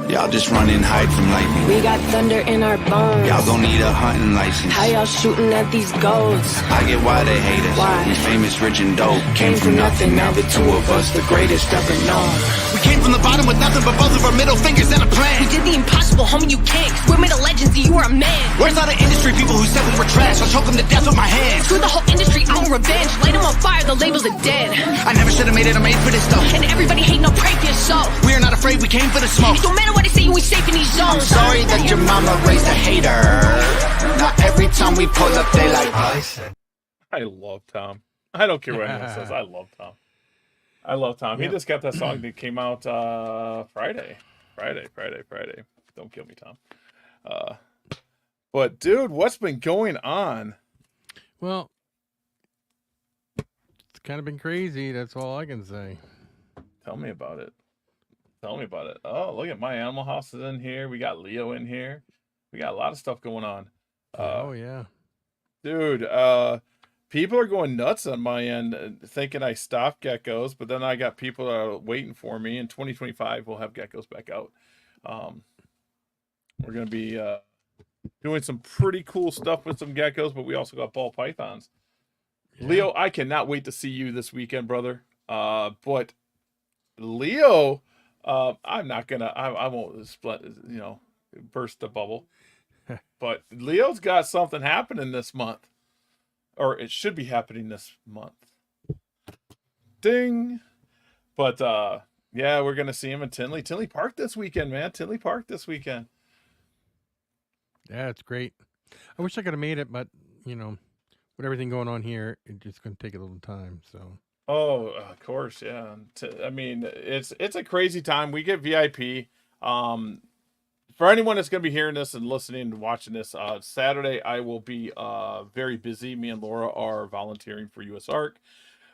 Y'all just run and hide from lightning. We got thunder in our bones. Y'all gon' need a hunting license. How y'all shooting at these goats? I get why they hate us. Why? We famous, rich, and dope. Came from nothing, now the two of us, the greatest ever known. We came from the bottom with nothing but both of our middle fingers and a plan. We did the impossible, homie, you can't. 'Cause we're made of legends and you are a man. Where's all the industry people who said we were trash? I'll choke them to death with my hands. Screw the whole industry, I want revenge. Light them on fire, the labels are dead. I never should have made it, I made for this though. And everybody hate, no pray for your soul. We are not afraid, we came for the smoke. It don't matter what they say, we safe in these zones. I'm sorry that your mama raised a hater. Not every time we pull up, they like, I said. I love Tom. I don't care what anyone says. I love Tom. I love Tom. He just got that song that came out Friday. Don't kill me, Tom. But dude, what's been going on? Well, it's kind of been crazy. That's all I can say. Tell me about it. Oh, look at My Animal House is in here. We got Leo in here. We got a lot of stuff going on. Oh yeah, Dude, people are going nuts on my end thinking I stopped geckos, but then I got people that are waiting for me. In 2025, we'll have geckos back out. We're going to be doing some pretty cool stuff with some geckos, but we also got ball pythons. Yeah. Leo, I cannot wait to see you this weekend, brother. But Leo, I'm not going to, I won't split, burst the bubble. But Leo's got something happening this month. Or it should be happening this month. Ding. But yeah, we're gonna see him in Tinley. Tinley Park this weekend, man. Tinley Park this weekend. Yeah, it's great. I wish I could have made it, but with everything going on here, it's just gonna take a little time. So. Oh, of course, yeah. I mean, it's a crazy time. We get VIP. For anyone that's going to be hearing this and listening and watching this, Saturday I will be very busy. Me and Laura are volunteering for US Ark.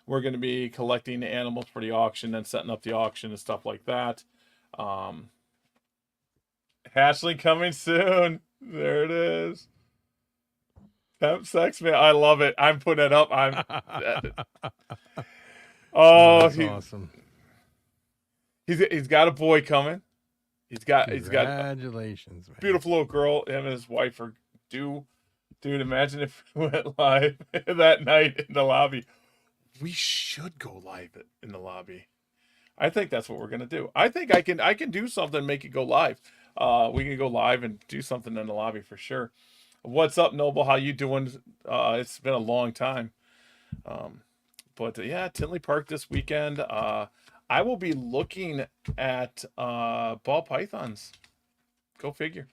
We're going to be collecting animals for the auction and setting up the auction and stuff like that. Hatchling coming soon. There it is. Temp Sex Man. I love it. I'm putting it up. That's awesome. He's got a boy coming. He's got Congratulations, man. Beautiful little girl. Him and his wife are due. Dude, imagine if we went live that night in the lobby. We should go live in the lobby. I think that's what we're gonna do. I think I can do something, make it go live. We can go live and do something in the lobby for sure. What's up, Noble? How you doing? It's been a long time. But yeah, Tinley Park this weekend. I will be looking at ball pythons. Go figure.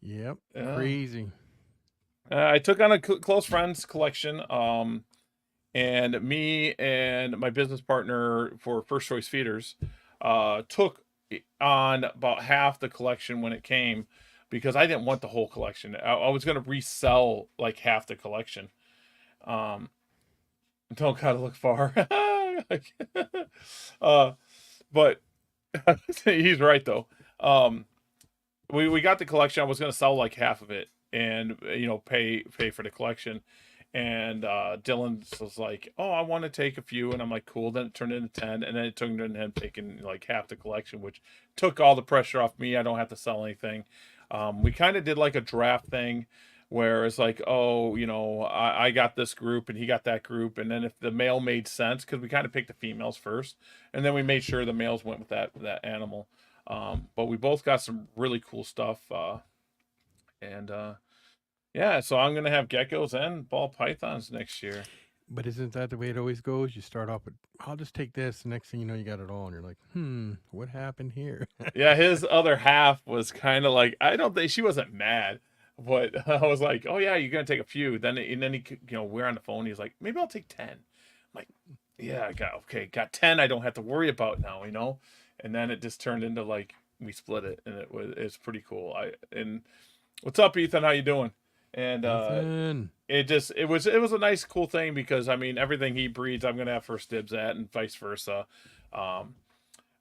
Yep, crazy. I took on a close friends collection, and me and my business partner for First Choice Feeders took on about half the collection when it came, because I didn't want the whole collection. I was going to resell like half the collection. Don't gotta look far. But he's right though. We got the collection. I was gonna sell like half of it and pay for the collection. And Dylan was like, "Oh, I want to take a few," and I'm like, "Cool." Then it turned into 10, and then it turned into him taking like half the collection, which took all the pressure off me. I don't have to sell anything. We kind of did like a draft thing, where it's like, oh, I got this group and he got that group. And then if the male made sense, because we kind of picked the females first, and then we made sure the males went with that animal. But we both got some really cool stuff. Yeah, so I'm going to have geckos and ball pythons next year. But isn't that the way it always goes? You start off with, I'll just take this. The next thing you know, you got it all. And you're like, what happened here? Yeah, his other half was kind of like, I don't think she wasn't mad. But I was like, oh yeah, you're gonna take a few. Then he, we're on the phone. He's like, maybe I'll take 10. I'm like, yeah, I got 10. I don't have to worry about now, And then it just turned into like we split it, and it's pretty cool. And what's up, Ethan? How you doing? And it was a nice, cool thing, because I mean, everything he breeds, I'm gonna have first dibs at, and vice versa.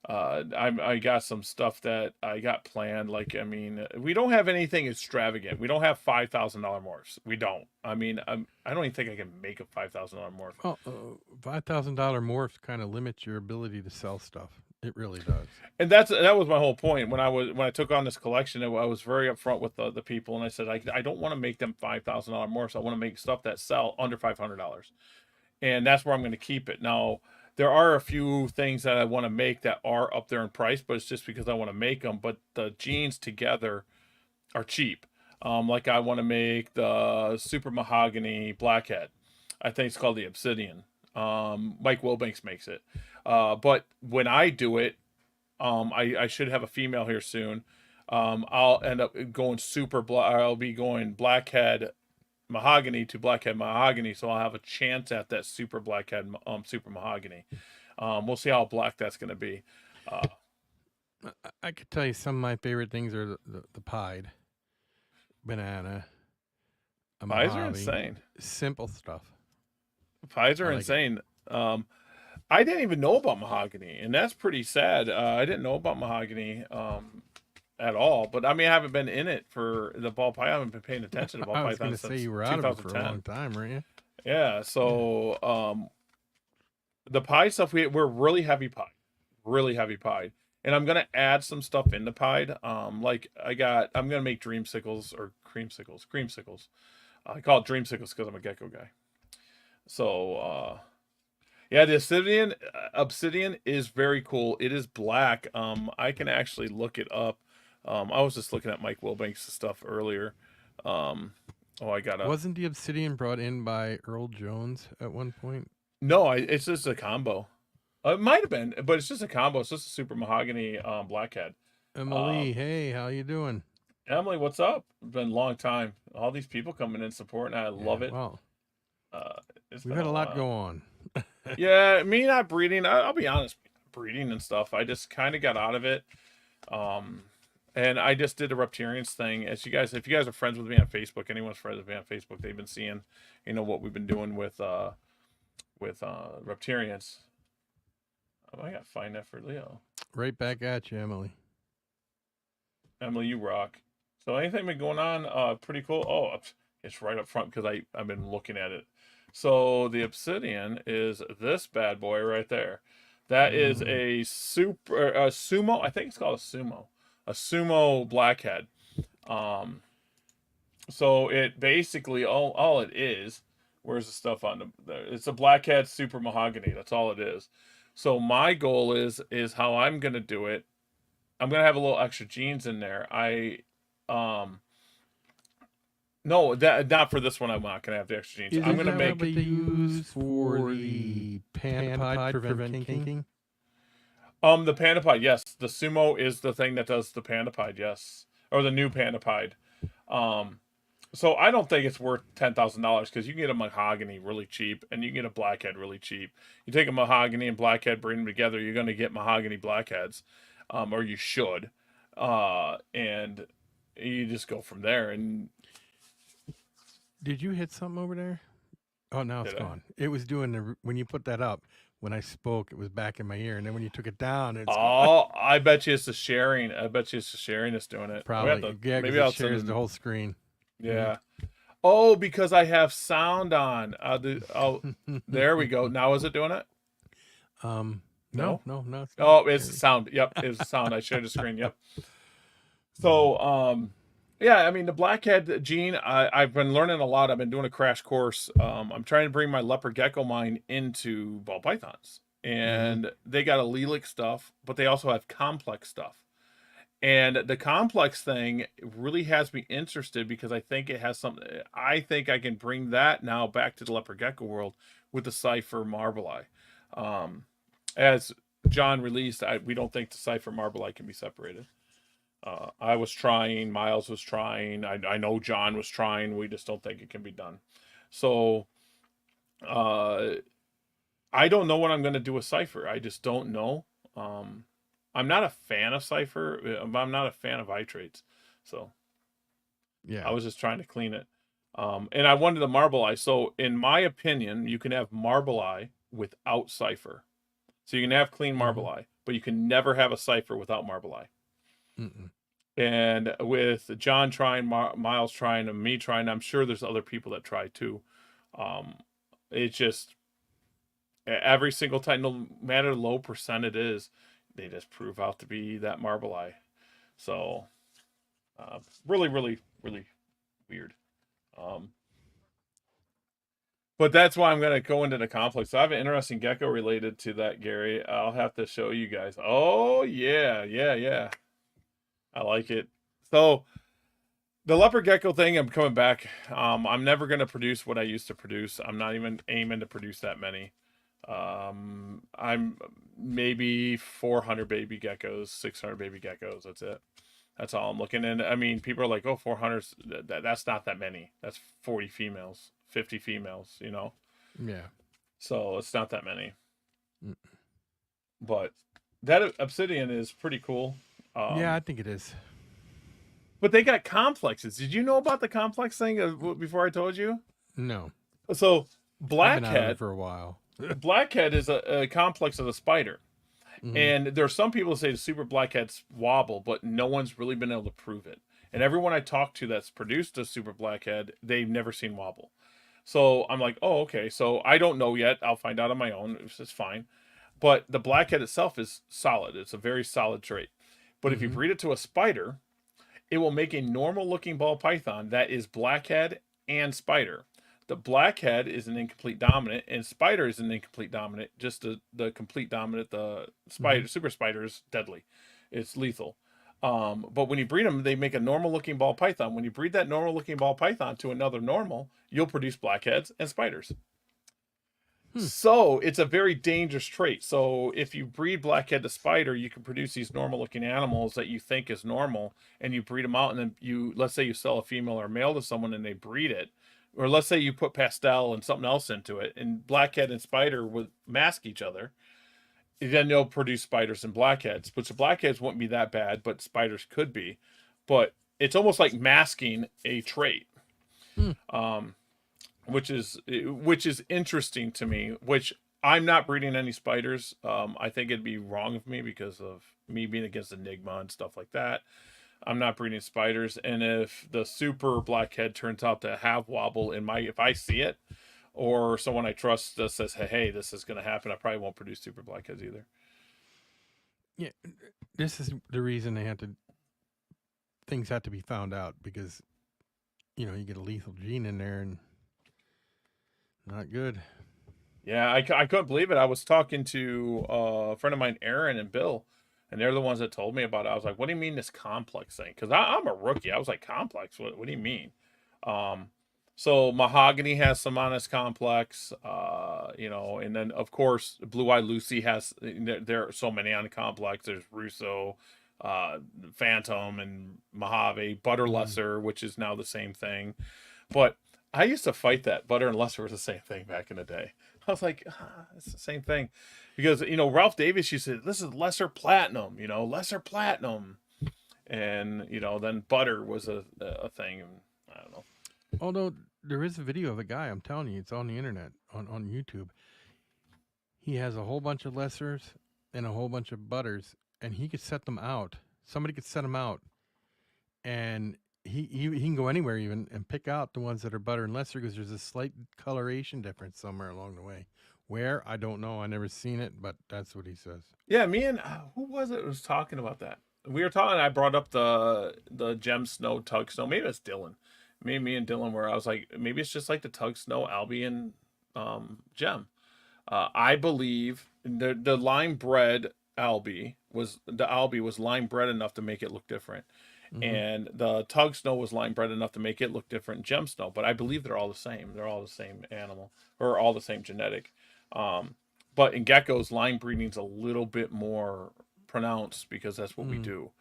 I got some stuff that I got planned. Like, I mean, we don't have anything extravagant. We don't have $5,000 morphs. We don't. I mean, I don't even think I can make a $5,000 morph. Well, $5,000 morphs kind of limits your ability to sell stuff. It really does. And that was my whole point when I took on this collection. I was very upfront with the people, and I said I don't want to make them $5,000 more, so I want to make stuff that sell under $500, and that's where I'm going to keep it. Now there are a few things that I want to make that are up there in price, but it's just because I want to make them. But the jeans together are cheap. Like I want to make the Super Mahogany Blackhead. I think it's called the Obsidian. Mike Wilbanks makes it. But when I do it, I should have a female here soon. I'll end up going I'll be going Blackhead Mahogany to Blackhead Mahogany, so I'll have a chance at that Super Blackhead Super Mahogany. We'll see how black that's going to be. I could tell you some of my favorite things are the pied, banana, a Pies are Mojave, insane. simple stuff. Pies are I like it. insane. I didn't even know about mahogany, and that's pretty sad. I didn't know about mahogany at all. But I mean, I haven't been in it for the ball pie. I haven't been paying attention to ball I was python going to since say you were out of it for a 2010. long time, weren't you? Yeah. So the pie stuff, we're really heavy pied, and I'm gonna add some stuff into pied. Like I'm gonna make dreamsicles or creamsicles. I call it dreamsicles because I'm a gecko guy. So yeah, the obsidian is very cool. It is black. I can actually look it up. I was just looking at Mike Wilbanks' stuff earlier. Wasn't the obsidian brought in by Earl Jones at one point? No, it's just a combo. It might have been, but it's just a combo. It's just a Super Mahogany Blackhead. Emily, hey, how you doing? Emily, what's up? It's been a long time. All these people coming in supporting. I love it. Well, It's we've been had a lot while. go on. Yeah, me not breeding. I'll be honest, breeding and stuff. I just kind of got out of it. And I just did a Reptarians thing. If you guys are friends with me on Facebook, anyone's friends with me on Facebook, they've been seeing, what we've been doing with Reptarians. Oh, I gotta find that for Leo. Right back at you, Emily. Emily, you rock. So anything been going on? Pretty cool. Oh, it's right up front because I've been looking at it. So the Obsidian is this bad boy right there. That is a sumo. I think it's called a sumo blackhead. So it basically all it is. Where's the stuff on there? It's a blackhead Super Mahogany. That's all it is. So my goal is how I'm gonna do it. I'm gonna have a little extra jeans in there. No, that not for this one. I'm not gonna have the extra jeans. I'm gonna make what they use for the pan pied prevent kinking. the Panda Pied. Yes, the sumo is the thing that does the Panda Pied. Yes, or the new Panda Pied. So I don't think it's worth $10,000 because you can get a mahogany really cheap and you can get a blackhead really cheap. You take a mahogany and blackhead, bring them together, you're gonna get mahogany blackheads, or you should, and you just go from there. And Did you hit something over there? Oh, now it's Did I? gone. It was doing when you put that up. When I spoke, it was back in my ear, and then when you took it down, it's oh, I bet you it's the sharing. I bet you it's the sharing that's doing it. probably Maybe maybe I'll it shares send the whole screen. Yeah. Oh, because I have sound on. There we go. Now is it doing it? No. No? It's Oh, not. it's the sound. Yep, it's the sound. I shared the screen. Yep. So, yeah, I mean the blackhead gene. I've been learning a lot. I've been doing a crash course. I'm trying to bring my leopard gecko mine into ball pythons, and they got allelic stuff, but they also have complex stuff. And the complex thing really has me interested because I think it has something. I think I can bring that now back to the leopard gecko world with the Cypher Marble Eye. As John released, we don't think the Cypher Marble Eye can be separated. I was trying, Miles was trying, I know John was trying. We just don't think it can be done. So I don't know what I'm going to do with Cypher. I just don't know. I'm not a fan of Cypher. I'm not a fan of itrates. So Yeah. I was just trying to clean it. And I wanted the Marble Eye. So in my opinion, you can have Marble Eye without Cypher. So you can have clean Marble Eye, but you can never have a Cypher without Marble Eye. And with John trying, Miles trying, and me trying, I'm sure there's other people that try too. It's just every single time, no matter low percent it is, just prove out to be that marble eye. So really, really, really weird. But that's why I'm going to go into the complex. So I have an interesting gecko related to that, Gary. I'll have to show you guys. Oh, yeah. I like it. So the leopard gecko thing, I'm coming back. I'm never going to produce what I used to produce. I'm not even aiming to produce that many. I'm maybe 400 baby geckos, 600 baby geckos. That's it. That's all I'm looking. And I mean, people are like, oh, 400, that's not that many. That's 40 females, 50 females, you know? Yeah. So it's not that many. Mm. But that obsidian is pretty cool. Yeah, I think it is. But they got complexes. Did you know about the complex thing before I told you? No. So I've been out of it blackhead for a while. blackhead is a complex of the spider. Mhm. And there are some people who say the super blackheads wobble, but no one's really been able to prove it. And everyone I talked to that's produced a super blackhead, they've never seen wobble. So I'm like, oh, okay. So I don't know yet. I'll find out on my own. It's fine. But the blackhead itself is solid. It's a very solid trait. But if you breed it to a spider, it will make a normal looking ball python that is blackhead and spider. The blackhead is an incomplete dominant, and spider is an incomplete dominant. Just the complete dominant, the spider, super spider is deadly. It's lethal. But when you breed them, they make a normal looking ball python. When you breed that normal looking ball python to another normal, you'll produce blackheads and spiders. So it's a very dangerous trait. So if you breed blackhead to spider, you can produce these normal looking animals that you think is normal, and you breed them out, and then let's say you sell a female or male to someone and they breed it. Or let's say you put pastel and something else into it, and blackhead and spider would mask each other. Then they'll produce spiders and blackheads. But the blackheads wouldn't be that bad, but spiders could be. But it's almost like masking a trait, which is interesting to me. Which I'm not breeding any spiders. I think it'd be wrong of me because of me being against Enigma and stuff like that. I'm not breeding spiders, and if the super blackhead turns out to have wobble if I see it, or someone I trust that says, hey, this is going to happen, I probably won't produce super blackheads either. Yeah, this is the reason things have to be found out, because, you get a lethal gene in there and not good. Yeah, I couldn't believe it. I was talking to a friend of mine, Aaron and Bill, and they're the ones that told me about it. I was like, what do you mean this complex thing? Because I'm a rookie. I was like, complex? What do you mean? So Mahogany has some on its complex, and then, of course, Blue Eye Lucy has, there are so many on the complex. There's Russo, Phantom, and Mojave, Butter Lesser, which is now the same thing. But I used to fight that. Butter and Lesser was the same thing back in the day. I was like, it's the same thing. Because, Ralph Davis used to say, this is lesser platinum, lesser platinum. And, then butter was a thing. And I don't know. Although there is a video of a guy, I'm telling you, it's on the internet, on YouTube. He has a whole bunch of lessers and a whole bunch of butters, and he could set them out. Somebody could set them out. And he can go anywhere even and pick out the ones that are butter and lesser, because there's a slight coloration difference somewhere along the way. Where? I don't know. I never seen it, but that's what he says. Yeah, me and who was it was talking about that? We were talking. I brought up the Gem Snow Tug Snow. Maybe it's Dylan. Me and Dylan were. I was like, maybe it's just like the Tug Snow Albion Gem. I believe the lime bred Albie was lime bred enough to make it look different. And the Tug Snow was lime bred enough to make it look different in Gem Snow. But I believe they're all the same. They're all the same animal, or all the same genetic. But in geckos, line breeding's a little bit more pronounced because that's what we do.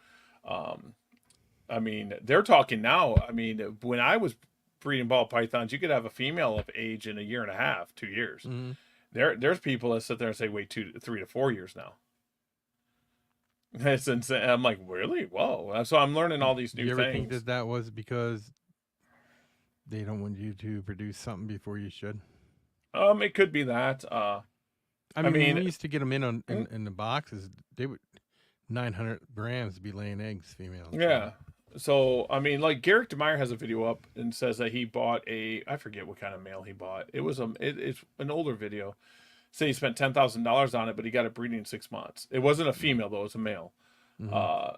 I mean, they're talking now. I mean, when I was breeding ball pythons, you could have a female of age in a year and a half, 2 years. There's people that sit there and say, wait, 3 to 4 years now. It's insane. I'm like, really? Whoa. So I'm learning all these new You ever things. think that was because they don't want you to produce something before you should? It could be that. I mean, when we used to get them in the boxes, they would 900 grams to be laying eggs, females. Yeah. So, I mean, like Garrick DeMeyer has a video up and says that he bought I forget what kind of male he bought. It was it's an older video. say he spent $10,000 on it, but he got it breeding in 6 months. It wasn't a female though; it was a male. Mhm.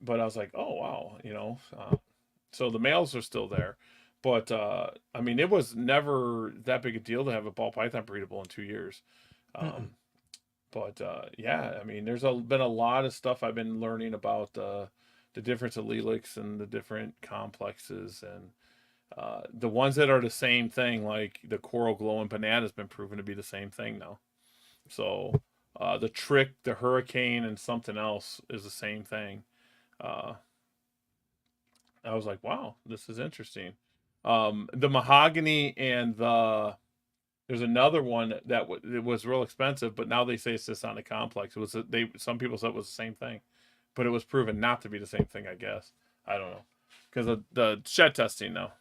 But I was like, oh wow, so the males are still there. But I mean, it was never that big a deal to have a ball python breedable in 2 years. Mm-mm. But yeah, I mean, been a lot of stuff I've been learning about the difference of Lelix and the different complexes, and the ones that are the same thing, like the coral glow and banana, has been proven to be the same thing now. So the trick, the hurricane, and something else is the same thing. Uh, I was like, wow, this is interesting. The mahogany and there's another one that it was real expensive, but now they say it's just on the complex. It was some people said it was the same thing, but it was proven not to be the same thing. I guess I don't know because of the shed testing now.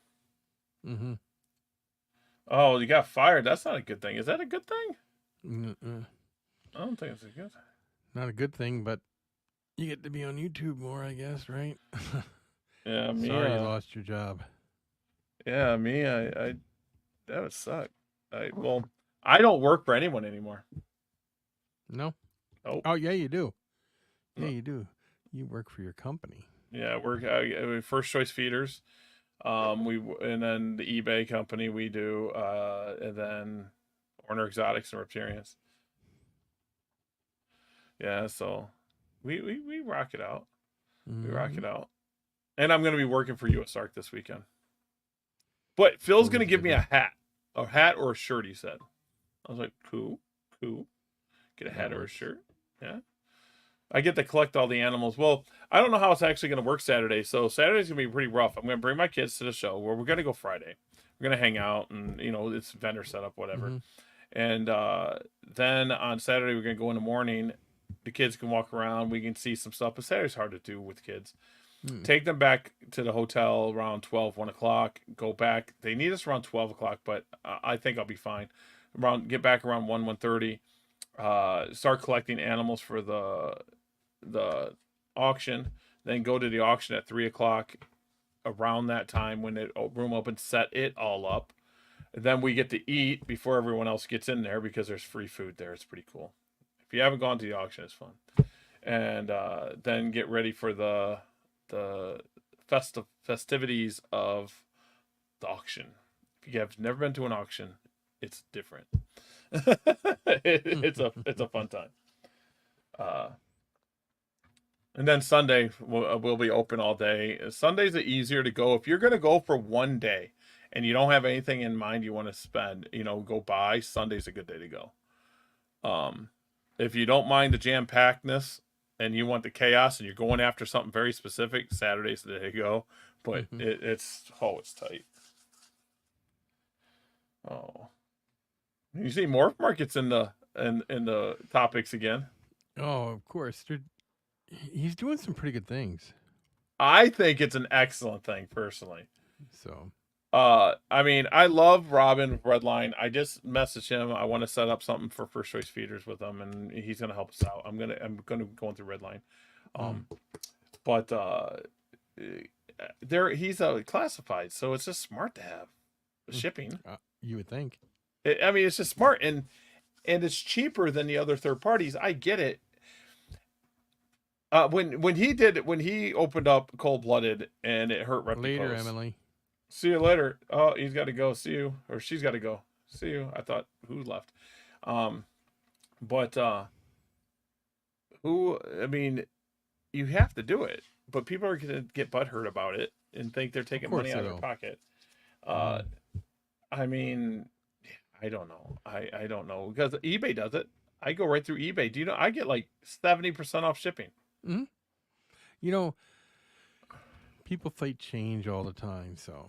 Mm-hmm. Oh, you got fired. That's not a good thing. Is that a good thing? Mm-mm. I don't think it's a good thing. Not a good thing, but you get to be on YouTube more, I guess, right? Yeah, me. Sorry you lost your job. Yeah, me. I that would suck. Well, I don't work for anyone anymore. No? Nope. Oh, yeah, you do. Yeah, No. you do. You work for your company. Yeah, we're First Choice Feeders. And then the eBay company we do, and then Orner Exotics and Riparians. Yeah, so we rock it out. We rock Mhm. it out. And I'm gonna be working for USARK this weekend. But Phil's gonna Always give good me luck. a hat or a shirt. He said. I was like, cool. Get a That hat or a works. shirt. Yeah. I get to collect all the animals. Well, I don't know how it's actually going to work Saturday. So Saturday's going to be pretty rough. I'm going to bring my kids to the show where we're going to go Friday. We're going to hang out and, it's vendor setup, whatever. Mhm. And then on Saturday, we're going to go in the morning. The kids can walk around. We can see some stuff. But Saturday's hard to do with kids. Mm. Take them back to the hotel around 12, 1 o'clock. Go back. They need us around 12 o'clock, but I think I'll be fine. Get back around 1:30. Start collecting animals for the auction, then go to the auction at 3 o'clock around that time when the room opens, set it all up. And then we get to eat before everyone else gets in there because there's free food there. It's pretty cool. If you haven't gone to the auction, it's fun. And then get ready for the festivities of the auction. If you have never been to an auction, it's different. It's a fun time. And then Sunday we'll be open all day. Sundays are easier to go if you're going to go for one day and you don't have anything in mind you want to spend. Go buy. Sunday's a good day to go. If you don't mind the jam packedness and you want the chaos and you're going after something very specific, Saturday's the day to go. But it's tight. Oh, you see Morph Market's in the topics again. Oh, of course. He's doing some pretty good things. I think it's an excellent thing personally. So, I mean, I love Robin Redline. I just messaged him. I want to set up something for First Choice Feeders with him, and he's gonna help us out. I'm gonna go through Redline. But he's classified, so it's just smart to have shipping. you would think. I mean, it's just smart, and it's cheaper than the other third parties. I get it. When he opened up Cold Blooded and it hurt Replicos. Later, Emily. See you later. Oh, he's got to go. See you, or she's got to go. See you. I thought who left. But who? I mean, you have to do it, but people are gonna get butthurt about it and think they're taking money out of their pocket. I mean, I don't know. I don't know because eBay does it. I go right through eBay. Do you know I get like 70% off shipping? Mm-hmm. People fight change all the time, so.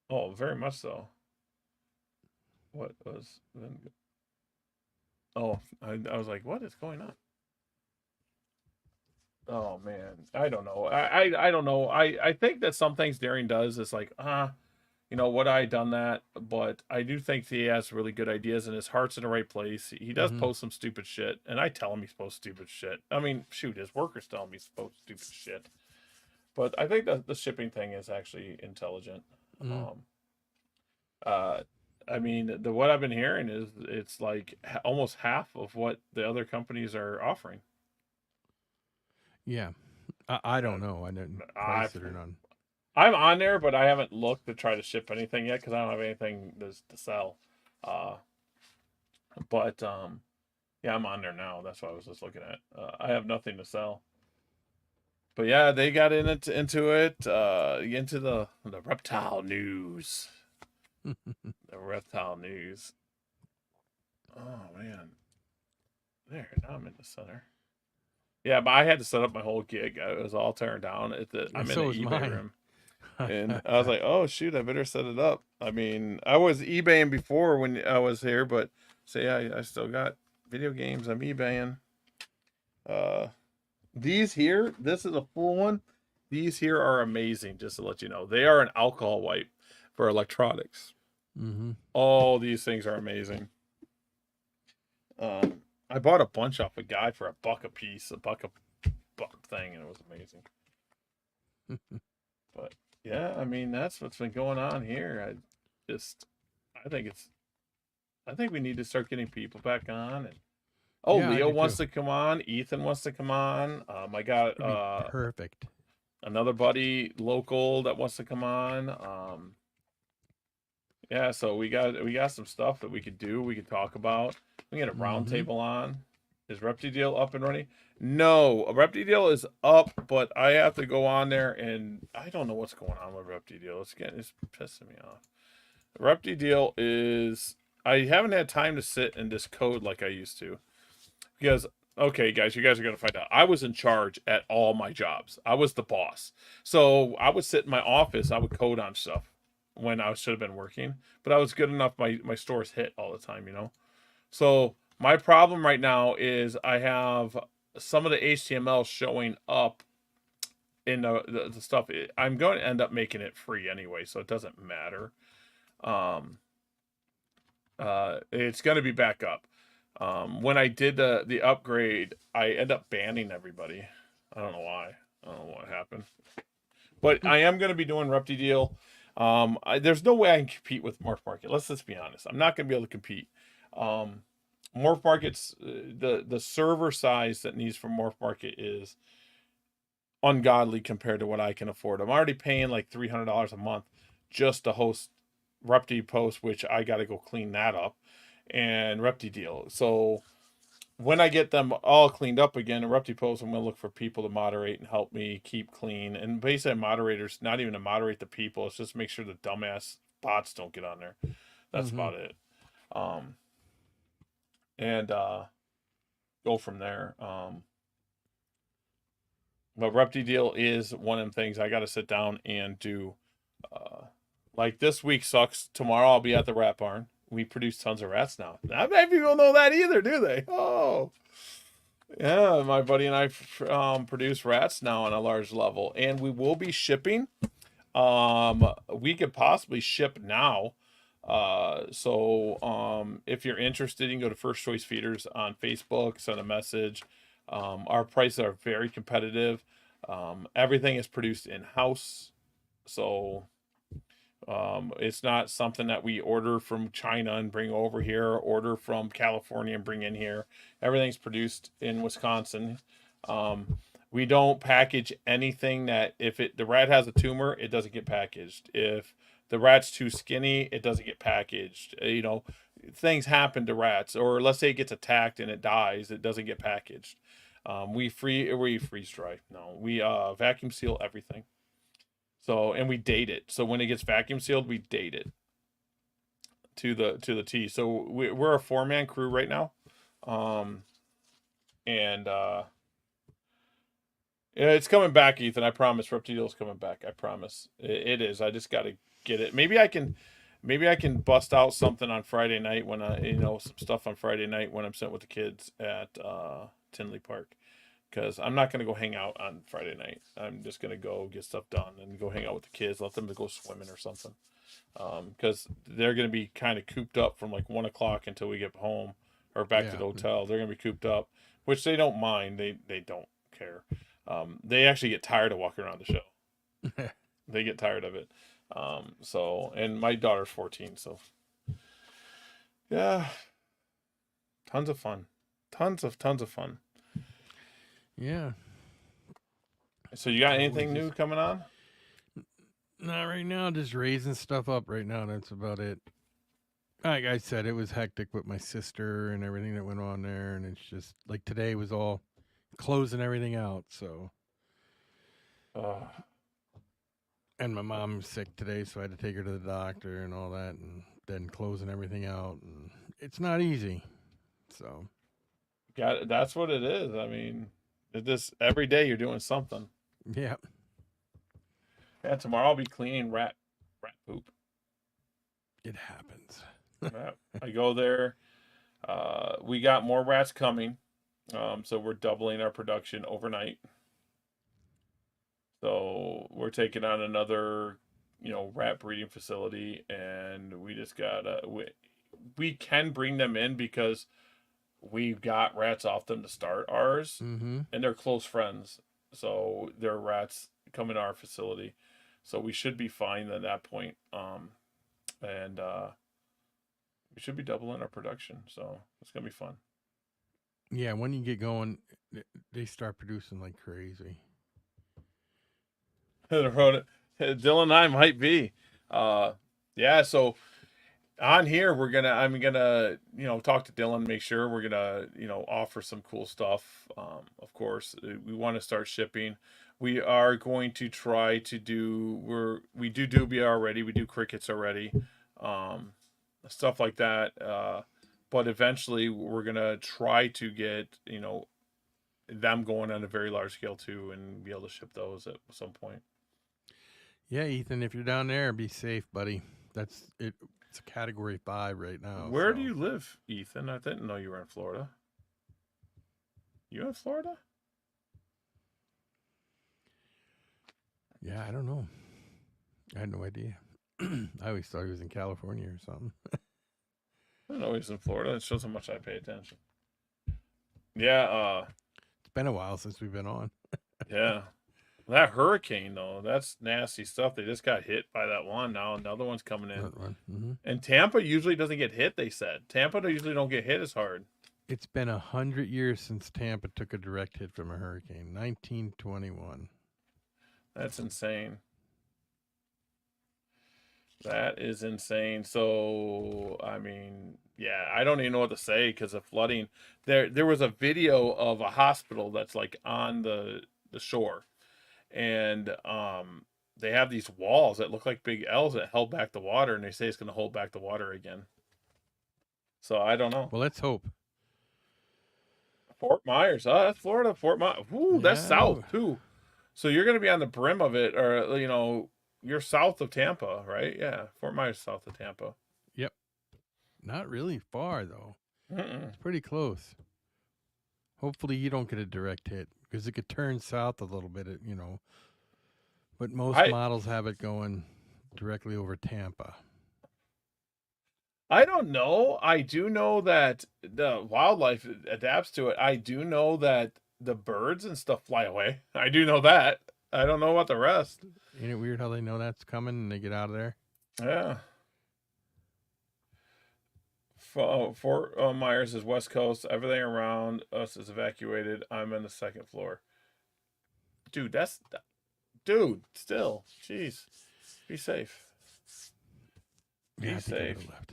Oh, very much so. What was? Oh, I was like, what is going on? Oh man, I don't know. I don't know. I think that some things Daring does is like, would I done that? But I do think he has really good ideas and his heart's in the right place. He does post some stupid shit, and I tell him he's post stupid shit. I mean, shoot, his workers tell him he's post stupid shit. But I think that the shipping thing is actually intelligent. I mean, the what I've been hearing is it's like almost half of what the other companies are offering. Yeah. I don't know. I didn't I price it or none. I'm on there, but I haven't looked to try to ship anything yet because I don't have anything to sell. Uh, but yeah, I'm on there now. That's what I was just looking at. I have nothing to sell. But yeah, they got into it, into the reptile news. The reptile news. Oh man, there now I'm in the center. Yeah, but I had to set up my whole gig. It was all turned down. I'm in So an was eBay mine. room, and I was like, "Oh shoot, I better set it up." I mean, I was eBaying before when I was here, but say I still got video games. I'm eBaying. These here, this is a full one. These here are amazing. Just to let you know, they are an alcohol wipe for electronics. Mm-hmm. All these things are amazing. I bought a bunch off a guy for $1 a piece, $1 thing, and it was amazing. But yeah, I mean that's what's been going on here. I think we need to start getting people back on. And Yeah, I Leo do wants too. to come on. Ethan wants to come on. I got It'd be perfect. another buddy local that wants to come on. Yeah, so we got some stuff that we could do. We could talk about. We get a round table on. Is ReptiDeal up and running? No, ReptiDeal is up, but I have to go on there, and I don't know what's going on with ReptiDeal. It's pissing me off. ReptiDeal is I haven't had time to sit and just code like I used to, because okay, guys, you guys are gonna find out. I was in charge at all my jobs. I was the boss, so I would sit in my office. I would code on stuff when I should have been working, but I was good enough. My stores hit all the time, you know. So my problem right now is I have some of the HTML showing up in the stuff. I'm going to end up making it free anyway, so it doesn't matter. It's going to be back up. When I did the upgrade, I end up banning everybody. I don't know why. I don't know what happened. But I am going to be doing ReptiDeal. There's no way I can compete with Morph Market. Let's just be honest. I'm not going to be able to compete. Morph Market's the server size that needs for Morph Market is ungodly compared to what I can afford. I'm already paying like $300 a month just to host ReptiPost, which I got to go clean that up, and ReptiDeal. So when I get them all cleaned up again, in ReptiPost, I'm going to look for people to moderate and help me keep clean. And basically, moderators, not even to moderate the people, it's just make sure the dumbass bots don't get on there. That's about it. And go from there. But ReptiDeal is one of them things I got to sit down and do. Like this week sucks. Tomorrow I'll be at the Rat Barn. We produce tons of rats now. Not many people know that either, do they? Oh, yeah. My buddy and I produce rats now on a large level, and we will be shipping. We could possibly ship now. So if you're interested, you can go to First Choice Feeders on Facebook, send a message. Our prices are very competitive. Everything is produced in-house. So it's not something that we order from China and bring over here, or order from California and bring in here. Everything's produced in Wisconsin. We don't package anything that if the rat has a tumor, it doesn't get packaged. If the rat's too skinny, it doesn't get packaged. You know, things happen to rats, or let's say it gets attacked and it dies, it doesn't get packaged. We freeze dry. No, we vacuum seal everything. So, and we date it. So when it gets vacuum sealed, we date it to the T. So we're a 4-man crew right now. It's coming back, Ethan. I promise. ReptiDeal's coming back. I promise. It is. I just got to get it. Maybe I can bust out something on Friday night when some stuff on Friday night when I'm sitting with the kids at Tinley Park. Because I'm not going to go hang out on Friday night. I'm just going to go get stuff done and go hang out with the kids. Let them go swimming or something. Because they're going to be kind of cooped up from like 1 o'clock until we get home or back to the hotel. They're going to be cooped up, which they don't mind. They don't care. They actually get tired of walking around the show. They get tired of it. And my daughter's 14, so Yeah. Tons of fun. Tons of fun. Yeah. So you got Always anything new is. coming on? Not right now. Just raising stuff up right now. That's about it. Like I said, it was hectic with my sister and everything that went on there, and it's just like today was all closing everything out. So, and my mom's sick today, so I had to take her to the doctor and all that, and then closing everything out, and it's not easy. So, that's what it is. I mean, this every day you're doing something. yeah. Yeah, tomorrow I'll be cleaning rat poop. It happens. Yeah. I go there. We got more rats coming. So we're doubling our production overnight. So we're taking on another, rat breeding facility, and we just got we can bring them in because we've got rats off them to start ours, Mm-hmm. and they're close friends. So they're rats coming to our facility. So we should be fine at that point. And we should be doubling our production. So it's gonna be fun. Yeah, when you get going, they start producing like crazy. Dylan and I might be. Yeah, so on here I'm gonna talk to Dylan, make sure we're gonna offer some cool stuff. Of course we want to start shipping. We are going to try to do we do dubia already, we do crickets already, stuff like that, but eventually we're gonna try to get them going on a very large scale too, and be able to ship those at some point. Yeah, Ethan, if you're down there, be safe, buddy. That's it. It's a category 5 right now. Where do so- you live, Ethan? I didn't know you were in Florida. You in Florida? Yeah, I don't know. I had no idea. I always thought he was in California or something. I didn't know he was in Florida. It shows how much I pay attention. Yeah, It's been a while since we've been on. yeah. That hurricane though, that's nasty stuff. They just got hit by that one. Now another one's coming in. Mm-hmm. And Tampa usually doesn't get hit, they said. Tampa usually don't get hit as hard. It's been 100 years since Tampa took a direct hit from a hurricane. 1921. That's insane. That is insane. So, I mean, yeah, I don't even know what to say because of flooding. There was a video of a hospital that's like on the shore, and they have these walls that look like big L's that held back the water, and they say it's going to hold back the water again. So I don't know. Well, let's hope. Fort Myers, that's Florida. Fort Myers, ooh, that's Yeah. south too. So you're going to be on the brim of it, or you're south of Tampa, right? Yeah, Fort Myers south of Tampa. Yep. Not really far, though. Mm-mm. It's pretty close. Hopefully you don't get a direct hit because it could turn south a little bit, But most models have it going directly over Tampa. I don't know. I do know that the wildlife adapts to it. I do know that the birds and stuff fly away. I do know that. I don't know about the rest. Ain't it weird how they know that's coming and they get out of there? Yeah. Fort Myers is west coast. Everything around us is evacuated. I'm on the second floor. Dude, still. Jeez. Be safe. Be Yeah, I think I safe. would've left.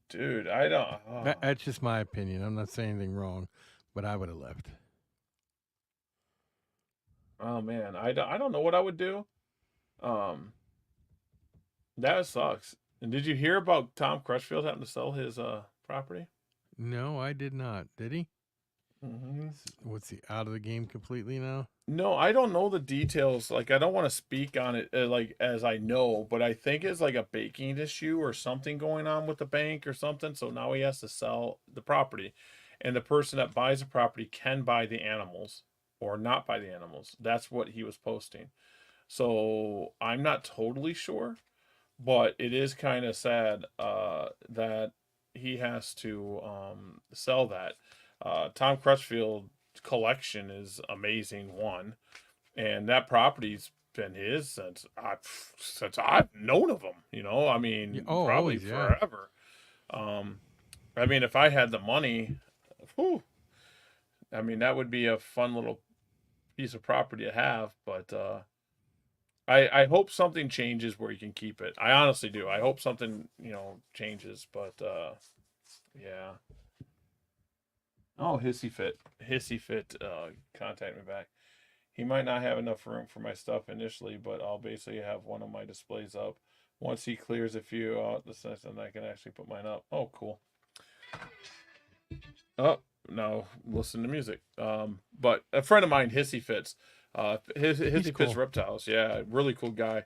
Dude, I don't. Oh. That's just my opinion. I'm not saying anything wrong, but I would have left. Oh man, I don't know what I would do. That sucks. And did you hear about Tom Crutchfield having to sell his property? No, I did not. Did he? Mm-hmm. What's he out of the game completely now? No, I don't know the details. Like, I don't want to speak on it like as I know, but I think it's like a banking issue or something going on with the bank or something. So now he has to sell the property, and the person that buys the property can buy the animals or not buy the animals. That's what he was posting. So I'm not totally sure, but it is kind of sad that he has to sell that. Tom Crutchfield collection is amazing, one, and that property's been his since I've known of him. I mean, Oh, probably always, yeah. forever. I mean, if I had the money, whew, I mean, that would be a fun little piece of property to have. But I hope something changes where you can keep it. I honestly do. I hope something changes. But yeah. Oh, Hissy Fit. Contact me back. He might not have enough room for my stuff initially, but I'll basically have one of my displays up. Once he clears a few out, then I can actually put mine up. Oh, cool. Oh, now listen to music. But a friend of mine, Hissy Fits, Hissy Fits cool. Reptiles. Yeah, really cool guy.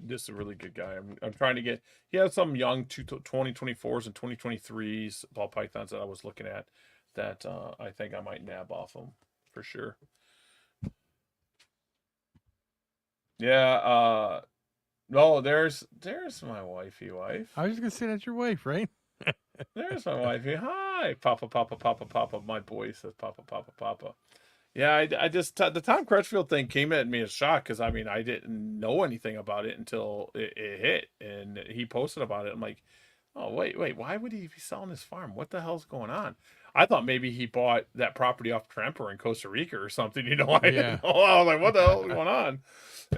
Just a really good guy. I'm trying to get. He has some young 2024s and 2023s ball pythons that I was looking at that I think I might nab off him for sure. Yeah. No, there's my wifey wife. I was just gonna say that's your wife, right? There's my wifey. Hi, Papa, Papa, Papa, Papa. My boy says Papa, Papa, Papa. Yeah, I just the Tom Crutchfield thing came at me as a shock because I mean I didn't know anything about it until it hit and he posted about it. I'm like, oh wait, why would he be selling his farm? What the hell's going on? I thought maybe he bought that property off Tremper in Costa Rica or something. I didn't know. I was like, what the hell is going on?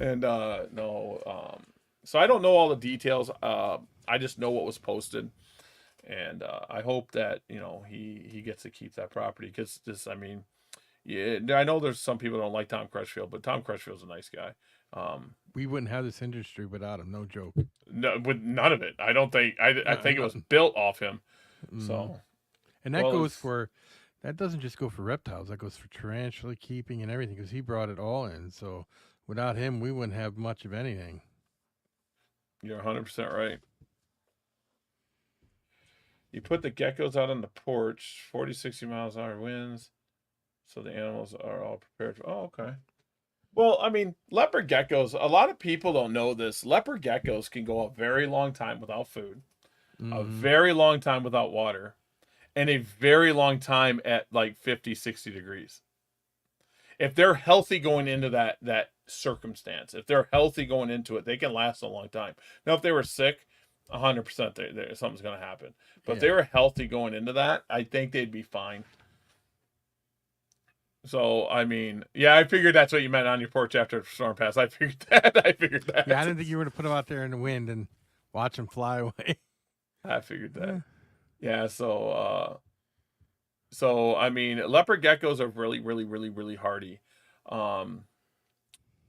And no, so I don't know all the details. I just know what was posted. And I hope that he gets to keep that property because this, I mean, yeah, I know there's some people that don't like Tom Crutchfield, but Tom Crutchfield's a nice guy. We wouldn't have this industry without him. No joke. No, with none of it, I don't think. I think it was built off him. So, and that goes for. That doesn't just go for reptiles. That goes for tarantula keeping and everything because he brought it all in. So without him, we wouldn't have much of anything. You're 100% right. You put the geckos out on the porch, 40, 60 miles an hour winds, so the animals are all prepared for. Oh, okay. Well, I mean, leopard geckos, a lot of people don't know this. Leopard geckos can go a very long time without food, a very long time without water, and a very long time at like 50, 60 degrees. If they're healthy going into that circumstance, if they're healthy going into it, they can last a long time. Now, if they were sick, 100% something's going to happen. But if they were healthy going into that, I think they'd be fine. So, I mean, yeah, I figured that's what you meant on your porch after storm pass. I figured that. Yeah, I didn't think you were going to put them out there in the wind and watch them fly away. I figured that. Yeah, so I mean, leopard geckos are really, really, really, really hardy.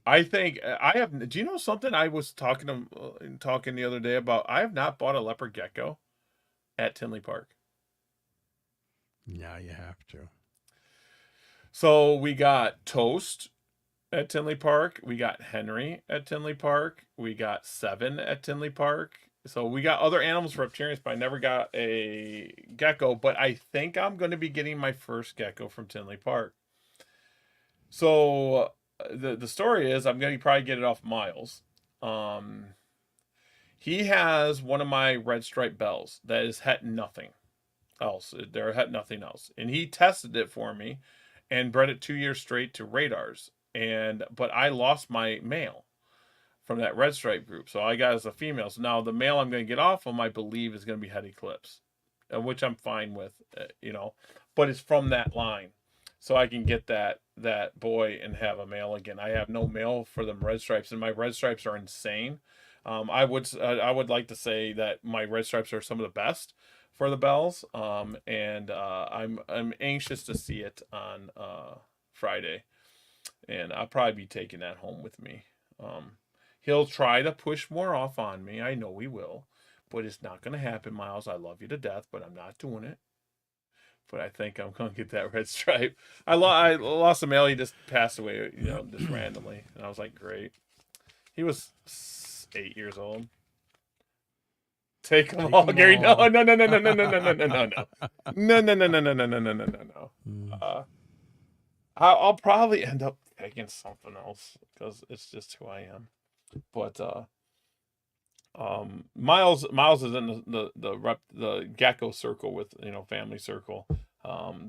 I think I have. Do you know something? I was talking the other day about. I have not bought a leopard gecko at Tinley Park. Yeah, you have to. So we got Toast at Tinley Park. We got Henry at Tinley Park. We got Seven at Tinley Park. So we got other animals for Reptarians, but I never got a gecko. But I think I'm going to be getting my first gecko from Tinley Park. So the story is I'm going to probably get it off Miles. He has one of my red stripe bells that is het nothing else. They're het nothing else. And he tested it for me and bred it 2 years straight to radars. But I lost my male from that red stripe group. So I got as a female. So now the male I'm going to get off him, I believe, is going to be Het Eclipse, which I'm fine with, but it's from that line. So I can get that boy and have a male again. I have no male for them red stripes, and my red stripes are insane. I would like to say that my red stripes are some of the best for the bells. And I'm anxious to see it on Friday, and I'll probably be taking that home with me. He'll try to push more off on me. I know he will, but it's not going to happen, Miles. I love you to death, but I'm not doing it. But I think I'm going to get that red stripe. I lost a male. He just passed away, just randomly. And I was like, great. He was 8 years old. Take them all, Gary. No. I'll probably end up taking something else because it's just who I am. But Miles is in the gecko circle with family circle.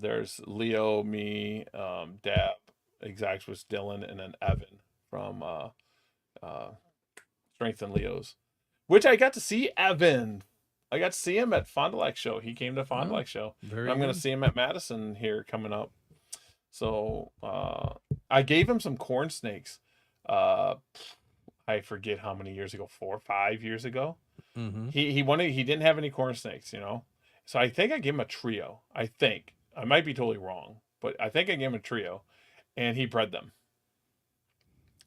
There's Leo, me, Dab, Exacts with Dylan, and then Evan from Strength and Leos, which I got to see Evan I got to see him at Fond du Lac show. He came to Fond du Oh, Lac show. very I'm going to good. see him at Madison here coming up. So I gave him some corn snakes. I forget how many years ago, 4 or 5 years ago. Mm-hmm. He didn't have any corn snakes, So I think I gave him a trio. I think I might be totally wrong, but I think I gave him a trio, and he bred them,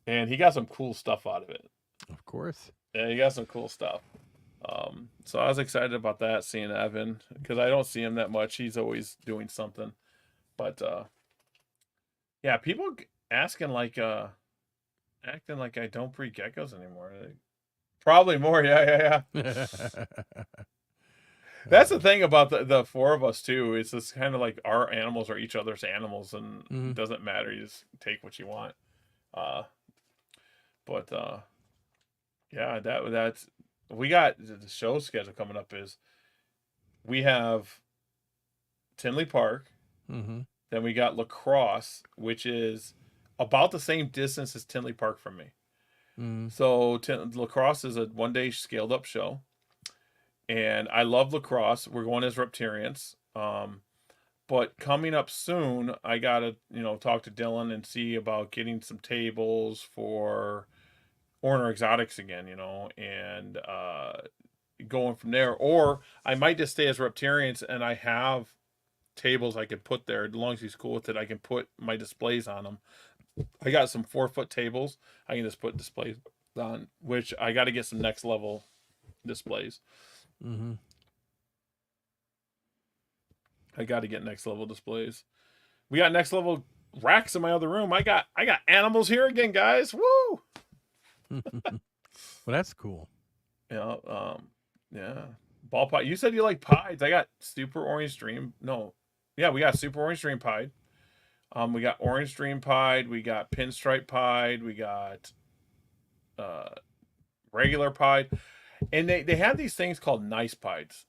and he got some cool stuff out of it. Of course. Yeah, he got some cool stuff. So I was excited about that, seeing Evan, because I don't see him that much. He's always doing something, but yeah, people asking acting like I don't breed geckos anymore. Probably more. Yeah. That's the thing about the four of us too. It's just kind of like our animals are each other's animals, and it doesn't matter. You just take what you want. But yeah, that's we got the show schedule coming up. Is we have Tinley Park, Mm-hmm. then we got La Crosse, which is about the same distance as Tinley Park from me. Mm-hmm. So La Crosse is a 1-day scaled up show. And I love La Crosse. We're going as Reptarians. But coming up soon, I got to, talk to Dylan and see about getting some tables for Orner Exotics again, and going from there. Or I might just stay as Reptarians, and I have tables I could put there. As long as he's cool with it, I can put my displays on them. I got some 4-foot tables. I can just put displays on, which I got to get some next level displays. Mm-hmm. I got to get next level displays. We got next level racks in my other room. I got animals here again, guys. Woo! Well, that's cool. Yeah. Yeah. Ball pied. You said you like pieds. I got super orange dream. No. Yeah, we got super orange dream pied. We got orange dream pied. We got pinstripe pied. We got regular pied. And they have these things called nice pieds.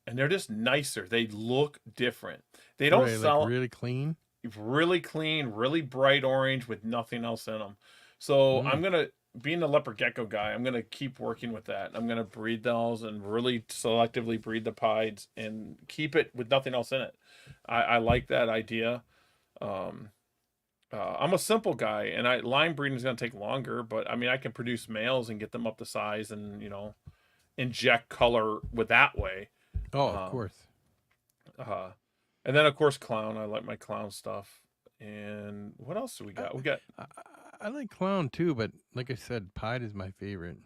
And they're just nicer. They look different. They don't sell like really clean. Really clean, really bright orange with nothing else in them. So I'm gonna, being the leopard gecko guy, I'm gonna keep working with that. I'm gonna breed those and really selectively breed the pieds and keep it with nothing else in it. I like that idea. I'm a simple guy, and line breeding is gonna take longer, but I mean I can produce males and get them up to size and inject color with that way. Oh, of course. And then of course clown. I like my clown stuff. And what else do we got? We got I like clown too, but like I said, pied is my favorite.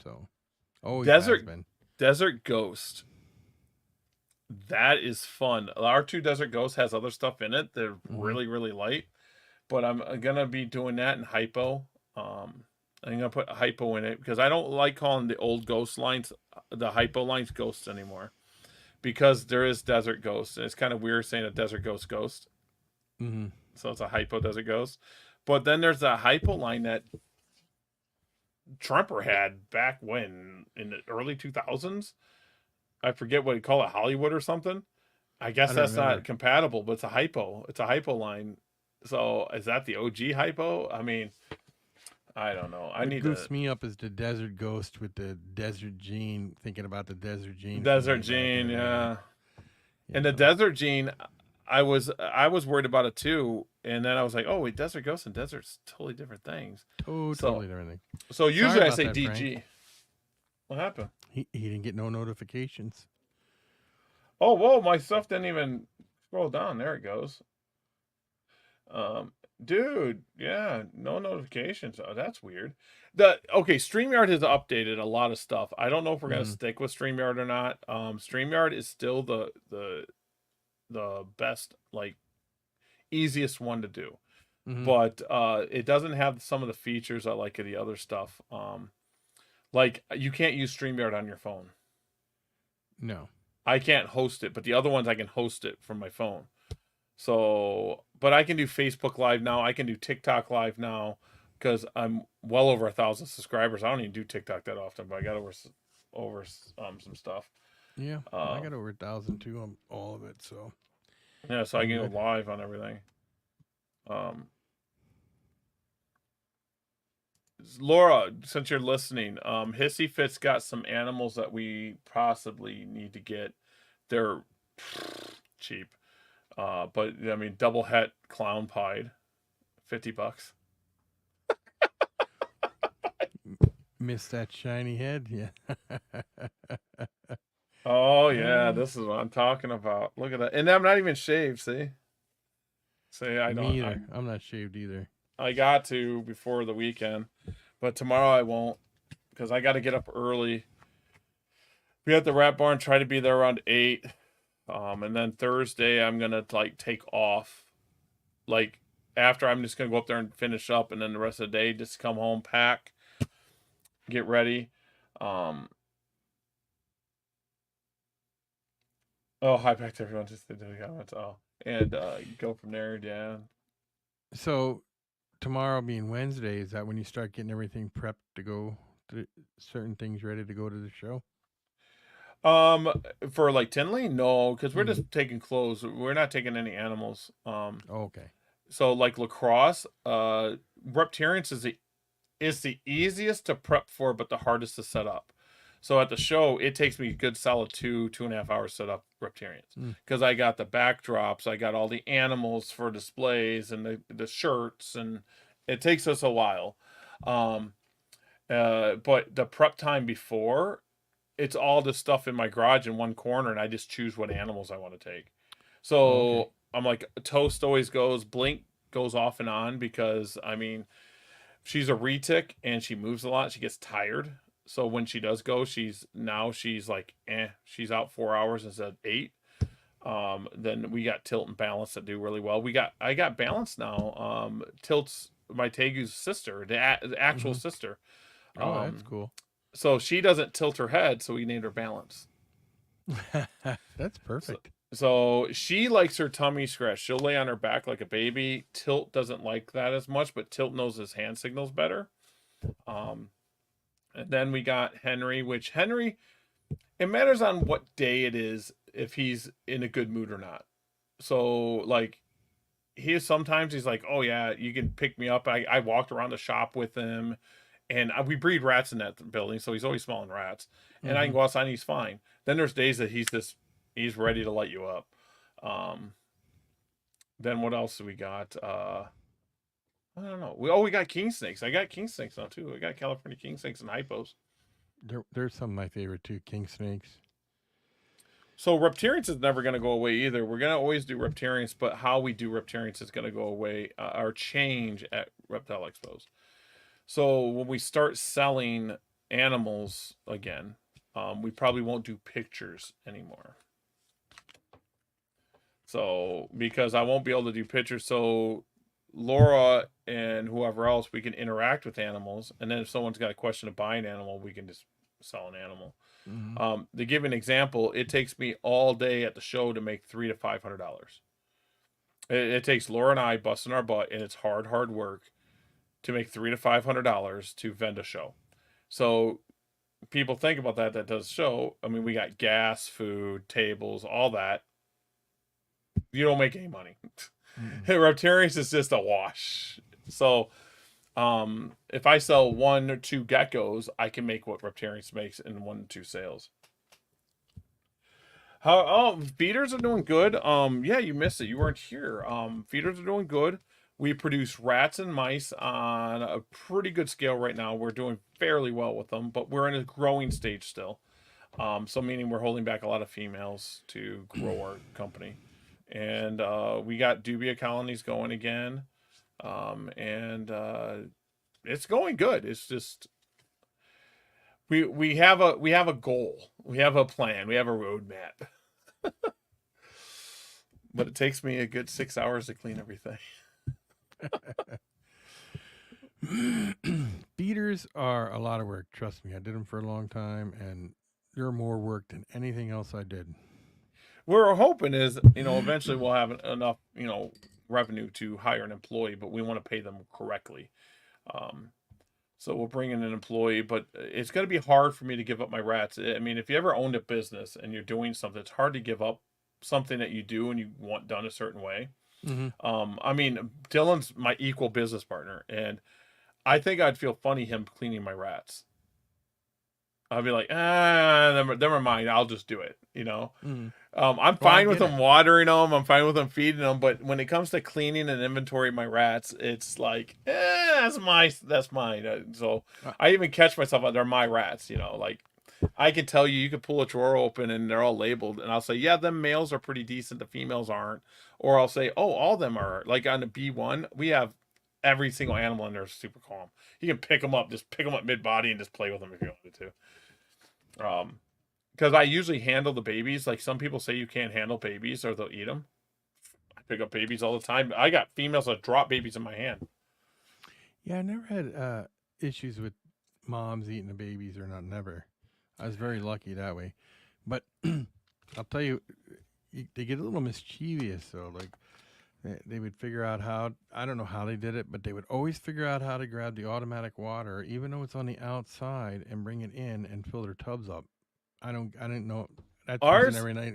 So always Desert has been. Desert Ghost. That is fun. Our 2 Desert Ghost has other stuff in it. They're really, really light. But I'm gonna be doing that in hypo. I'm gonna put hypo in it because I don't like calling the old ghost lines, the hypo lines, ghosts anymore. Because there is Desert Ghost, and it's kind of weird saying a Desert Ghost ghost. Mm-hmm. So it's a hypo Desert Ghost. But then there's a hypo line that Tremper had back when, in the early 2000s. I forget what he called it, Hollywood or something. I guess that's not compatible, but it's a hypo. It's a hypo line. So is that the OG hypo? I mean, I don't know. I need goofs me up as the Desert Ghost with the Desert Gene, thinking about the Desert Gene. Desert Gene, yeah. And the Desert Gene, I was worried about it too, and then I was like, oh wait, Desert Ghost and Desert's totally different things. Oh, totally different thing. So usually I say that, DG. Frank. What happened? He didn't get no notifications. Oh, whoa, my stuff didn't even scroll down. There it goes. Dude, yeah, no notifications. Oh, that's weird. Okay, StreamYard has updated a lot of stuff. I don't know if we're gonna stick with StreamYard or not. StreamYard is still the best, like, easiest one to do. But it doesn't have some of the features I like of the other stuff. Like you can't use StreamYard on your phone. No. I can't host it, but the other ones I can host it from my phone. So, but I can do Facebook Live now. I can do TikTok Live now because I'm well over 1,000 subscribers. I don't even do TikTok that often, but I got over some stuff. Yeah, I got over 1,000 too on all of it. So yeah, so I can go live on everything. Laura, since you're listening, Hissy Fit's got some animals that we possibly need to get. They're cheap. But I mean, double het clown pied, $50. Miss that shiny head? Yeah. Oh yeah, this is what I'm talking about. Look at that, and I'm not even shaved. See, I Me don't. either. I'm not shaved either. I got to before the weekend, but tomorrow I won't because I got to get up early. We at the Rat Barn, try to be there around 8. And then Thursday I'm gonna like take off. Like after I'm just gonna go up there and finish up, and then the rest of the day just come home, pack, get ready. Oh, hi back to everyone. Just did the comments. Oh, and go from there. Yeah. So tomorrow being Wednesday, is that when you start getting everything prepped to go to certain things ready to go to the show? For like Tinley, no, because we're just taking clothes. We're not taking any animals. Okay. So like lacrosse, Reptarians is the easiest to prep for, but the hardest to set up. So at the show, it takes me a good solid 2.5 hours to set up Reptarians because I got the backdrops, I got all the animals for displays and the shirts, and it takes us a while. But the prep time before, it's all the stuff in my garage in one corner, and I just choose what animals I want to take. So I'm like, Toast always goes, Blink goes off and on because, I mean, she's a retic and she moves a lot. She gets tired. So when she does go, she's like, she's out 4 hours instead of 8. Then we got Tilt and Balance that do really well. I got Balance now. Tilt's my Tegu's sister, the actual sister. Oh, that's cool. So she doesn't tilt her head, so we named her Balance. That's perfect. So she likes her tummy scratched. She'll lay on her back like a baby. Tilt doesn't like that as much, but Tilt knows his hand signals better. And then we got Henry, which Henry, it matters on what day it is if he's in a good mood or not. So like sometimes he's like, oh yeah, you can pick me up. I walked around the shop with him, and we breed rats in that building, so he's always smelling rats. And I can go outside and he's fine. Then there's days that he's ready to light you up. Then what else do we got? I don't know. We got king snakes. I got king snakes now too. I got California king snakes and hypos. There's some of my favorite too, king snakes. So Reptarians is never going to go away either. We're going to always do Reptarians, but how we do Reptarians is going to go away or change at Reptile Expos. So when we start selling animals again, we probably won't do pictures anymore. So because I won't be able to do pictures, so Laura and whoever else, we can interact with animals, and then if someone's got a question to buy an animal, we can just sell an animal. To give an example, it takes me all day at the show to make $300 to $500. It takes Laura and I busting our butt, and it's hard work to make $300 to $500 to vend a show. So people think about that does show. I mean, we got gas, food, tables, all that. You don't make any money. Reptarians is just a wash. So if I sell 1 or 2 geckos, I can make what Reptarians makes in 1 to 2 sales. Feeders are doing good. Yeah, you missed it. You weren't here. Feeders are doing good. We produce rats and mice on a pretty good scale right now. We're doing fairly well with them, but we're in a growing stage still. So meaning we're holding back a lot of females to grow our company. And we got dubia colonies going again. And it's going good. It's just we have a goal. We have a plan. We have a roadmap. But it takes me a good 6 hours to clean everything. Feeders are a lot of work. Trust me, I did them for a long time, and they're more work than anything else I did. We're hoping is, eventually we'll have enough, revenue to hire an employee, but we want to pay them correctly. So we'll bring in an employee, but it's going to be hard for me to give up my rats. I mean, if you ever owned a business and you're doing something, it's hard to give up something that you do and you want done a certain way. I mean, Dylan's my equal business partner, and I think I'd feel funny him cleaning my rats. I'd be like, never mind. I'll just do it. You know, Mm. I'm Well, I fine with get him watering them. I'm fine with him feeding them. But when it comes to cleaning and inventory my rats, it's like, that's mine. So I even catch myself they're my rats. You know, like I can tell you can pull a drawer open and they're all labeled, and I'll say, yeah, them males are pretty decent. The females aren't. Or I'll say, oh, all of them are. Like on the B1, we have every single animal in there is super calm. You can pick them up, just pick them up mid body and just play with them if you wanted to. Because I usually handle the babies. Like some people say you can't handle babies or they'll eat them. I pick up babies all the time. I got females that drop babies in my hand. Yeah, I never had issues with moms eating the babies or not. Never. I was very lucky that way. But I'll tell you, they get a little mischievous. So like they would figure out how. I don't know how they did it, but they would always figure out how to grab the automatic water, even though it's on the outside, and bring it in and fill their tubs up. I didn't know that's Ours? every night.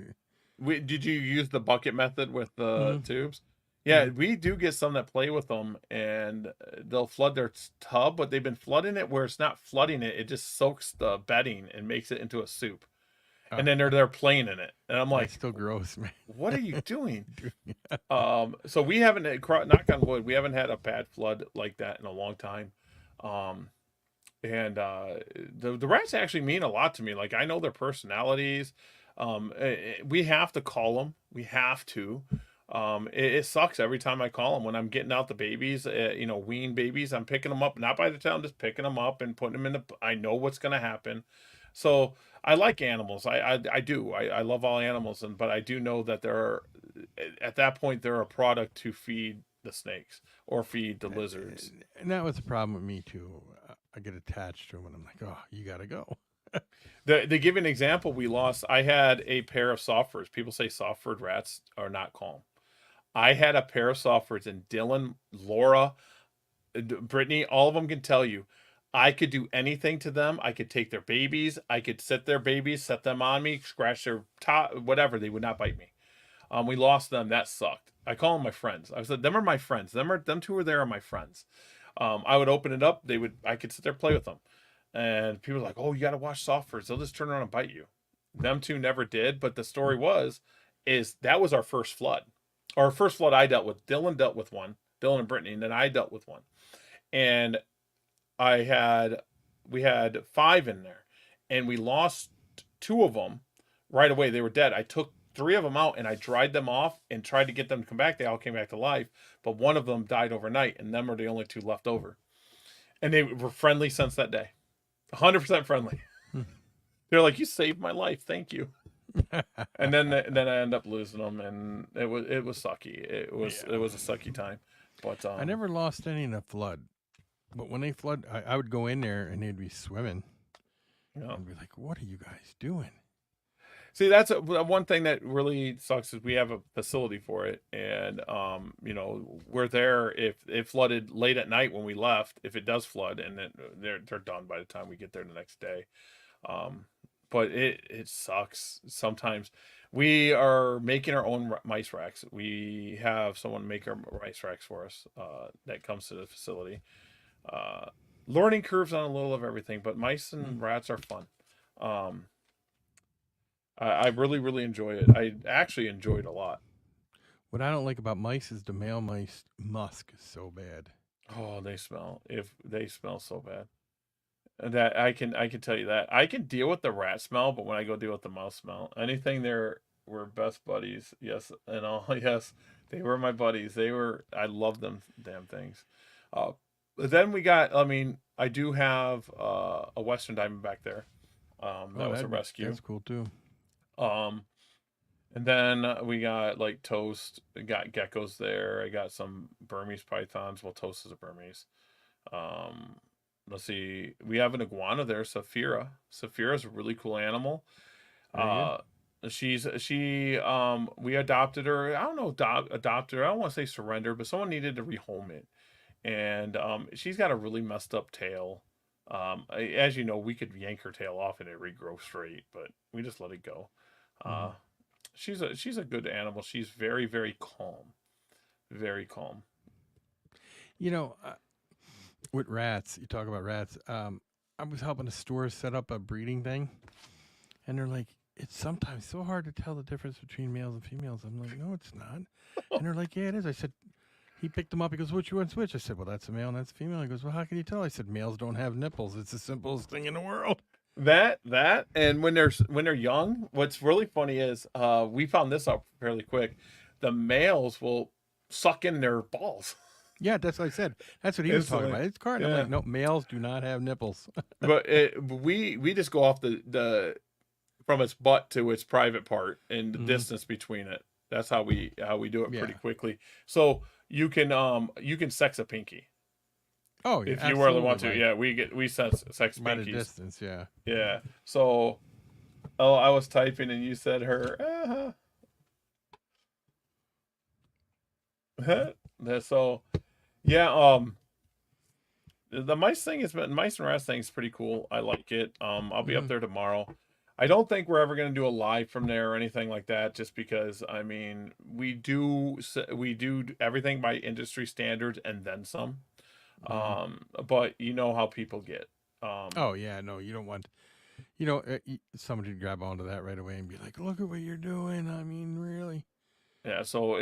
Did you use the bucket method with the tubes? Yeah, we do get some that play with them, and they'll flood their tub, but they've been flooding it where it's not flooding it; it just soaks the bedding and makes it into a soup, and then they're playing in it, and I'm like, That's still gross, man. "What are you doing?" So we haven't, knock on wood, we haven't had a bad flood like that in a long time. And the rats actually mean a lot to me. Like I know their personalities. We have to call them. We have to. It sucks every time I call them when I'm getting out the babies. Wean babies. I'm picking them up, not by the time, I'm just picking them up and putting them in the. I know what's going to happen. So I like animals. I do. I love all animals, but I do know that at that point they're a product to feed the snakes or feed the lizards. And that was the problem with me too. I get attached to them, and I'm like, oh, you gotta go. They give an example. I had a pair of soft-furs. People say soft-furred rats are not calm. I had a pair of soft-furs, and Dylan, Laura, Brittany, all of them can tell you, I could do anything to them. I could take their babies. I could set their babies, set them on me, scratch their top, whatever. They would not bite me. We lost them. That sucked. I call them my friends. I said, them are my friends. Them two are there are my friends. I would open it up. I could sit there, play with them. And people were like, oh, you got to watch soft-furs. They'll just turn around and bite you. Them two never did. But the story is that was our first flood. Our first flood I dealt with. Dylan dealt with one. Dylan and Brittany. And then I dealt with one. And we had 5 in there. And we lost 2 of them right away. They were dead. I took 3 of them out and I dried them off and tried to get them to come back. They all came back to life. But one of them died overnight. And them are the only 2 left over. And they were friendly since that day. 100% friendly. They're like, you saved my life, thank you. And then I end up losing them, and it was sucky. It was a sucky time. But I never lost any in a flood, but when they flood, I would go in there and they'd be swimming. I'd be like, "What are you guys doing?" See, that's one thing that really sucks is we have a facility for it, and we're there if it flooded late at night when we left. If it does flood, and then they're done by the time we get there the next day. But it sucks sometimes. We are making our own mice racks. We have someone make our mice racks for us that comes to the facility. Learning curves on a little of everything, but mice and rats are fun. I really, really enjoy it. I actually enjoy it a lot. What I don't like about mice is the male mice musk is so bad. Oh, they smell so bad. That I can tell you that. I can deal with the rat smell, but when I go deal with the mouse smell, anything we're best buddies. Yes, and all yes, they were my buddies. I love them damn things. Then we got. I do have a Western Diamondback there. That was a rescue. That's cool too. And then we got like Toast. We got geckos there. I got some Burmese pythons. Well, Toast is a Burmese. Let's see. We have an iguana there, Saphira. Saphira is a really cool animal. We adopted her. I don't know, adopted her. I don't want to say surrender, but someone needed to rehome it. And she's got a really messed up tail. As you know, we could yank her tail off and it regrow straight, but we just let it go. She's a good animal. She's very, very calm. Very calm. With rats, you talk about rats. I was helping a store set up a breeding thing, and they're like, it's sometimes so hard to tell the difference between males and females. I'm like, no, it's not. And they're like, yeah, it is. I said, he picked them up. He goes, which one's which? I said, well, that's a male and that's a female. He goes, well, how can you tell? I said, males don't have nipples. It's the simplest thing in the world. That and when they're young, what's really funny is we found this out fairly quick. The males will suck in their balls. Yeah, that's what I said. That's what he was talking Instantly. about. It's correct. I'm Yeah. like, no, males do not have nipples. But we just go off the from its butt to its private part and the distance between it. That's how we do it pretty Yeah. quickly. So you can sex a pinky Oh, yeah, if you really want to. absolutely. Yeah, we sex By the pinkies. distance, yeah. Yeah. So I was typing and you said her. So yeah, the mice thing is mice and rats thing is pretty cool. I like it. I'll be up there tomorrow. I don't think we're ever going to do a live from there or anything like that, just because I mean we do everything by industry standards and then some. But you know how people get. Oh, yeah, no, you don't want, somebody to grab onto that right away and be like, look at what you're doing. I mean, really? Yeah, so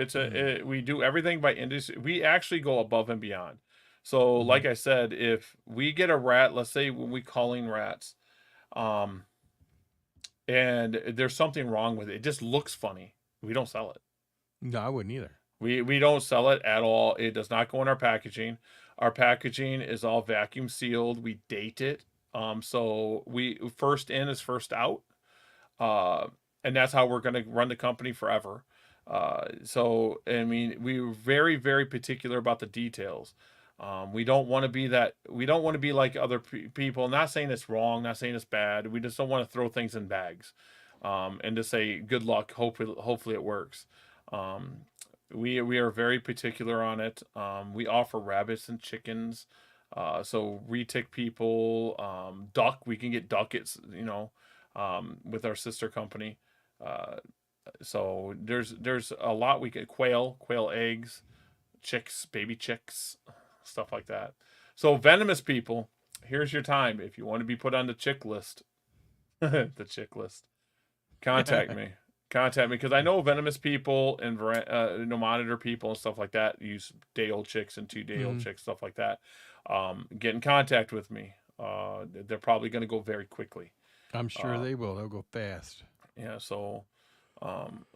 we do everything by industry. We actually go above and beyond. So, like I said, if we get a rat, let's say when we culling rats, and there's something wrong with it, it just looks funny, we don't sell it. No, I wouldn't either. We don't sell it at all. It does not go in our packaging. Our packaging is all vacuum sealed. We date it. So we first in is first out. And that's how we're going to run the company forever. So, I mean, we're very, very particular about the details. We don't want to be like other people. Not saying it's wrong, not saying it's bad. We just don't want to throw things in bags, and to say good luck. Hopefully it works. We are very particular on it. We offer rabbits and chickens. So retic people, duck, we can get duck, with our sister company. So there's a lot we get. Quail eggs, chicks, baby chicks, stuff like that. So venomous people, here's your time. If you want to be put on the chick list, the chick list, contact me. Contact me, because I know venomous people and monitor people and stuff like that use day-old chicks and 2-day-old chicks, stuff like that. Get in contact with me. They're probably going to go very quickly. I'm sure they will. They'll go fast. Yeah, so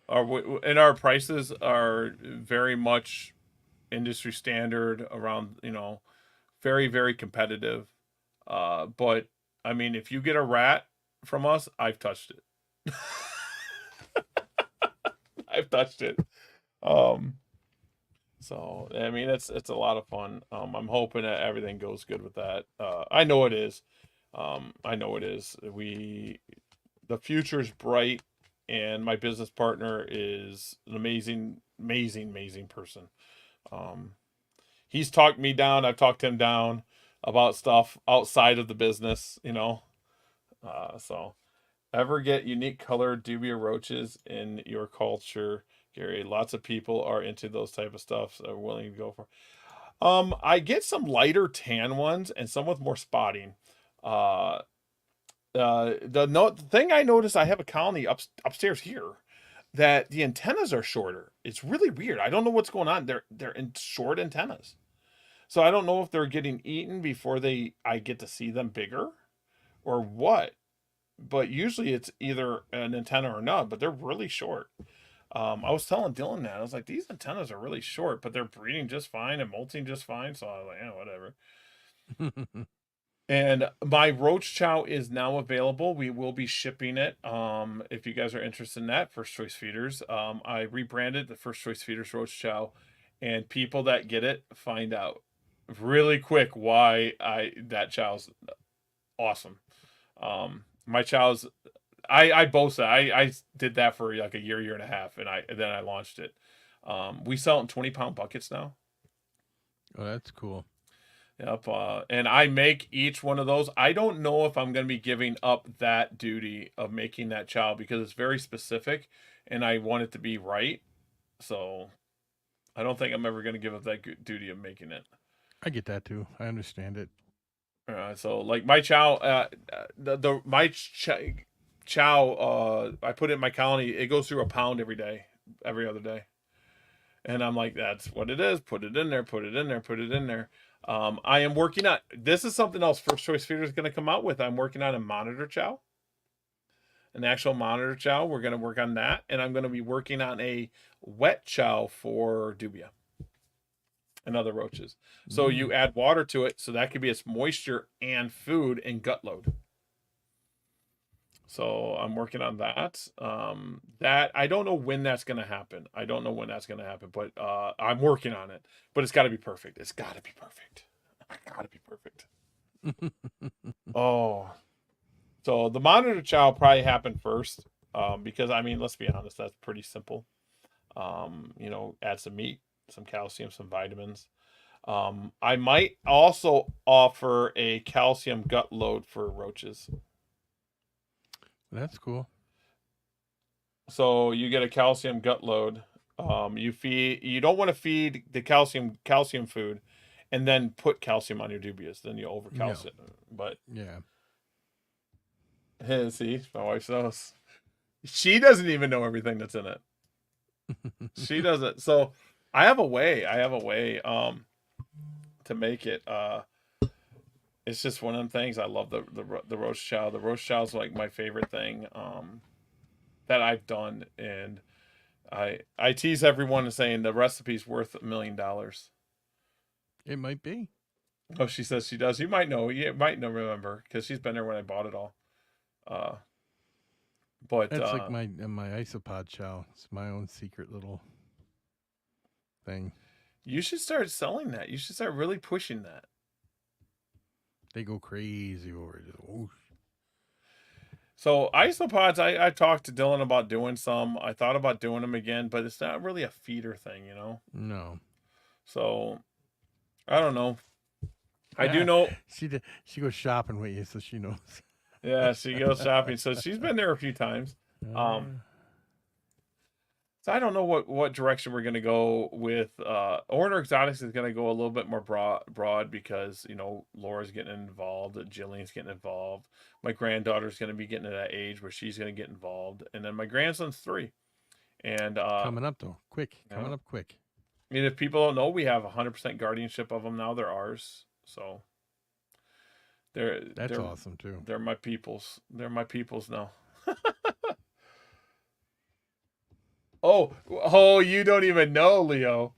our prices are very much industry standard, around, very, very competitive. But I mean, if you get a rat from us, I've touched it. I've touched it. So I mean, it's a lot of fun. I'm hoping that everything goes good with that. I know it is. I know it is. The future is bright, and my business partner is an amazing, amazing, amazing person. He's talked me down. I've talked him down about stuff outside of the business, so ever get unique colored dubia roaches in your culture, Gary? Lots of people are into those type of stuff, so are willing to go for. I get some lighter tan ones and some with more spotting. The thing I noticed, I have a colony upstairs here that the antennas are shorter. It's really weird. I don't know what's going on. They're in short antennas, so I don't know if they're getting eaten before I get to see them bigger, or what. But usually it's either an antenna or none, but they're really short. I was telling Dylan that. I was like, these antennas are really short, but they're breeding just fine and molting just fine. So I was like, yeah, whatever. And my roach chow is now available. We will be shipping it. If you guys are interested in that, First Choice Feeders. I rebranded the First Choice Feeders roach chow, and people that get it find out really quick why that chow's awesome. My chow's, I boast that I did that for like a year and a half, and then I launched it. We sell it in 20-pound buckets now. Oh, that's cool. Yep. And I make each one of those. I don't know if I'm going to be giving up that duty of making that chow, because it's very specific and I want it to be right. So I don't think I'm ever going to give up that duty of making it. I get that too. I understand it. So like my chow, chow, I put it in my colony. It goes through a pound every day, every other day, and I'm like, that's what it is. Put it in there. Put it in there. Put it in there. I am working on. This is something else. First Choice Feeder is going to come out with. I'm working on a monitor chow, an actual monitor chow. We're going to work on that, and I'm going to be working on a wet chow for dubia and other roaches. So you add water to it, so that could be its moisture and food and gut load. So I'm working on that. That I don't know when that's going to happen. But I'm working on it. But it's got to be perfect. It's got to be perfect. Oh, so the monitor chow will probably happen first, because I mean, let's be honest, that's pretty simple. Add some meat, some calcium, some vitamins. I might also offer a calcium gut load for roaches. That's cool. So you get a calcium gut load. You don't want to feed the calcium food and then put calcium on your dubious. Then you over calcium. No. But yeah. See, my wife knows. She doesn't even know everything that's in it. She doesn't. So I have a way to make it. It's just one of them things. I love the roast chow. The roast chow is like my favorite thing that I've done, and I tease everyone saying the recipe's worth $1 million. It might be. Oh, she says she does. You might know. You might know. Remember, because she's been there when I bought it all. But that's like my isopod chow. It's my own secret little thing. You should start selling that. You should start really pushing that. They go crazy over it. Oh. So isopods, I talked to Dylan about doing some. I thought about doing them again, but it's not really a feeder thing, No. So I don't know. I do know she goes shopping with you, so she knows. Yeah, she goes shopping, so she's been there a few times. So I don't know what direction we're gonna go with. Orner Exotics is gonna go a little bit more broad because Laura's getting involved, Jillian's getting involved. My granddaughter's gonna be getting to that age where she's gonna get involved, and then my grandson's 3. And coming up though, coming up quick. I mean, if people don't know, we have 100% guardianship of them now. They're ours, so that's awesome too. They're my peoples. They're my peoples now. Oh, you don't even know, Leo.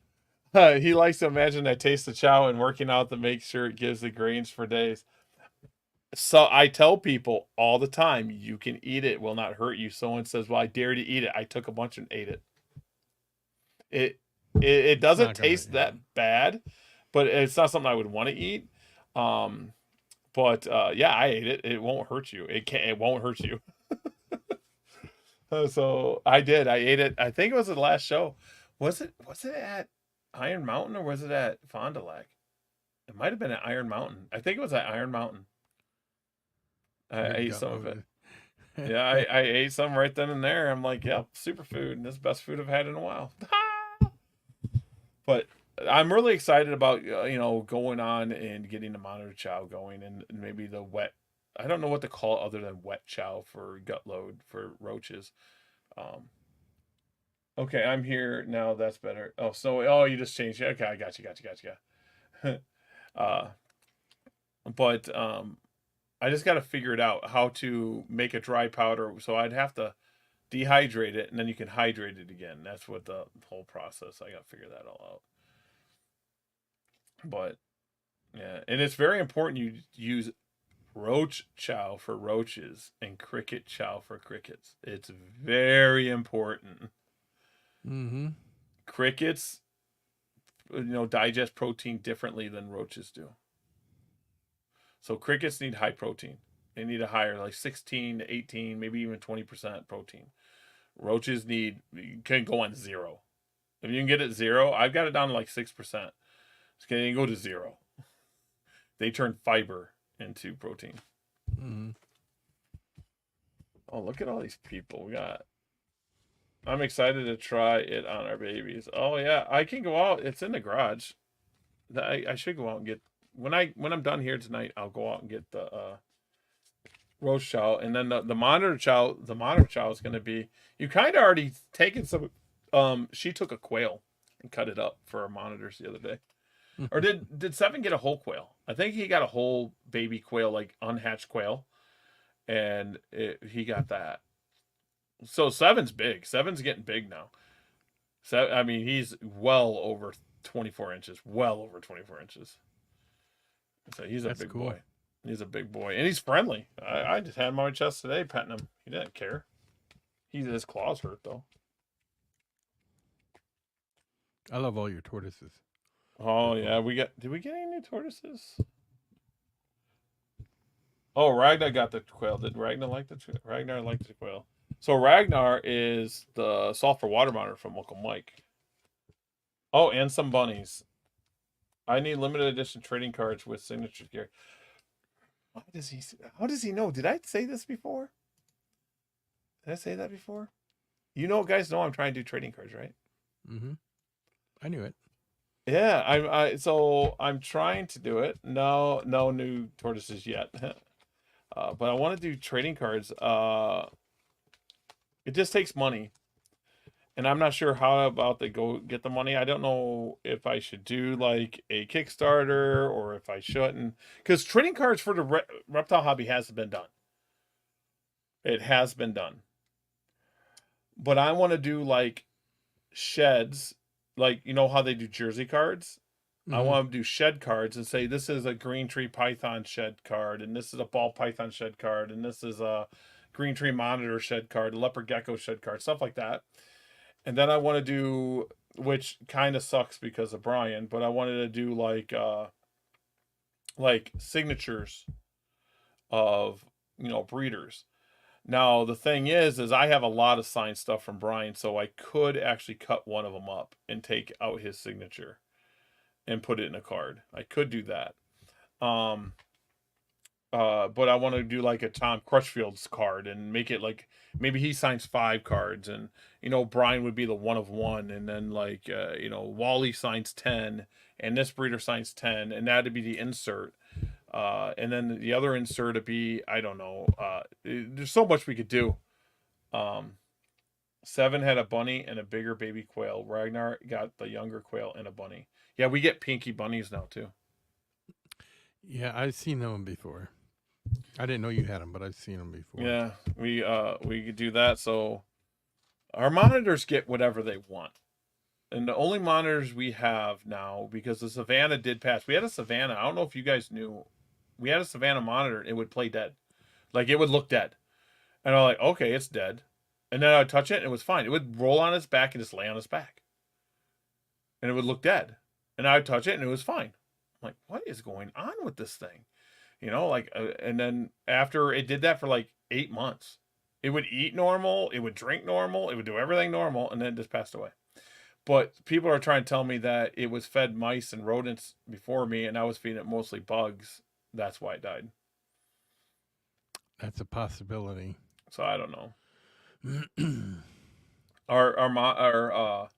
He likes to imagine I taste the chow and working out to make sure it gives the grains for days. So I tell people all the time, you can eat it. It will not hurt you. Someone says, well, I dare to eat it. I took a bunch and ate it. It doesn't taste that bad, but it's not something I would want to eat. But yeah, I ate it. It won't hurt you. It won't hurt you. So I did. I ate it. I think it was the last show. Was it at Iron Mountain or was it at Fond du Lac? It might have been at Iron Mountain. I think it was at Iron Mountain. I ate some of it. Yeah, I ate some right then and there. I'm like, yep, superfood. This is the best food I've had in a while. But I'm really excited about going on and getting the monitor chow going and maybe the wet. I don't know what to call it other than wet chow for gut load for roaches. Okay, I'm here now. That's better. You just changed it. Okay, I got you. But I just got to figure it out how to make a dry powder. So I'd have to dehydrate it and then you can hydrate it again. That's what the whole process. I got to figure that all out. But yeah, and it's very important you use roach chow for roaches and cricket chow for crickets. It's very important. Mm-hmm. Crickets, digest protein differently than roaches do. So crickets need high protein. They need a higher, like 16 to 18, maybe even 20% protein. Roaches can go on 0. If you can get it 0, I've got it down to like 6%. It's going to go to 0. They turn fiber into protein. Mm-hmm. Oh, look at all these people we got. I'm excited to try it on our babies. Oh yeah, I can go out. It's in the garage. I should go out and get when I'm done here tonight. I'll go out and get the roast chow, and then the monitor chow. The monitor chow is going to be. You kind of already taken some. She took a quail and cut it up for our monitors the other day. Or did Seven get a whole quail? I think he got a whole baby quail, like unhatched quail, and he got that. So Seven's big. Seven's getting big now. So I mean, he's well over 24 inches. Well over 24 inches. So he's a That's big cool. boy. He's a big boy, and he's friendly. I just had him on my chest today, petting him. He didn't care. His claws hurt though. I love all your tortoises. Oh yeah, did we get any new tortoises? Oh, Ragnar got the quail. Did Ragnar like Ragnar liked the quail? So Ragnar is the sulfur water monitor from Uncle Mike. Oh, and some bunnies. I need limited edition trading cards with signature gear. How does he know? Did I say this before? Did I say that before? You know, guys know I'm trying to do trading cards, right? Mm-hmm. I knew it. Yeah, so I'm trying to do it. No new tortoises yet. But I want to do trading cards. It just takes money. And I'm not sure how about they go get the money. I don't know if I should do like a Kickstarter or if I shouldn't. Because trading cards for the reptile hobby hasn't been done. It has been done. But I want to do like sheds. Like, you know how they do jersey cards? I want to do shed cards and say this is a green tree python shed card, and this is a ball python shed card, and this is a green tree monitor shed card, a leopard gecko shed card, stuff like that. And then I want to do, which kind of sucks because of Brian, but I wanted to do like signatures of, you know, breeders. Now, the thing is I have a lot of signed stuff from Brian, so I could actually cut one of them up and take out his signature and put it in a card. I could do that. But I want to do like a Tom Crutchfield's card and make it like, maybe he signs 5 cards and, you know, Brian would be the 1 of 1. And then like, you know, Wally signs 10 and this breeder signs 10 and that'd be the insert. And then the other insert would be, I don't know. There's so much we could do. 7 had a bunny and a bigger baby quail. Ragnar got the younger quail and a bunny. Yeah, we get pinky bunnies now too. Yeah, I've seen them before. I didn't know you had them, but I've seen them before. Yeah, we could do that. So our monitors get whatever they want. And the only monitors we have now, because the Savannah did pass. We had a Savannah. I don't know if you guys knew. We had a Savannah monitor. It would play dead. Like, it would look dead. And I'm like, okay, it's dead. And then I would touch it, and it was fine. It would roll on its back and just lay on its back. And it would look dead. And I would touch it, and it was fine. I'm like, what is going on with this thing? You know, like, and then after it did that for like 8 months, it would eat normal. It would drink normal. It would do everything normal. And then it just passed away. But people are trying to tell me that it was fed mice and rodents before me, and I was feeding it mostly bugs. That's why it died. That's a possibility. So I don't know. Our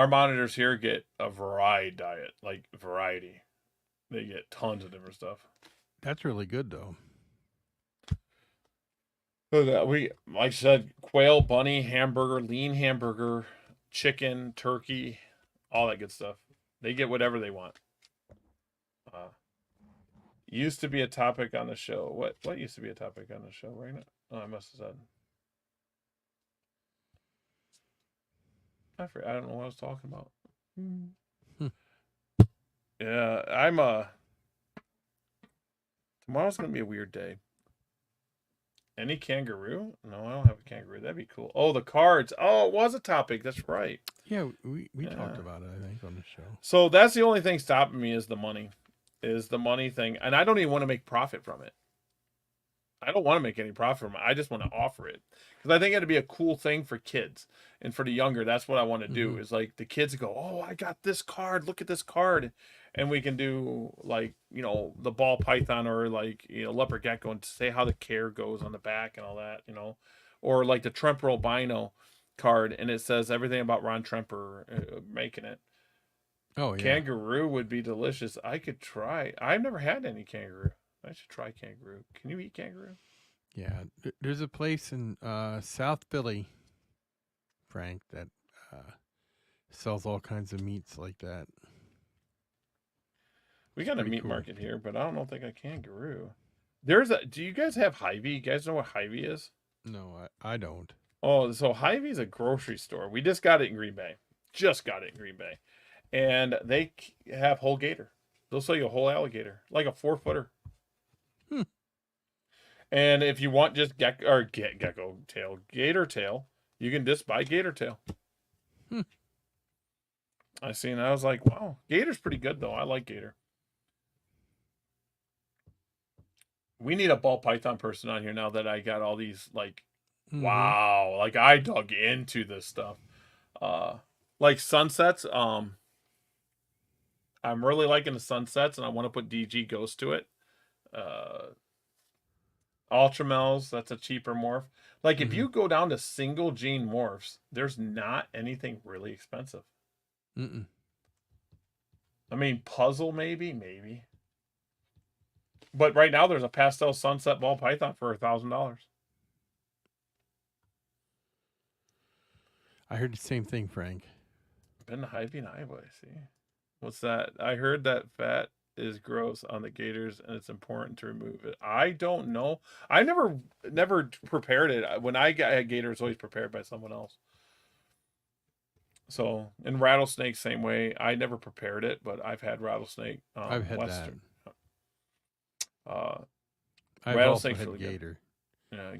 monitors here get a variety diet, like variety. They get tons of different stuff. That's really good, though. So we, like I said, quail, bunny, hamburger, lean hamburger, chicken, turkey, all that good stuff. They get whatever they want. Used to be a topic on the show. What used to be a topic on the show right now? Oh, I must have said. I don't know what I was talking about. Yeah, tomorrow's gonna be a weird day. Any kangaroo? No, I don't have a kangaroo. That'd be cool. Oh, the cards. Oh, it was a topic. That's right. Yeah, we talked about it, I think, on the show. So that's the only thing stopping me is the money. Is the money thing. And I don't even want to make profit from it. I don't want to make any profit from it. I just want to offer it. Because I think it'd be a cool thing for kids. And for the younger, that's what I want to do. Is like the kids go, oh, I got this card. Look at this card. And we can do like, you know, the ball python or like, you know, leopard gecko and say how the care goes on the back and all that, you know. Or like the Tremper albino card. And it says everything about Ron Tremper making it. Oh yeah, Kangaroo would be delicious. I could try. I've never had any kangaroo. I should try kangaroo. Can you eat kangaroo? yeah. There's a place in South Philly, Frank, that sells all kinds of meats like that. We got a pretty meat cool. market here, but I don't think I kangaroo. There's a. Do you guys have Hy-Vee? You guys know what Hy-Vee is? No, I don't. Oh, so Hy-Vee is a grocery store. We just got it in Green Bay. Just got it in Green Bay, and they have whole gator. They'll sell you a whole alligator, like a 4-footer. Hmm. And if you want just gecko tail, gator tail, you can just buy gator tail. Hmm. I seen. I was like, wow, gator's pretty good though. I like gator. We need a ball python person on here now that I got all these like, Mhm. wow, like I dug into this stuff. Like sunsets. I'm really liking the sunsets, and I want to put DG Ghost to it. Ultramels, that's a cheaper morph. Like if Mhm. you go down to single gene morphs, there's not anything really expensive. Mm-mm. I mean, puzzle maybe. But right now there's a pastel sunset ball python for $1,000. I heard the same thing, Frank. Been to Hy-Vee in Iowa, I see. What's that? I heard that fat is gross on the gators and it's important to remove it. I don't know. I never prepared it. When I had gator, it's always prepared by someone else. So, and rattlesnake, same way. I never prepared it, but I've had rattlesnake. I've had Western. that. I've also rattlesnake's had really good. gator. Yeah,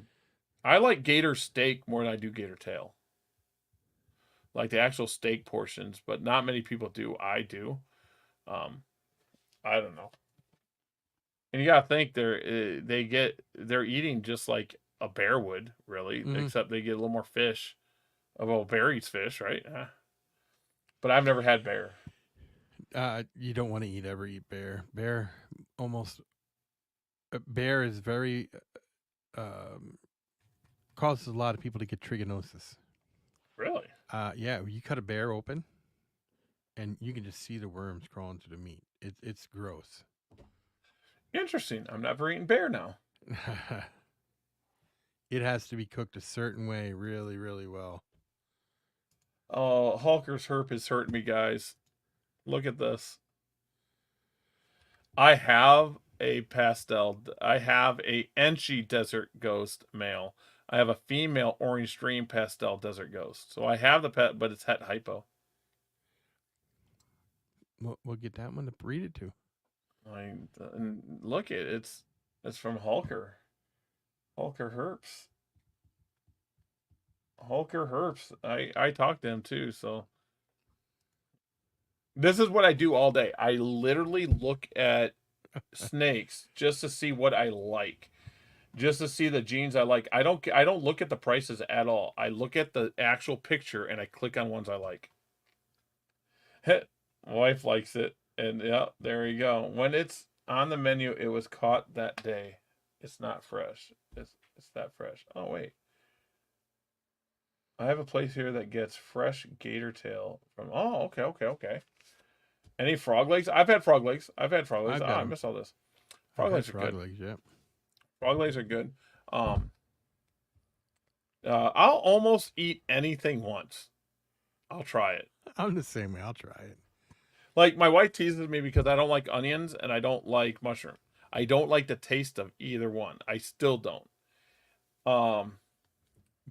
I like gator steak more than I do gator tail. Like the actual steak portions, but not many people do. I do. I don't know. And you gotta think they're eating just like a bear would, really, Mhm. except they get a little more fish. Well, bear eats fish, right? But I've never had bear. You don't want to eat bear. Bear is very causes a lot of people to get trichinosis. Really? Yeah, you cut a bear open, and you can just see the worms crawling through the meat. It's gross. Interesting. I'm never eating bear now. It has to be cooked a certain way, really, really well. Oh, Hulker's herp is hurting me, guys. Look at this. I have a Enchi Desert Ghost male. I have a female Orange Stream Pastel Desert Ghost. So I have the pet, but it's het hypo. We'll get that one to breed it to. And look at it. It's from Hulker. Hulker Herps. Hulker Herps. I talked to him too, so this is what I do all day. I literally look at snakes just to see what I like. Just to see the genes I like. I don't look at the prices at all. I look at the actual picture and I click on ones I like. My wife likes it. And yeah, there you go. When it's on the menu, it was caught that day. It's not fresh. It's that fresh. Oh wait. I have a place here that gets fresh gator tail from. Oh, okay. Any frog legs? I've had frog legs. I miss all this. Frog legs are good. Legs, yeah. Frog legs are good. I'll almost eat anything once. I'll try it. I'm the same way. I'll try it. Like my wife teases me because I don't like onions and I don't like mushroom. I don't like the taste of either one. I still don't.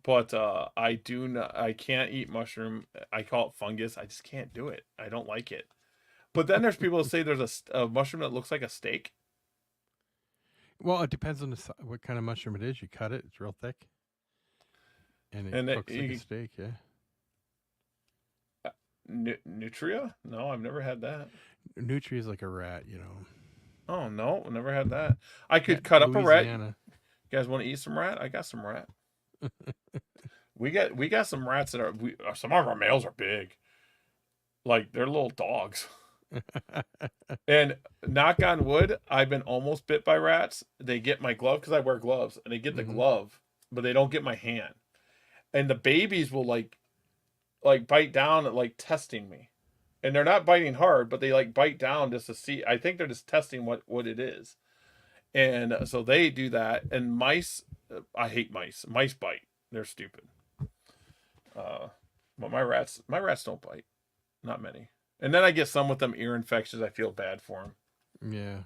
But I do not. I can't eat mushroom. I call it fungus. I just can't do it. I don't like it. But then there's people that say there's a mushroom that looks like a steak. Well, it depends on what kind of mushroom it is. You cut it; it's real thick, and it looks like a steak. Yeah. Nutria? No, I've never had that. Nutria is like a rat, you know. Oh no, never had that. I could cut up a rat. You guys want to eat some rat? I got some rat. we got some rats that are. Some of our males are big. Like they're little dogs. And knock on wood, I've been almost bit by rats. They get my glove because I wear gloves, and they get the glove, but they don't get my hand. And the babies will like bite down at like testing me, and they're not biting hard, but they like bite down just to see. I think they're just testing what it is, and so they do that. And mice, I hate mice. Mice bite. They're stupid. But my rats don't bite, not many. And then I get some with them ear infections. I feel bad for them. Yeah.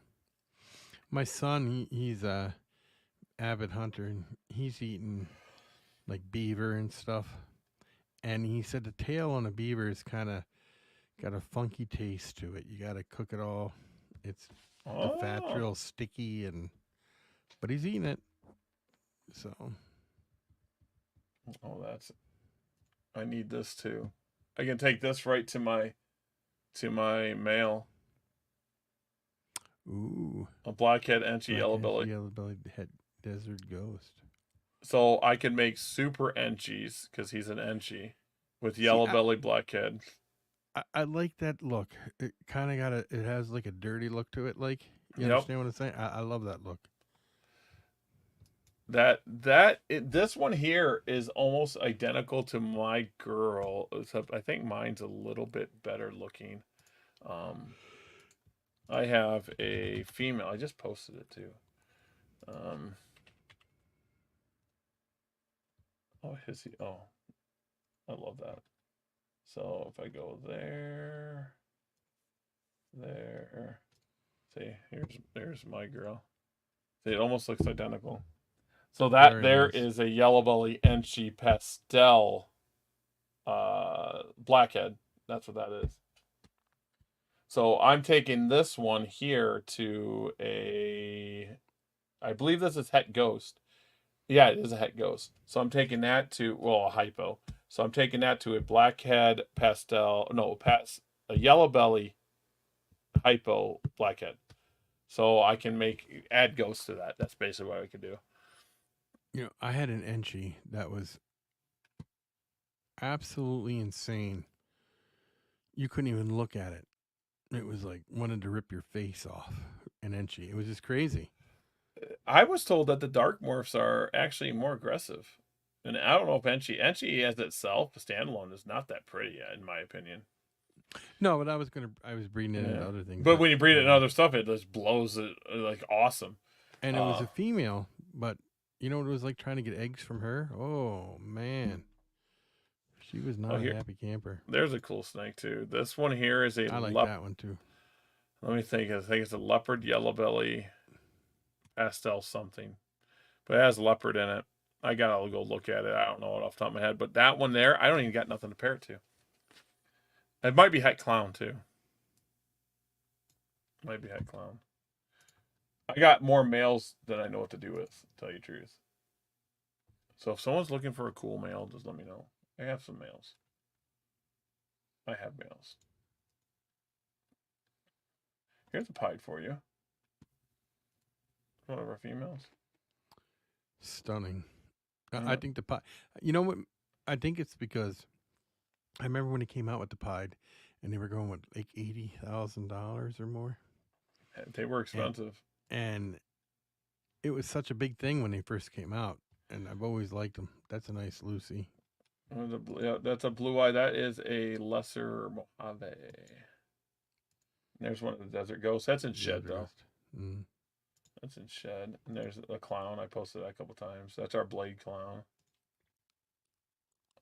My son, he's a avid hunter, and he's eating like beaver and stuff. And he said the tail on a beaver is kind of got a funky taste to it. You got to cook it all. It's the fat's real sticky, but he's eating it. So. Oh, I need this too. I can take this right to my mail. Ooh. A blackhead Enchi yellow-bellied. Yellow-bellied head desert ghost. So I can make super Enchis because he's an Enchi with yellow-bellied blackhead. I like that look. It kind of it has like a dirty look to it. Like, you understand what I'm saying? I love that look. This one here is almost identical to my girl, except I think mine's a little bit better looking. I have a female. I just posted it too. I love that. So if I go there, see, there's my girl. See, it almost looks identical. So that Very there nice. is a yellow belly Enchi pastel blackhead. That's what that is. So I'm taking this one here to I believe this is Het Ghost. Yeah, it is a Het Ghost. So I'm taking that to, a hypo. So I'm taking that to a blackhead a yellow belly hypo blackhead. So I can add ghosts to that. That's basically what I could do. You know, I had an Enchi that was absolutely insane. You couldn't even look at it. It was like wanted to rip your face off. An Enchi. It was just crazy. I was told that the dark morphs are actually more aggressive. And I don't know if Enchi as itself, standalone, is not that pretty, in my opinion. No, but I was breeding it into other things. But when you breed it in other stuff, it just blows it like awesome. And it was a female, but you know what it was like trying to get eggs from her? Oh, man. She was not a happy camper. There's a cool snake, too. This one here is I like that one, too. Let me think. I think it's a leopard yellow belly pastel something. But it has leopard in it. I got to go look at it. I don't know it off the top of my head. But that one there, I don't even got nothing to pair it to. It might be Het Clown, too. Might be Het Clown. I got more males than I know what to do with, to tell you the truth. So if someone's looking for a cool male, just let me know. I have some males. I have males. Here's a pied for you. One of our females. Stunning. I think the pied. You know what? I think it's because I remember when he came out with the pied, and they were going with like $80,000 or more. They were expensive. And it was such a big thing when they first came out, and I've always liked them. That's a nice Lucy. That's a blue eye. That is a lesser Mojave. There's one of the desert ghosts. That's in shed though. Mm. That's in shed. And there's a clown. I posted that a couple times. That's our blade clown.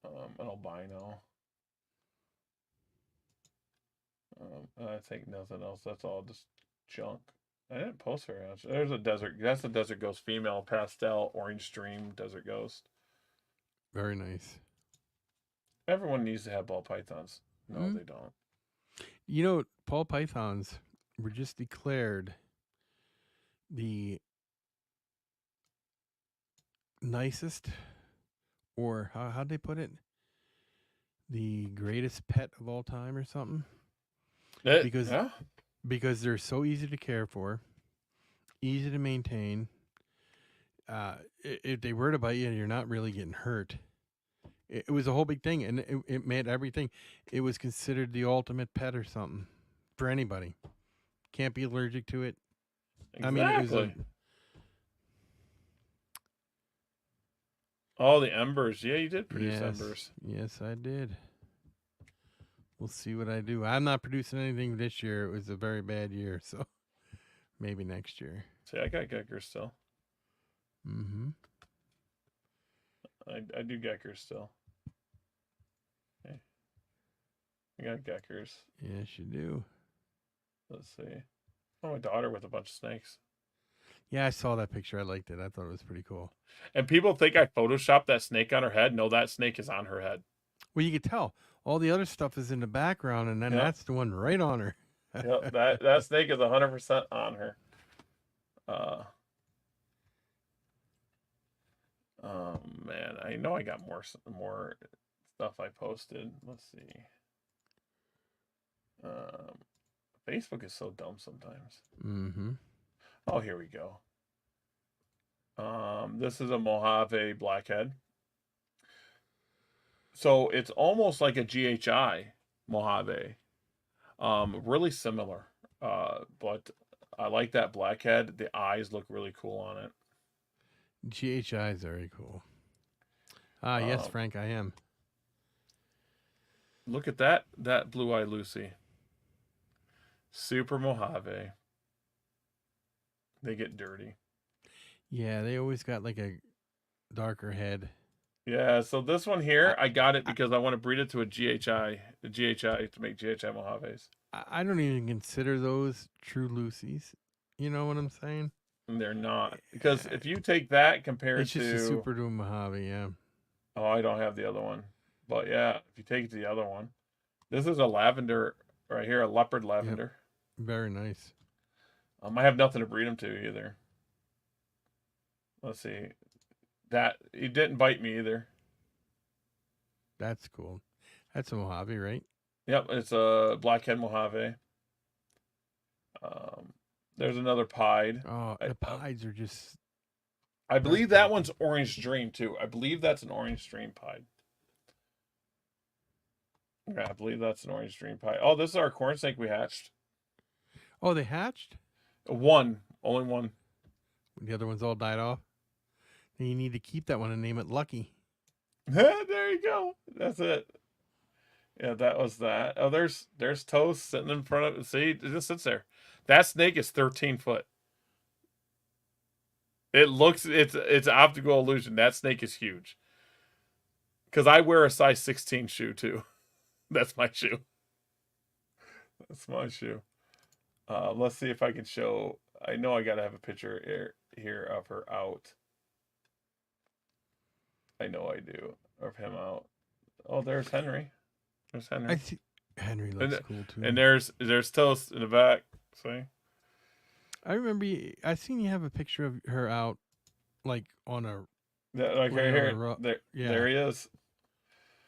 An albino. I think nothing else. That's all just junk. I didn't post her. There's a desert. That's a desert ghost female pastel orange stream desert ghost. Very nice. Everyone needs to have ball pythons. No, they don't. You know, ball pythons were just declared the nicest, or how'd they put it? The greatest pet of all time or something? Because they're so easy to care for, easy to maintain. If they were to bite you, you're not really getting hurt. It was a whole big thing, and it made everything. It was considered the ultimate pet or something for anybody. Can't be allergic to it. Exactly. I mean, it was all the embers. Yeah, you did produce embers. Yes, I did. We'll see what I do. I'm not producing anything this year. It was a very bad year, so maybe next year. See, I got geckers still. Mm-hmm. I do geckers still. Okay. I got geckers. Yes, you do. Let's see. Oh, my daughter with a bunch of snakes. Yeah, I saw that picture. I liked it. I thought it was pretty cool. And people think I photoshopped that snake on her head. No, that snake is on her head. Well, you could tell. All the other stuff is in the background, and then Yep. that's the one right on her. Yep, that snake is 100% on her. Man, I know I got more stuff I posted. Let's see. Facebook is so dumb sometimes. Mm-hmm. Oh, here we go. This is a Mojave blackhead. So it's almost like a GHI Mojave. Really similar. But I like that blackhead. The eyes look really cool on it. GHI is very cool. Ah, yes, Frank, I am. Look at that Blue Eye Lucy. Super Mojave. They get dirty. Yeah, they always got like a darker head. Yeah, so this one here, I got it because I want to breed it to a GHI to make GHI Mojaves. I don't even consider those true Lucies. You know what I'm saying? And they're not. Because if you take that compared It's just to... a super duper Mojave, yeah. Oh, I don't have the other one. But yeah, if you take it to the other one. This is a lavender right here, a leopard lavender. Yep. Very nice. I have nothing to breed them to either. Let's see. He didn't bite me either. That's cool. That's a Mojave, right? Yep, it's a blackhead Mojave. There's another pied. Oh, the pieds are just... I believe that one's Orange Dream too. I believe that's an Orange Dream pied. Yeah, I believe that's an Orange Dream pied. Oh, this is our corn snake we hatched. Oh, they hatched? One. Only one. The other ones all died off? Then you need to keep that one and name it Lucky. There you go. That's it. Yeah, that was that. Oh, there's Toast sitting in front of it. See, it just sits there. That snake is 13 foot. It's optical illusion. That snake is huge. Because I wear a size 16 shoe too. That's my shoe. That's my shoe. Let's see if I can show. I know I gotta have a picture here of her out. I know I do. Of him out. Oh, there's Henry. There's Henry. I see. Henry looks cool too. And there's Toast in the back. See? I remember I seen you have a picture of her out, like on a... Yeah, like right here. Yeah. There he is.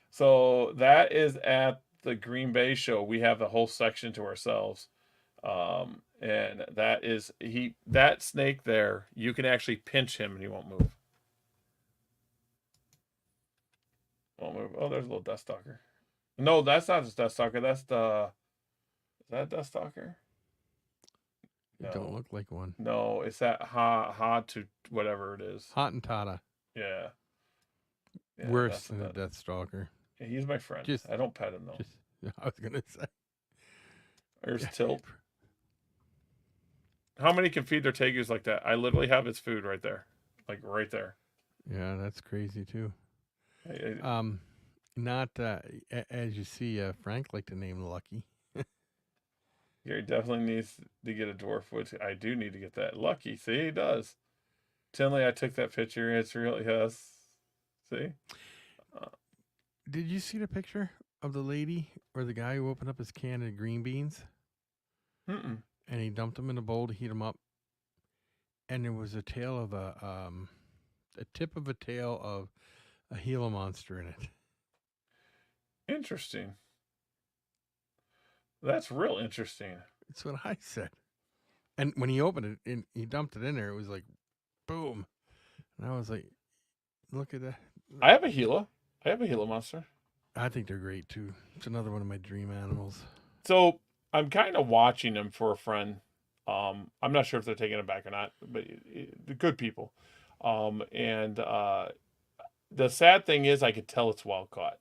So that is at the Green Bay show. We have the whole section to ourselves. And that snake there, you can actually pinch him and he won't move. Won't move. Oh, there's a little Death Stalker. No, that's not just Death Stalker. Is that Death Stalker? It don't look like one. No, it's that ha to whatever it is. Hottentotta. Yeah. Worse than a Death Stalker. Yeah, he's my friend. I don't pet him though. I was gonna say. There's Tilt. How many can feed their tegus like that? I literally have its food right there, like right there. Yeah, that's crazy too. Not as you see, Frank liked to name Lucky. Gary definitely needs to get a dwarf, which I do need to get that. Lucky, see, he does. Tinley, I took that picture. It's really us. See? Did you see the picture of the lady or the guy who opened up his can of green beans? Mm-mm. And he dumped them in a bowl to heat them up. And there was a tail of a tip of a tail of a Gila monster in it. Interesting. That's real interesting. That's what I said. And when he opened it and he dumped it in there, it was like, boom. And I was like, look at that. I have a Gila. I have a Gila monster. I think they're great too. It's another one of my dream animals. So I'm kind of watching them for a friend. I'm not sure if they're taking it back or not, but they're good people. And the sad thing is I could tell it's wild caught.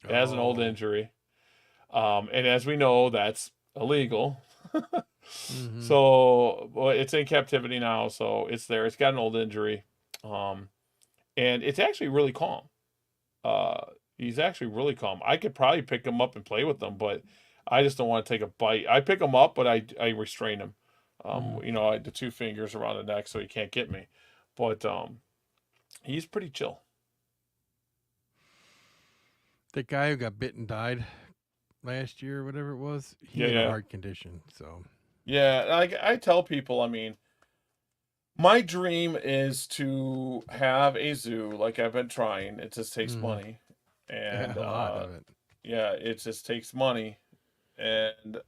It has an old injury. And as we know, that's illegal. Mhm. So, well, it's in captivity now, so it's there. It's got an old injury, and it's actually really calm. He's actually really calm. I could probably pick him up and play with him, but I just don't want to take a bite. I pick him up, but I restrain him. You know, I the two fingers around the neck so he can't get me. But he's pretty chill. The guy who got bit and died last year, or whatever it was, he Yeah, had yeah. a heart condition. So Yeah, like I tell people, I mean, my dream is to have a zoo like I've been trying. It just takes Mhm. money. And yeah, a lot of it. yeah, it just takes money. And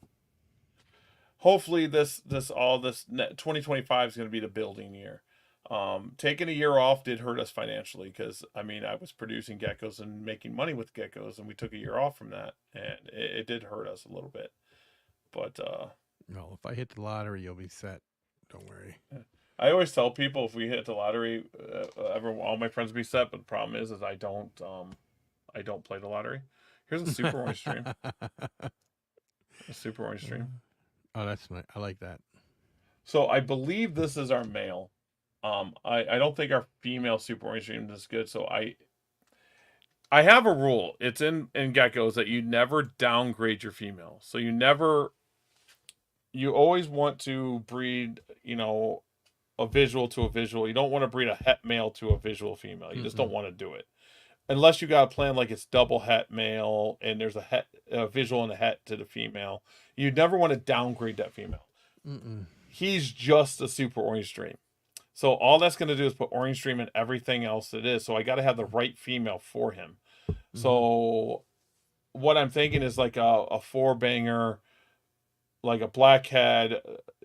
hopefully this 2025 is going to be the building year. Taking a year off did hurt us financially because I mean I was producing geckos and making money with geckos, and we took a year off from that, and it did hurt us a little bit. But No, if I hit the lottery, you'll be set. Don't worry. I always tell people if we hit the lottery, all my friends will be set. But the problem is I don't play the lottery. Here's a super orange stream. A super orange stream. Oh, that's nice. I like that. So I believe this is our male. I don't think our female super orange stream is good. So I have a rule. It's in geckos that you never downgrade your female. So you always want to breed, you know, a visual to a visual. You don't want to breed a het male to a visual female. You just don't want to do it. Unless you got a plan like it's double het male and there's a visual and a het to the female. You never want to downgrade that female. Mm-mm. He's just a super orange stream. So all that's going to do is put orange stream in everything else it is. So I got to have the right female for him. So what I'm thinking is like a four banger, like a blackhead,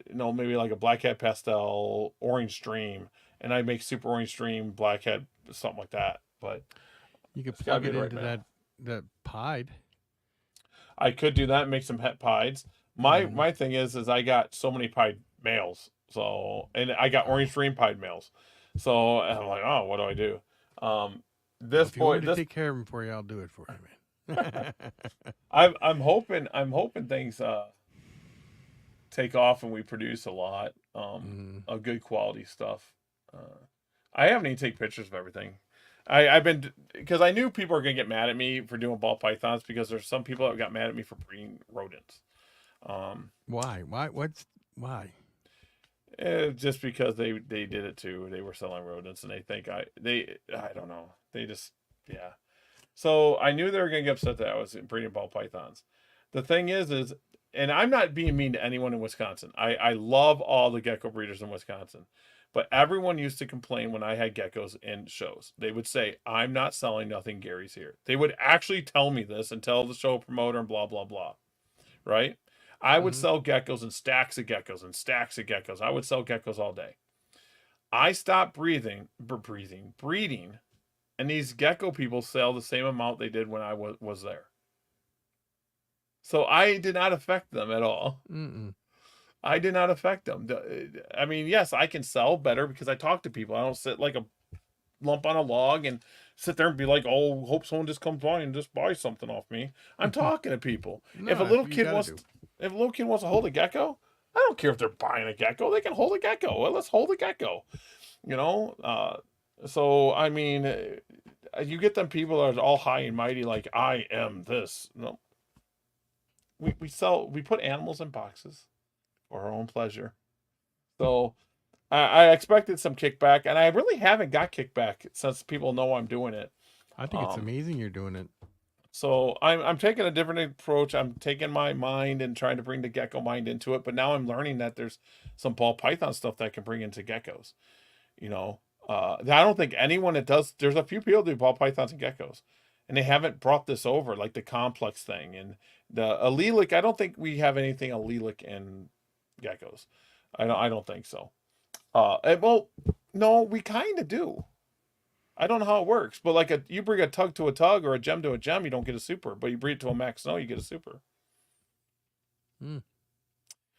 you know, maybe like a blackhead pastel orange stream, and I make super orange stream blackhead, something like that. But You could It's gotta plug be it the right into male. that pied. I could do that and make some het pieds. My thing is I got so many pied males. So and I got orange stream pied males. So I'm like, oh, what do I do? This If you want boy, me to take care of him for you, I'll do it for you, man. I'm hoping things take off and we produce a lot of good quality stuff. I haven't even taken pictures of everything. I've been because I knew people were gonna get mad at me for doing ball pythons because there's some people that got mad at me for breeding rodents. Why? Why? Just because they did it too. They were selling rodents and they think I don't know. They just yeah. So I knew they were gonna get upset that I was breeding ball pythons. The thing is and I'm not being mean to anyone in Wisconsin. I love all the gecko breeders in Wisconsin. But everyone used to complain when I had geckos in shows. They would say, I'm not selling nothing, Gary's here. They would actually tell me this and tell the show promoter and blah, blah, blah. Right? I would sell geckos and stacks of geckos and stacks of geckos. I would sell geckos all day. I stopped breeding, and these gecko people sell the same amount they did when I was there. So I did not affect them at all. Mm-mm. I did not affect them. I mean, yes, I can sell better because I talk to people. I don't sit like a lump on a log and sit there and be like, "Oh, hope someone just comes by and just buys something off me." I'm talking to people. No, If a that's little what you kid gotta wants, do. if a little kid wants to hold a gecko, I don't care if they're buying a gecko. They can hold a gecko. Well, let's hold a gecko. You know. So I mean, you get them people that are all high and mighty, like I am this. No. We put animals in boxes for our own pleasure. So I expected some kickback, and I really haven't got kickback since people know I'm doing it. I think it's amazing you're doing it. So I'm taking a different approach. I'm taking my mind and trying to bring the gecko mind into it. But now I'm learning that there's some ball python stuff that I can bring into geckos. You know, I don't think anyone that does. There's a few people do ball pythons and geckos, and they haven't brought this over, like the complex thing and the allelic. I don't think we have anything allelic in geckos. I don't think so. Well, no, we kind of do. I don't know how it works, but like you bring a tug to a tug or a gem to a gem, you don't get a super. But you breed it to a max snow, you get a super. Hmm.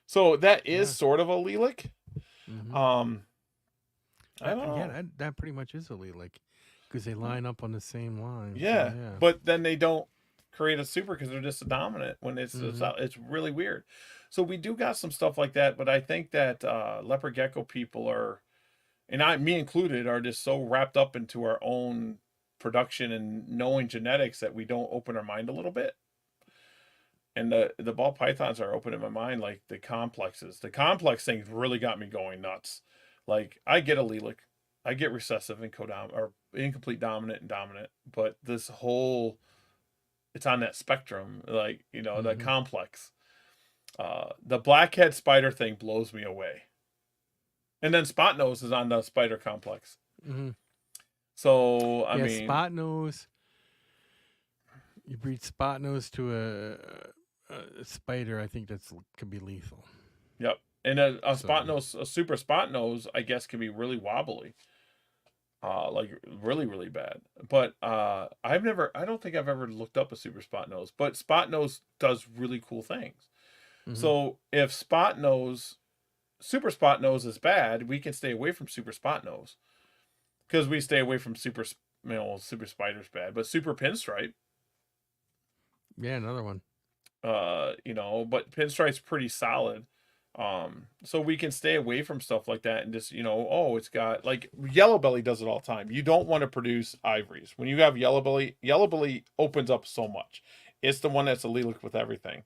So that is sort of allelic. Mhm. I don't know. Yeah, that pretty much is allelic because they line up on the same line. so Yeah, but then they don't create a super because they're just a dominant when it's really weird. So we do got some stuff like that, but I think that leopard gecko people are, and me included, are just so wrapped up into our own production and knowing genetics that we don't open our mind a little bit. And the ball pythons are opening my mind, like the complexes. The complex things really got me going nuts. Like I get allelic, I get recessive and or incomplete dominant and dominant, but this whole, it's on that spectrum, like, you know, the complex. The blackhead spider thing blows me away. And then spot nose is on the spider complex. So I mean, spot nose. You breed spot nose to a spider, I think could be lethal. Yep. And a spot nose, a super spot nose, I guess, can be really wobbly. Like really, really bad. But I don't think I've ever looked up a super spot nose, but spot nose does really cool things. So if super spot nose is bad, we can stay away from super spot nose because we stay away from super spider's bad, but super pinstripe. Yeah, another one. You know, but pinstripe's pretty solid. So we can stay away from stuff like that and just, you know, it's got, like, yellow belly does it all the time. You don't want to produce ivories. When you have yellow belly opens up so much. It's the one that's allelic with everything.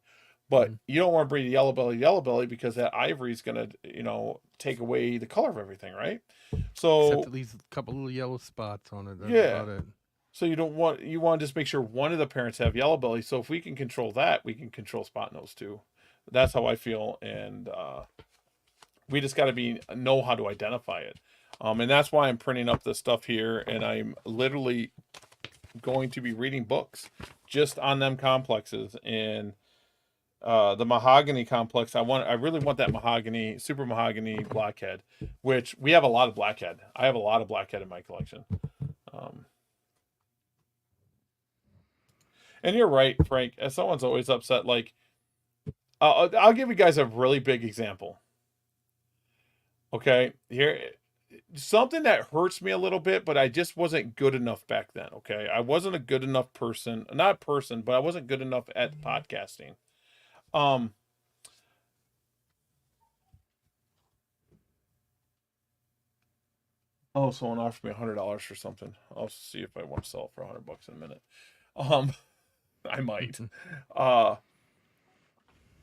But you don't want to breed yellow belly because that ivory is going to, you know, take away the color of everything, right? So except at least a couple little yellow spots on it. That's about it. So you want to just make sure one of the parents have yellow belly. So if we can control that, we can control spot nose too. That's how I feel, and we just got to know how to identify it. And that's why I'm printing up this stuff here, and I'm literally going to be reading books just on them complexes. And the mahogany complex, I really want that mahogany, super mahogany blackhead, which we have a lot of blackhead. I have a lot of blackhead in my collection. And you're right, Frank. As someone's always upset, like, I'll give you guys a really big example. Okay, here, something that hurts me a little bit, but I just wasn't good enough back then. Okay, I wasn't a good enough person, but I wasn't good enough at podcasting. Someone offered me $100 for something. I'll see if I want to sell it for $100 in a minute. I might.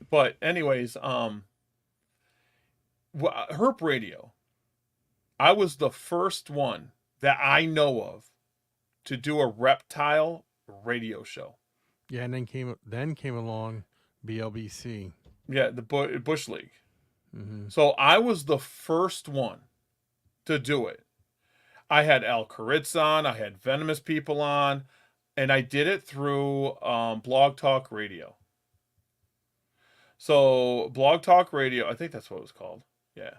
But anyways, Herp Radio. I was the first one that I know of to do a reptile radio show. Yeah, and then came along BLBC. Yeah, the Bush League. So I was the first one to do it. I had Al Caritz on, I had Venomous People on, and I did it through Blog Talk Radio. So Blog Talk Radio, I think that's what it was called. Yeah.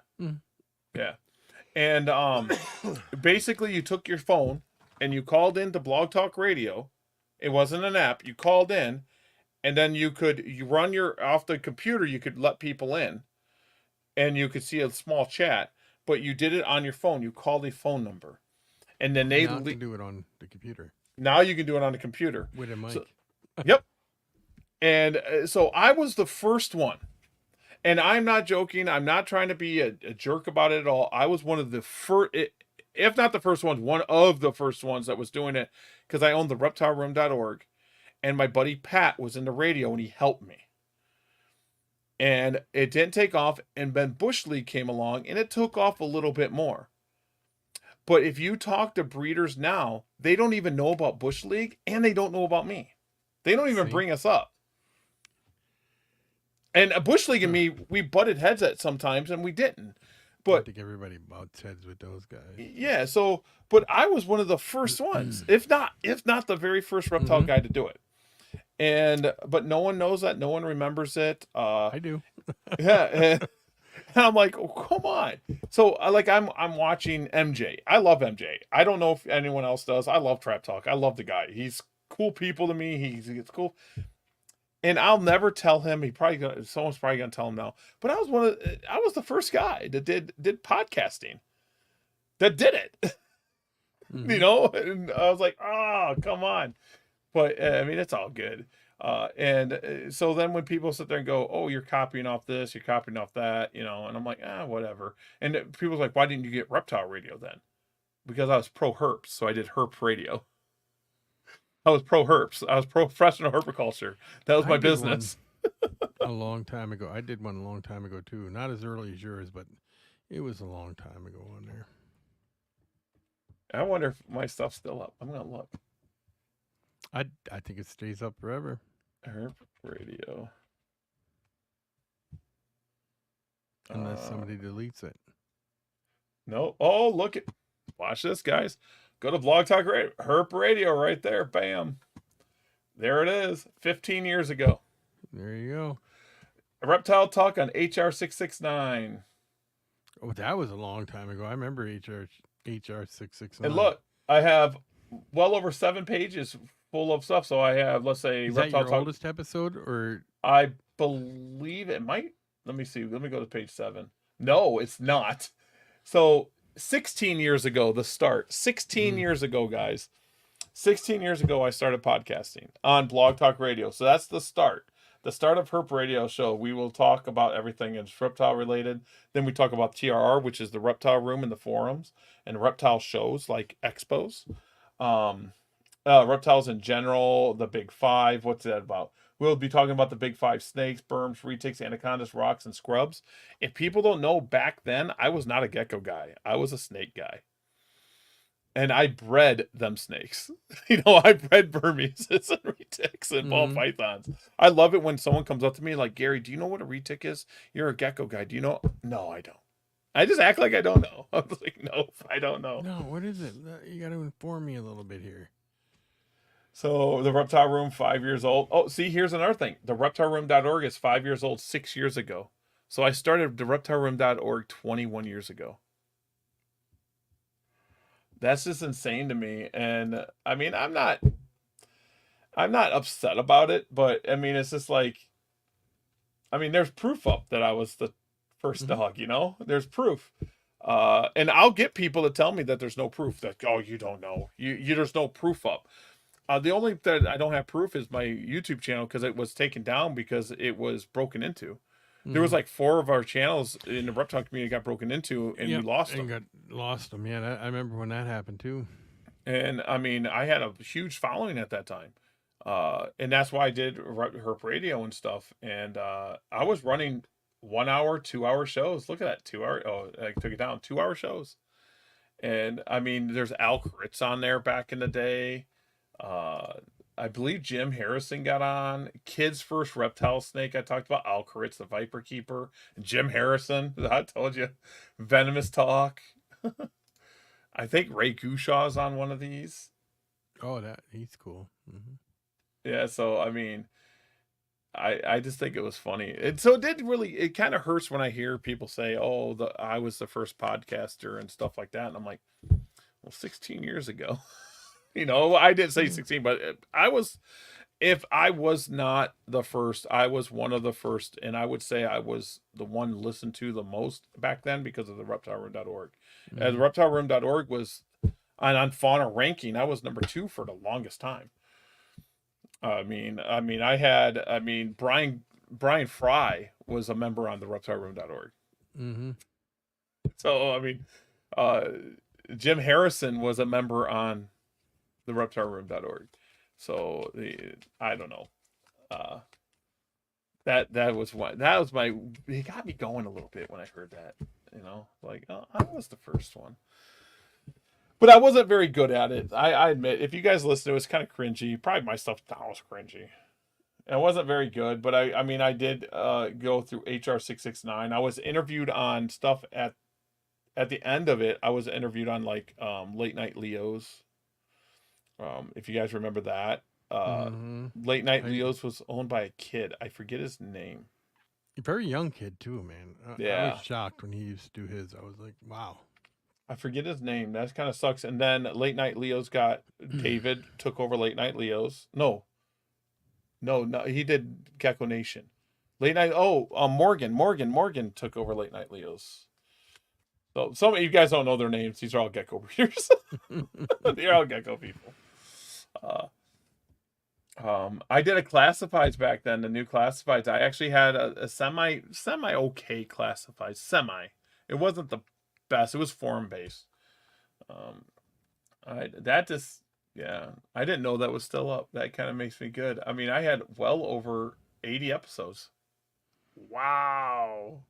Yeah. And basically you took your phone and you called into Blog Talk Radio. It wasn't an app. You called in, and then you run off the computer, you could let people in, and you could see a small chat, but you did it on your phone. You called a phone number. And then they can do it on the computer. Now you can do it on the computer. With a mic. So, yep. And so I was the first one. And I'm not joking. I'm not trying to be a jerk about it at all. I was one of the first, if not the first ones, one of the first ones that was doing it, because I owned the reptileroom.org. And my buddy Pat was in the radio, and he helped me. And it didn't take off. And then Bush League came along, and it took off a little bit more. But if you talk to breeders now, they don't even know about Bush League, and they don't know about me. They don't even bring us up. And Bush League and me, we butted heads at sometimes, and we didn't. But I think everybody butts heads with those guys. Yeah. So, but I was one of the first ones, if not the very first reptile guy to do it. But no one knows that. No one remembers it. I do. Yeah. And I'm like, oh, come on. So I'm watching MJ. I love MJ. I don't know if anyone else does. I love Trap Talk. I love the guy. He's cool people to me. He's cool. And I'll never tell him. Someone's probably gonna tell him now. But I was the first guy that did podcasting. That did it. You know, and I was like, oh, come on. But I mean, it's all good. So then when people sit there and go, "Oh, you're copying off this, you're copying off that," and I'm like, whatever. And people's like, "Why didn't you get Reptile Radio then?" Because I was pro herps, so I did herp radio. I was pro herps. I was professional herpiculture. That was my business. A long time ago. I did one a long time ago too. Not as early as yours, but it was a long time ago on there. I wonder if my stuff's still up. I'm gonna look. I think it stays up forever. Herp radio. Unless somebody deletes it. No. Oh, look at. Watch this, guys. Go to Blog Talk Radio. Herp Radio right there. Bam. There it is. 15 years ago. There you go. Reptile Talk on HR 669. Oh, that was a long time ago. I remember HR 669. And look, I have well over 7 pages full of stuff. So I have, let's say, is Reptile that your Talk. oldest episode, or I believe it might. Let me see. Let me go to page 7. No, it's not. So 16 years ago, the start. 16 years ago, guys. 16 years ago, I started podcasting on Blog Talk Radio. So that's the start. The start of Herp Radio Show. We will talk about everything that's reptile related. Then we talk about TRR, which is the reptile room and the forums, and reptile shows like expos. Reptiles in general, the big 5. What's that about? We'll be talking about the big 5 snakes, berms, retics, anacondas, rocks, and scrubs. If people don't know, back then, I was not a gecko guy. I was a snake guy. And I bred them snakes. I bred Burmese and retics and ball pythons. I love it when someone comes up to me like, "Gary, do you know what a retic is? You're a gecko guy. Do you know?" No, I don't. I just act like I don't know. I was like, no, I don't know. no? What is it? You got to inform me a little bit here. So the Reptile Room, 5 years old. Oh, see, here's another thing. The reptileroom.org is 5 years old 6 years ago. So I started the reptileroom.org 21 years ago. That's just insane to me. And I mean, I'm not upset about it, but I mean, it's just like, I mean, there's proof up that I was the first dog, there's proof. And I'll get people to tell me that there's no proof, that, oh, you don't know, there's no proof up. The only that I don't have proof is my YouTube channel, because it was taken down because it was broken into. There was like 4 of our channels in the reptile community got broken into, and we lost them. Lost them. Yeah, I remember when that happened too. And I mean, I had a huge following at that time, and that's why I did Herp Radio and stuff. And I was running 1 hour, 2 hour shows. Look at that, 2 hour. Oh, I took it down. 2 hour shows. And I mean, there's Al Kritz on there back in the day. I believe Jim Harrison got on. Kid's first reptile snake I talked about. Al Kritz, the Viper Keeper. Jim Harrison, I told you. Venomous Talk. I think Ray Gushaw's on one of these. Oh, he's cool. Yeah, so I mean, I just think it was funny. And so it kind of hurts when I hear people say, "Oh, I was the first podcaster" and stuff like that. And I'm like, well, 16 years ago. I didn't say 16, but if I was not the first, I was one of the first, and I would say I was the one listened to the most back then because of the reptileroom.org. As reptileroom.org was on fauna ranking, I was number 2 for the longest time. Brian Fry was a member on the reptileroom.org. So, I mean, Jim Harrison was a member on the reptileroom.org. So I don't know. That was my, it got me going a little bit when I heard that, like, oh, I was the first one. But I wasn't very good at it. I admit, if you guys listen to it, it's kind of cringy. Probably my stuff now was cringy. I wasn't very good, but I did go through HR 669. I was interviewed on stuff at the end of it. I was interviewed on like Late Night Leos. If you guys remember that, Late Night Leos was owned by a kid. I forget his name. A very young kid too, man. I was shocked when he used to do his. I was like, wow. I forget his name. That kind of sucks. And then Late Night Leos got David took over Late Night Leos. No, he did Gecko Nation. Late Night. Morgan took over Late Night Leos. So some of you guys don't know their names. These are all gecko breeders. They're all gecko people. I did a classifieds back then, the new classifieds. I actually had a semi okay classifieds. Semi. It wasn't the best. It was forum based. Um, that just, yeah, I didn't know that was still up. That kind of makes me good. I mean, I had well over 80 episodes. Wow.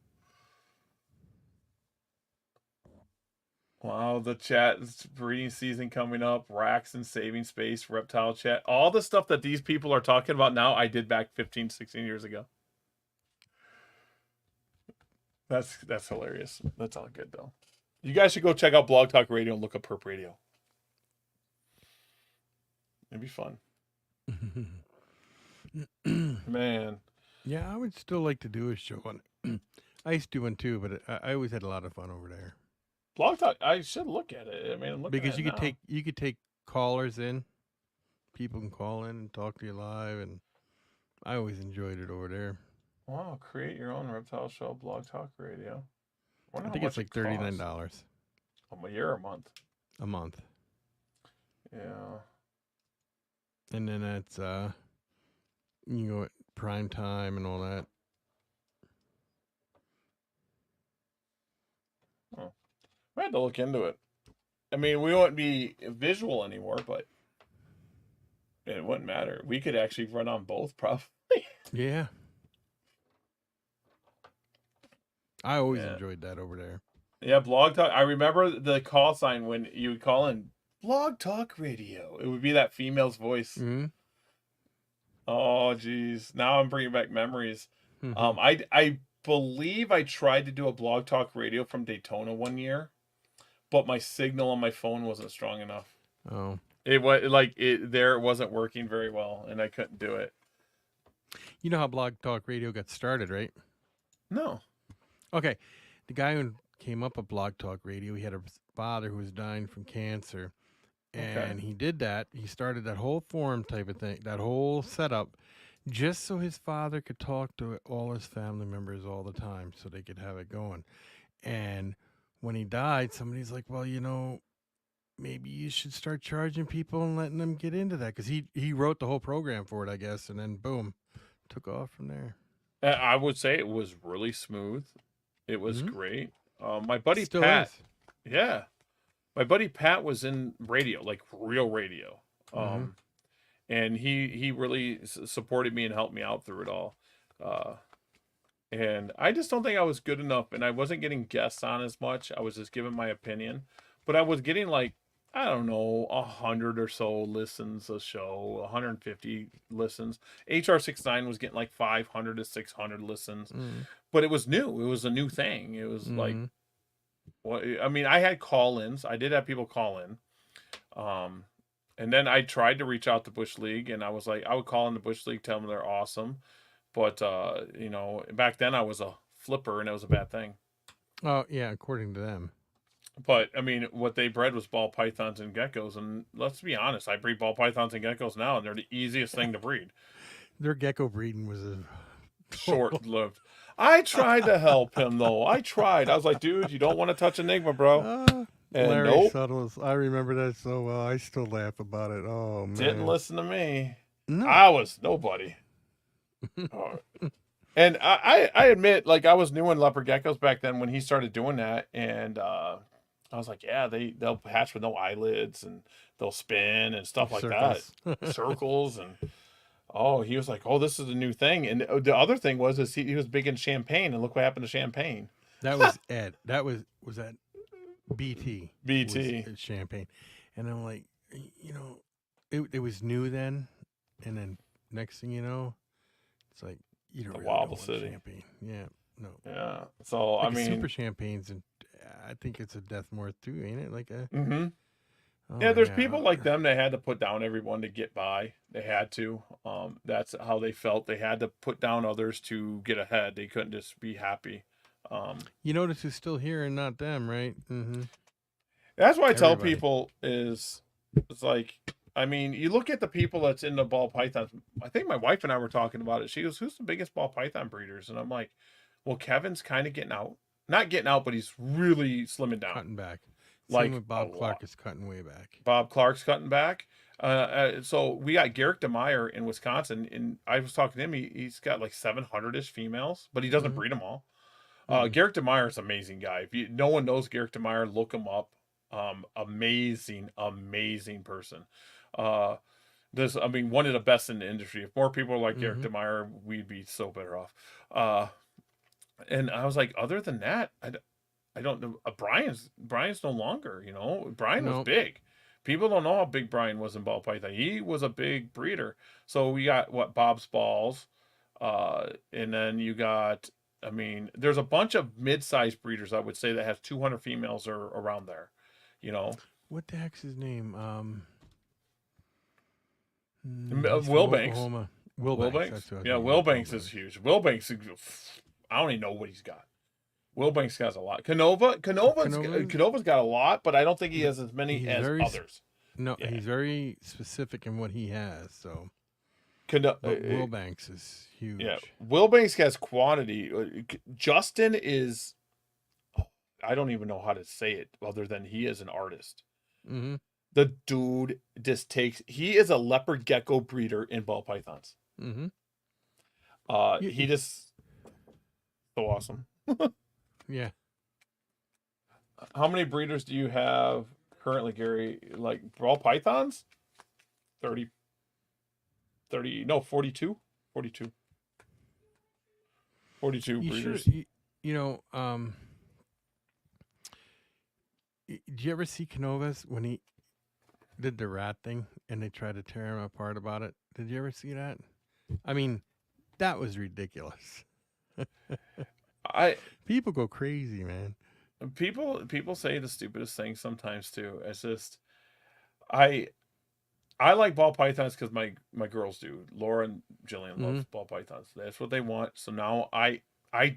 Wow, the chat breeding season coming up, racks and saving space, reptile chat, all the stuff that these people are talking about now, I did back 15, 16 years ago. That's hilarious. That's all good though. You guys should go check out Blog Talk Radio and look up Perp Radio. It'd be fun. Man. Yeah, I would still like to do a show on it. I used to do one too, but I always had a lot of fun over there. Blog Talk, I should look at it. I mean, I'm looking Because at it now. you could take callers in. People can call in and talk to you live, and I always enjoyed it over there. Wow, create your own reptile show, Blog Talk Radio. I think it's like $39 a year or a month. a month, Yeah. and then that's you can go at prime time and all that. I had to look into it. I mean, we wouldn't be visual anymore, but it wouldn't matter. We could actually run on both, probably. Yeah, I always Yeah. enjoyed that over there. Yeah, Blog Talk. I remember the call sign when you would call in Blog Talk Radio. It would be that female's voice. Mm-hmm. Oh, geez. Now I'm bringing back memories. Mm-hmm. I believe I tried to do a Blog Talk Radio from Daytona one year, but my signal on my phone wasn't strong enough. Oh, It was like it wasn't working very well, and I couldn't do it. you know how Blog Talk Radio got started, right? No. Okay, the guy who came up with Blog Talk Radio, he had a father who was dying from cancer, and he did that. He started that whole forum type of thing, that whole setup, just so his father could talk to all his family members all the time, so they could have it going. And when he died, somebody's like, "Well, you know, maybe you should start charging people and letting them get into that," because he wrote the whole program for it, I guess, and then boom, took off from there. I would say it was really smooth. It was Mhm. great. My buddy Still Pat, is. yeah, my buddy Pat was in radio, like real radio, and he really supported me and helped me out through it all. And I just don't think I was good enough, and I wasn't getting guests on as much. I was just giving my opinion, but I was getting like, I don't know, 100 or so listens a show, 150 listens. HR69 was getting like 500 to 600 listens, Mhm. but it was new. It was a new thing. It was like, Mhm. well, I mean, I had call-ins. I did have people call in. And then I tried to reach out to Bush League, and I was like, I would call in the Bush League, tell them they're awesome. But, you know, back then I was a flipper, and it was a bad thing. Oh yeah, according to them. But, I mean, what they bred was ball pythons and geckos. And let's be honest, I breed ball pythons and geckos now, and they're the easiest thing to breed. Their gecko breeding was a Short-lived. I tried to help him, though. I tried. I was like, dude, you don't want to touch Enigma, bro. And Larry nope, Suttles. I remember that so well. I still laugh about it. Oh man. didn't listen to me. No. I was nobody. Oh. And I admit, like, I was new in leopard geckos back then when he started doing that, and I was like, yeah, they'll hatch with no eyelids, and they'll spin and stuff like Circles. that, circles, and he was like, oh, this is a new thing. And the other thing was he was big in Champagne, and look what happened to Champagne. That was Ed. That was that BT. BT. was Champagne. And I'm like, you know, it was new then, and then next thing you know, it's like you don't The really Wobble know what City. Champagne. Yeah, no. Yeah. So Like I mean, Super Champagnes, and I think it's a Deathworth too, ain't it? Like a hmm oh, yeah. There's people like them that had to put down everyone to get by. They had to. That's how they felt. They had to put down others to get ahead. They couldn't just be happy. You notice who's still here and not them, right? Mm-hmm. That's why I tell Everybody. people it's like, I mean, you look at the people that's in the ball pythons. I think my wife and I were talking about it. She goes, who's the biggest ball python breeders? And I'm like, well, Kevin's kind of getting out. Not getting out, but he's really slimming down. Cutting back. Like, Same with a Bob lot. Clark is cutting way back. Bob Clark's cutting back. So we got Garrick DeMeyer in Wisconsin, and I was talking to him. He's got like 700-ish females, but he doesn't Mhm. breed them all. Mhm. Garrick DeMeyer is an amazing guy. If no one knows Garrick DeMeyer, look him up. Amazing, amazing person. I mean, one of the best in the industry. If more people are like Garrick Mhm. DeMeyer, we'd be so better off. And I was like, other than that, I don't know. Brian's no longer. Brian was No. big. People don't know how big Brian was in ball python. He was a big breeder. So we got Bob's Balls, and then you got. I mean, there's a bunch of mid-sized breeders I would say that have 200 females or around there. You know, What the heck's his name? He's from Wilbanks. Oklahoma. Wilbanks. Wilbanks. That's who I was Yeah, thinking of, Wilbanks is huge. Wilbanks, I don't even know what he's got. Wilbanks has a lot. Canova's got a lot, but I don't think he has as many He's as very others. No, Yeah. he's very specific in what he has. So, Cano- but Wilbanks is huge. yeah, Wilbanks has quantity. Justin is, I don't even know how to say it other than he is an artist. Mm-hmm. The dude just he is a leopard gecko breeder in ball pythons. Mm-hmm. He just so awesome. Yeah. How many breeders do you have currently, Gary? Like ball pythons? 30, no, 42. 42 breeders. Did you ever see Canovas when he did the rat thing and they tried to tear him apart about it? Did you ever see that? I mean, that was ridiculous. People go crazy, man. People say the stupidest things sometimes too. It's just I like ball pythons because my girls do. Laura and Jillian love ball pythons. That's what they want. So now I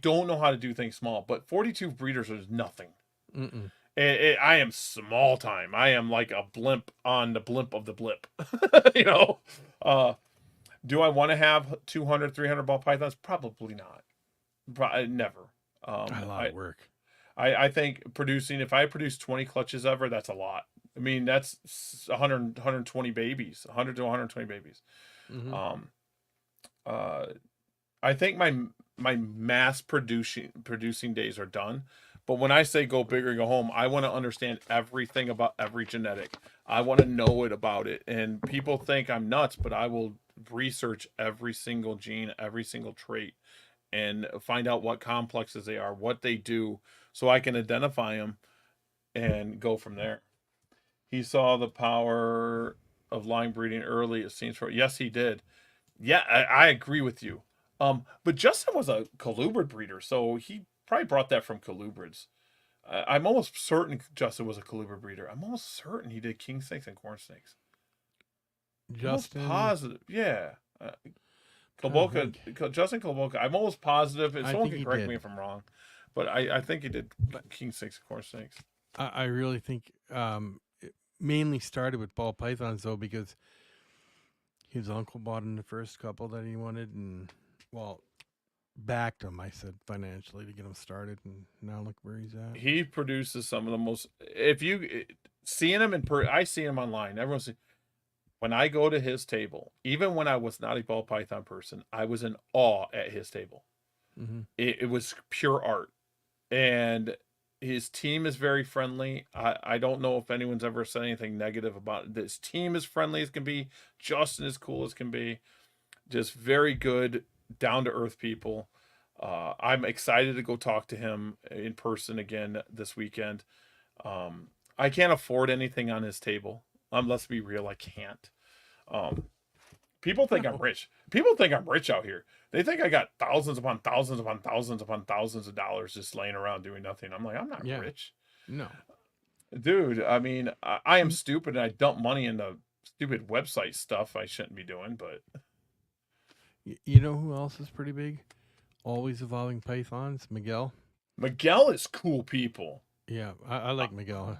don't know how to do things small, but 42 breeders is nothing. Mm-mm. I am small time. I am like a blimp on the blimp of the blip. Do I want to have 200, 300 ball pythons? Probably not. Never. A lot of work. I think if I produce 20 clutches ever, that's a lot. I mean, that's 100, 120 babies, 100 to 120 babies. Mm-hmm. I think my mass producing days are done. But when I say go big or go home, I want to understand everything about every genetic. I want to know it about it. And people think I'm nuts, but I will research every single gene, every single trait, and find out what complexes they are, what they do, so I can identify them and go from there. He saw the power of line breeding early, it seems. Yes, he did. Yeah, I agree with you. But Justin was a colubrid breeder, so he probably brought that from colubrids. I'm almost certain Justin was a colubrid breeder. I'm almost certain he did king snakes and corn snakes. Justin, I'm positive, yeah. Justin Kolboka. I'm almost positive. And someone can correct me if I'm wrong, but I think he did king snakes and corn snakes. I really think it mainly started with ball pythons though, because his uncle bought him the first couple that he wanted, and backed him, I said, financially to get him started, and now look where he's at. He produces some of the most. If you seeing him I see him online. Everyone's. When I go to his table, even when I was not a ball python person, I was in awe at his table. Mm-hmm. It was pure art, and his team is very friendly. I don't know if anyone's ever said anything negative about it. This team is friendly as can be. Justin is cool as can be. Just very good, down to earth people. I'm excited to go talk to him in person again this weekend. I can't afford anything on his table. Let's be real, I can't. People think I'm rich. People think I'm rich out here. They think I got thousands upon thousands upon thousands upon thousands of dollars just laying around doing nothing. I'm like, I'm not rich. No. Dude, I mean, I am stupid and I dump money into stupid website stuff I shouldn't be doing, but... You know who else is pretty big? Always Evolving Pythons, Miguel. Miguel is cool people. Yeah, I like Miguel.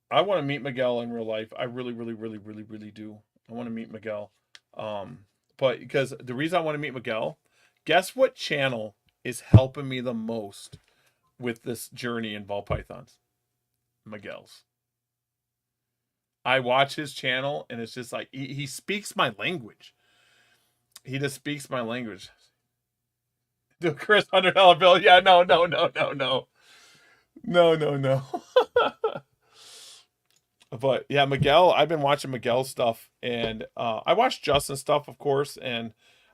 I want to meet Miguel in real life. I really, really, really, really, really do. I want to meet Miguel. But because the reason I want to meet Miguel, guess what channel is helping me the most with this journey in ball pythons? Miguel's. I watch his channel, and it's just like he speaks my language. He just speaks my language. Do Chris $100 bill? Yeah, no. But yeah, Miguel. I've been watching Miguel's stuff, and I watch Justin's stuff, of course, and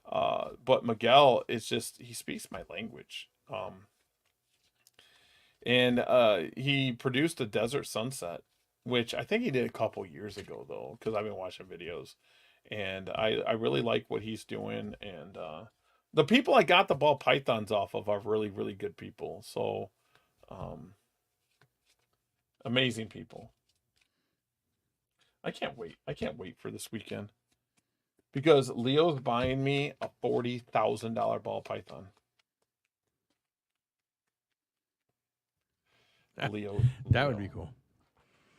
but Miguel is just he speaks my language. And he produced a Desert Sunset, which I think he did a couple years ago though, because I've been watching videos, and I really like what he's doing, and the people I got the ball pythons off of are really, really good people. So amazing people. I can't wait. I can't wait for this weekend because Leo's buying me a $40,000 ball python. Leo. That would be cool.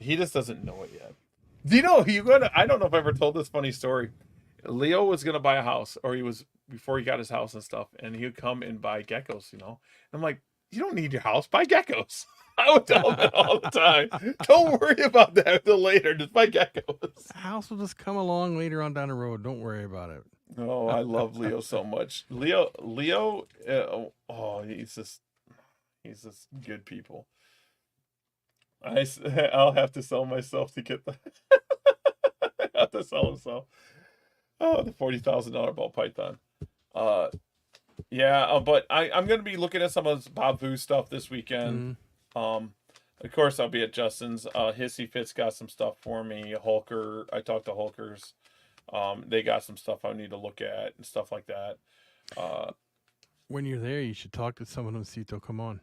He just doesn't know it yet. Do you know I don't know if I ever told this funny story. Leo was gonna buy a house, or he was before he got his house and stuff, and he would come and buy geckos, And I'm like, you don't need your house, buy geckos. I would tell him that all the time. Don't worry about that until later. Just buy geckos. The house will just come along later on down the road. Don't worry about it. Oh, I love Leo so much. Leo, he's just good people. I'll have to sell myself to get the. I have to sell himself. Oh, the $40,000 ball python. Yeah, but I'm gonna be looking at some of this Bob Vu stuff this weekend. Of course, I'll be at Justin's. Hissy Fits got some stuff for me. Hulker, I talked to Hulkers. They got some stuff I need to look at and stuff like that. When you're there, you should talk to some of them, see if they'll come on.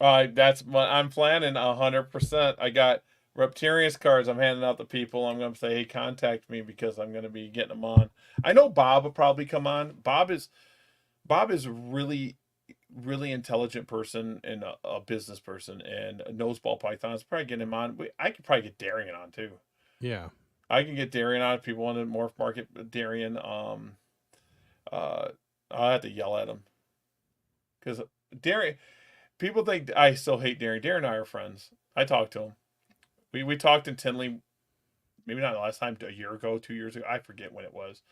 That's what I'm planning 100%. I got Reptarius cards I'm handing out to people. I'm going to say, hey, contact me because I'm going to be getting them on. I know Bob will probably come on. Bob is really, really intelligent person and a business person and knows ball pythons. Probably get him on. I could probably get Darian on too. Yeah. I can get Darian on if people want to morph market Darian. I'll have to yell at him because Darian. People think I still hate Darian. Darian and I are friends. I talked to him. We talked in Tinley, maybe not the last time, a year ago, 2 years ago. I forget when it was.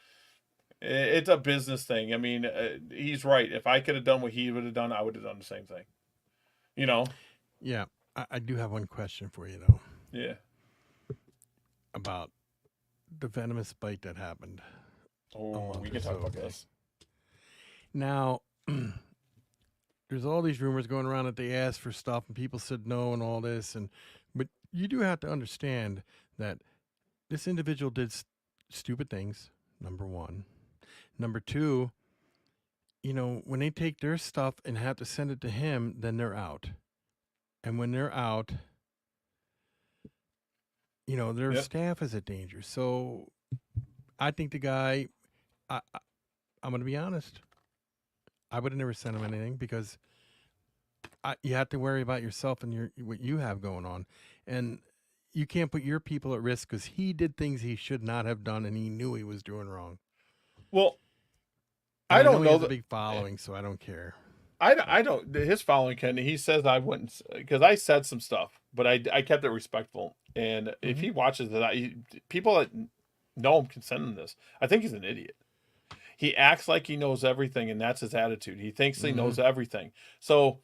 It's a business thing. I mean, he's right. If I could have done what he would have done, I would have done the same thing. Yeah. I do have one question for you, though. Yeah. About the venomous bite that happened. Oh, we can talk about this. Now, there's all these rumors going around that they asked for stuff and people said no and all this. But you do have to understand that this individual did stupid things, number one. Number two, when they take their stuff and have to send it to him, then they're out. And when they're out, their staff is at danger. So I think the guy, I'm going to be honest, I would have never sent him anything because you have to worry about yourself and what you have going on. And you can't put your people at risk because he did things he should not have done and he knew he was doing wrong. Well, and I don't know. He has a big following, so I don't care. I don't. His following, Ken, he says I wouldn't, because I said some stuff, but I kept it respectful. And if he watches that, people that know him can send him this. I think he's an idiot. He acts like he knows everything, and that's his attitude. He thinks he knows everything. So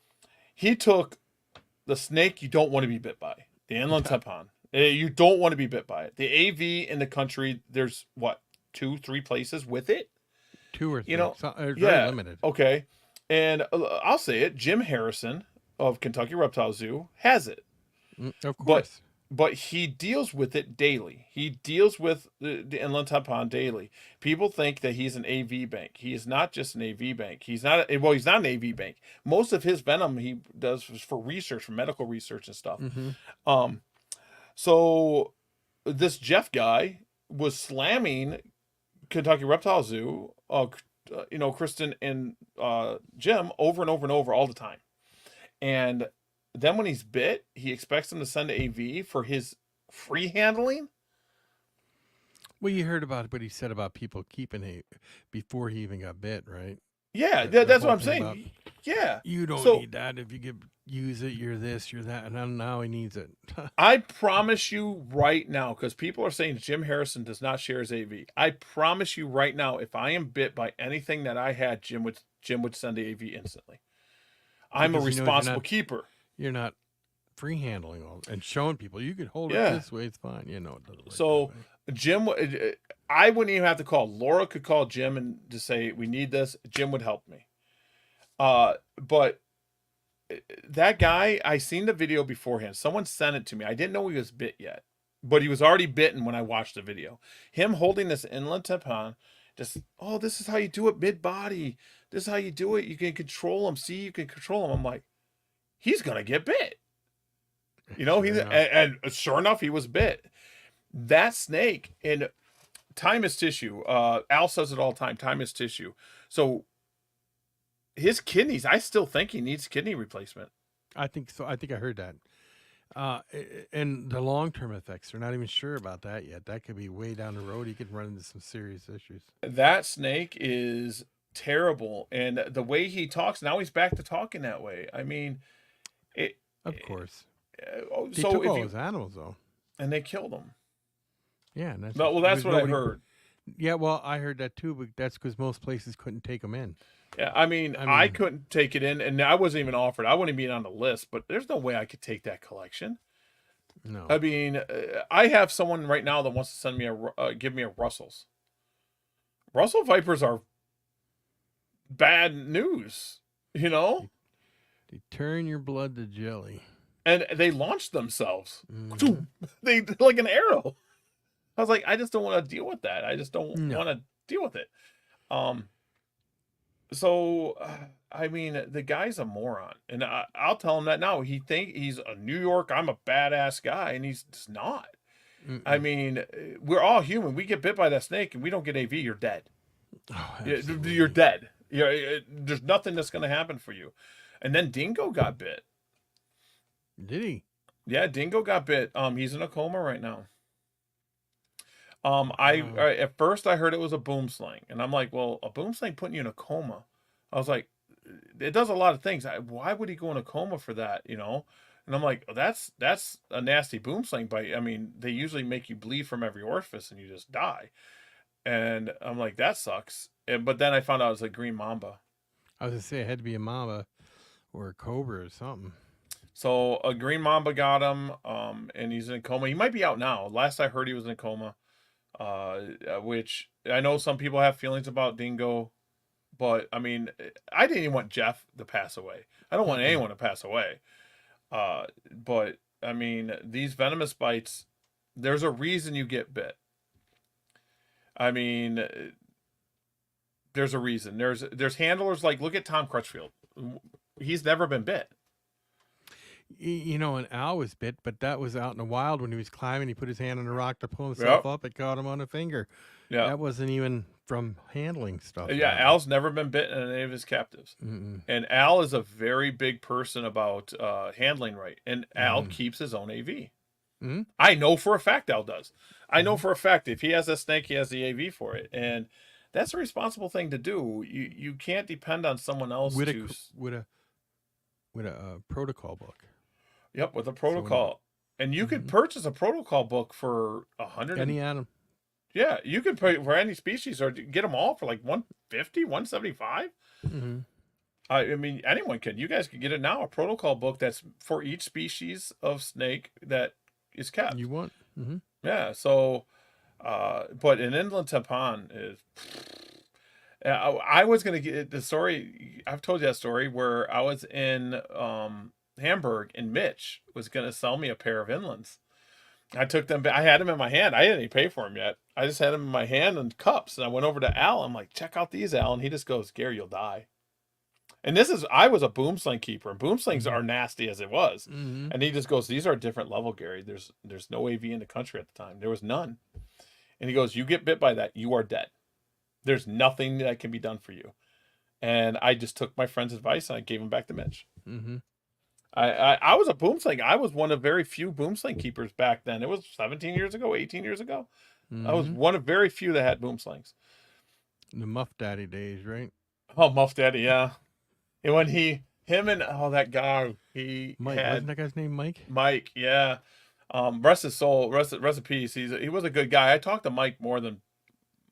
he took the snake you don't want to be bit by, the inland tampon. You don't want to be bit by it. The AV in the country, there's what, 2-3 places with it? 2 or 3. Very limited. Okay. And I'll say it, Jim Harrison of Kentucky Reptile Zoo has it. Of course. But he deals with it daily. He deals with the inland tampon daily. People think that he's an AV bank. He is not just an AV bank. He's not an AV bank. Most of his venom he does for research, for medical research and stuff. So this Jeff guy was slamming Kentucky Reptile Zoo, Kristen and Jim over and over and over all the time. And then when he's bit, he expects them to send AV for his free handling. Well, you heard about what he said about people keeping it before he even got bit, right? Yeah, The that's what whole I'm thing saying. about, Yeah. you don't So need that. If you could use it, you're this, you're that, and now he needs it. I promise you right now, because people are saying Jim Harrison does not share his AV. I promise you right now, if I am bit by anything that I had, Jim would send the AV instantly. I'm a Because he knows you're responsible not- keeper. You're not free handling all and showing people you could hold Yeah. it this way. It's fine. You know it doesn't work So that way. Jim, I wouldn't even have to call. Laura could call Jim and just say we need this. Jim would help me. But that guy, I seen the video beforehand. Someone sent it to me. I didn't know he was bit yet, but he was already bitten when I watched the video. Him holding this inland tampon, just this is how you do it mid body. This is how you do it. You can control him. See, you can control him. I'm like, he's gonna get bit. You know, Sure he's enough. and sure enough, he was bit. That snake, and time is tissue. Al says it all the time. Time is tissue. So his kidneys, I still think he needs kidney replacement. I think so. I think I heard that. And the long-term effects, they're not even sure about that yet. That could be way down the road. He could run into some serious issues. That snake is terrible, and the way he talks now, he's back to talking that way. I mean, Of course. They so took if all you his animals, though. and they killed him. Yeah. And that's No, well, that's because what I nobody- heard. Yeah, well, I heard that too, but that's because most places couldn't take them in. Yeah, I mean, I couldn't take it in, and I wasn't even offered. I wouldn't be on the list, but there's no way I could take that collection. No. I mean, I have someone right now that wants to send me give me a Russell's. Russell Vipers are bad news, you know, They turn your blood to jelly. and they launched themselves. Mhm. They like an arrow. I was like, I just don't want to deal with that. I just don't No. want to deal with it. So I mean, the guy's a moron, and I'll tell him that now. He think he's a New York. I'm a badass guy, and he's just not. I Mm-mm. mean, we're all human. We get bit by that snake, and we don't get AV. You're dead. Oh, You're absolutely. dead. There's nothing that's going to happen for you. And then Dingo got bit. Did he? Yeah, Dingo got bit. He's in a coma right now. Wow. At first I heard it was a boom sling, and I'm like, well, a boom sling putting you in a coma. I was like, it does a lot of things. Why would he go in a coma for that? You know? And I'm like, that's a nasty boom sling bite. I mean, they usually make you bleed from every orifice and you just die. And I'm like, that sucks. But then I found out it was a green mamba. I was going to say it had to be a mama or a cobra or something. So a green mamba got him, and he's in a coma. He might be out now. Last I heard, he was in a coma. Which I know some people have feelings about Dingo, but I mean, I didn't even want Jeff to pass away. I don't want anyone to pass away. But I mean, these venomous bites, there's a reason you get bit. I mean, there's a reason. There's handlers like, look at Tom Crutchfield. He's never been bit. You know, and Al was bit, but that was out in the wild when he was climbing. He put his hand on a rock to pull himself up. It caught him on a finger. Yeah. That wasn't even from handling stuff. Yeah, Al's never been bitten in any of his captives. Mm-mm. And Al is a very big person about handling right. And Al keeps his own AV. Mhm. I know for a fact Al does. I know for a fact if he has a snake, he has the AV for it. And that's a responsible thing to do. You can't depend on someone else with to... a protocol book. Yep, with a protocol. And you could purchase a protocol book for $100. Any animal. Yeah, you could pay for any species or get them all for like $150, $175. Mm-hmm. I mean, anyone can. You guys can get it now. A protocol book that's for each species of snake that is kept. You want? Mm-hmm. Yeah. So, but an inland tampon is. I was gonna get the story. I've told you that story where I was in Hamburg and Mitch was gonna sell me a pair of inlands. I took them. I had them in my hand. I didn't even pay for them yet. I just had them in my hand in cups, and I went over to Al. I'm like, check out these, Al, and he just goes, Gary, you'll die. And I was a boom sling keeper, and boom slings are nasty as it was. Mm-hmm. And he just goes, these are a different level, Gary. There's no AV in the country at the time. There was none. And he goes, you get bit by that, you are dead. There's nothing that can be done for you. And I just took my friend's advice and I gave him back to Mitch. Mm-hmm. I was a boom sling. I was one of very few boom sling keepers back then. It was 17 years ago, 18 years ago. I was one of very few that had boom slings. The Muff Daddy days, right? Oh, Muff Daddy, yeah. And when him and that guy, he Mike, had wasn't that guy's name Mike? Mike, yeah. Rest his soul, rest in peace. He was a good guy. I talked to Mike more than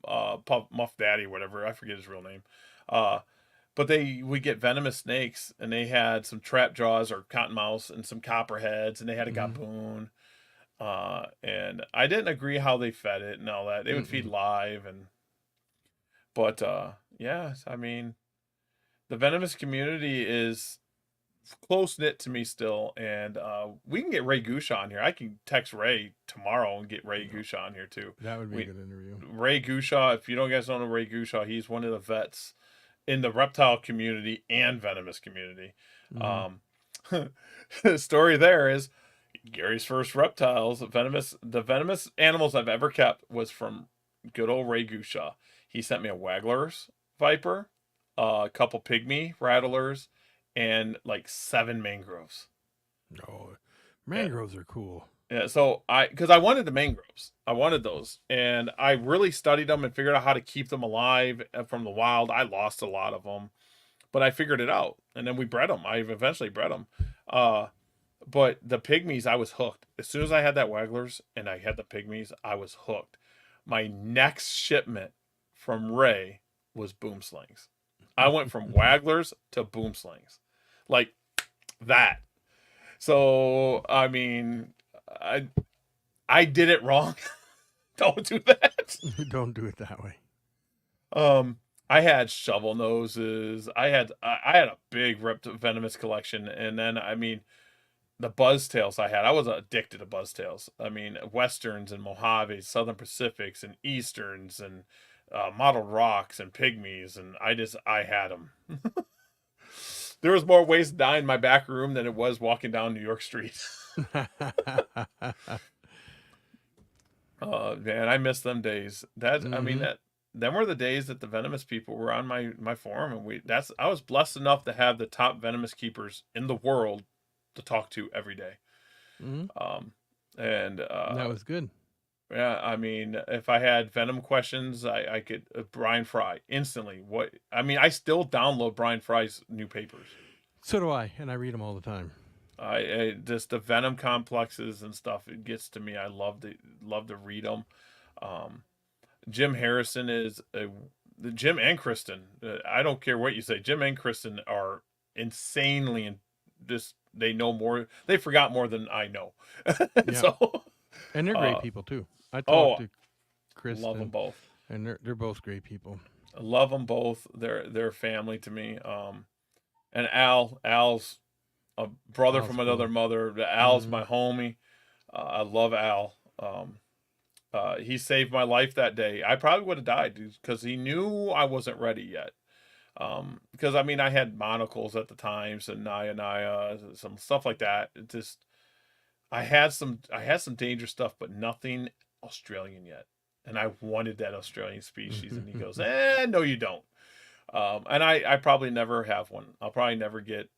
Muff Daddy, whatever. I forget his real name. But we get venomous snakes, and they had some trap jaws or cottonmouths and some copperheads, and they had a gaboon. And I didn't agree how they fed it and all that. They would feed live, but yeah, I mean, the venomous community is close knit to me still, and we can get Ray Gusha on here. I can text Ray tomorrow and get Ray Gusha on here too. That would be a good interview. Ray Gusha, if you don't guys don't know Ray Gusha, he's one of the vets in the reptile community and venomous community. The story there is Gary's first reptiles, the venomous animals I've ever kept was from good old Ray Gusha. He sent me a Wagler's viper, a couple pygmy rattlers, and like 7 mangroves. Oh, mangroves are cool. Yeah, so because I wanted the mangroves, I wanted those, and I really studied them and figured out how to keep them alive from the wild. I lost a lot of them, but I figured it out, and then we bred them. I eventually bred them. But the pygmies, I was hooked. As soon as I had that Wagler's and I had the pygmies, I was hooked. My next shipment from Ray was boom slings. I went from Wagler's to boom slings, like that. So I mean, I did it wrong. Don't do that. Don't do it that way. I had shovel noses. I had a big venomous collection, and then I mean, the buzztails I was addicted to buzztails. I mean, westerns and Mojaves, Southern Pacifics and Easterns and mottled rocks and pygmies, and I had them. There was more ways to die in my back room than it was walking down New York Street. Oh man, I miss them days. I mean them were the days that the venomous people were on my forum, and I was blessed enough to have the top venomous keepers in the world to talk to every day. And that was good. Yeah, I mean, if I had venom questions, I could Brian Fry instantly. I still download Brian Fry's new papers. So do I, and I read them all the time. I just the venom complexes and stuff. It gets to me. I love to read them. Jim Harrison is Jim and Kristen. I don't care what you say. Jim and Kristen are insanely and just they know more. They forgot more than I know. Yeah. So, and they're great people too. I talked to Kristen. Love them both, and they're both great people. I love them both. They're family to me. And Al's a brother from another mother. Al's my homie. I love Al. He saved my life that day. I probably would have died because he knew I wasn't ready yet. Because I mean, I had monocles at the time, so Naya, some stuff like that. It just, I had some dangerous stuff, but nothing Australian yet. And I wanted that Australian species, and he goes, no, you don't. And I probably never have one. I'll probably never get.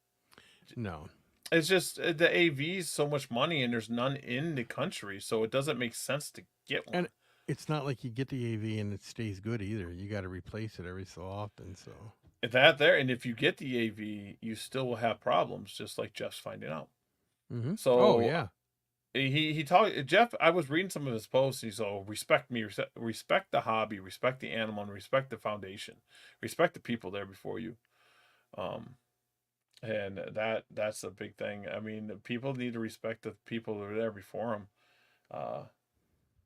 No. It's just the AV is so much money, and there's none in the country, so it doesn't make sense to get one. And it's not like you get the AV and it stays good either. You got to replace it every so often. So and if you get the AV, you still will have problems, just like Jeff's finding out. So, oh yeah, he talked. Jeff, I was reading some of his posts. He's respect me, respect the hobby, respect the animal, and respect the foundation, respect the people there before you. And that's a big thing. I mean, people need to respect the people that are there before them.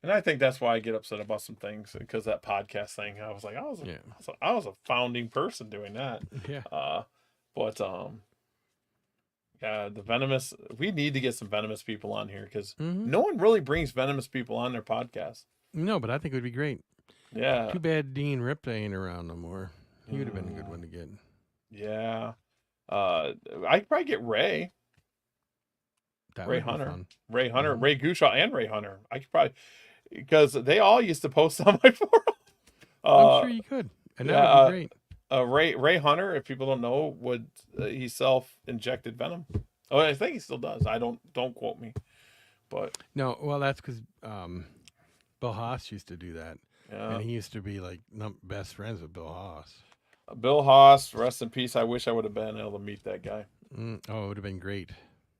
And I think that's why I get upset about some things, because that podcast thing. I was like, I was a founding person doing that. Yeah. But yeah, the venomous. We need to get some venomous people on here, because no one really brings venomous people on their podcast. No, but I think it would be great. Yeah. Too bad Dean Ripta ain't around no more. He would have been a good one to get. Yeah. I'd probably get Ray. Ray Hunter. Ray Hunter, Ray Gusha, and Ray Hunter. I could probably, because they all used to post on my forum. I'm sure you could, and that would be great. Ray Hunter, if people don't know, he self-injected venom. Oh, I think he still does. Don't quote me, but no. Well, that's because Bill Haas used to do that, and he used to be like best friends with Bill Haas. Bill Haas, rest in peace. I wish I would have been able to meet that guy. Oh, it would have been great.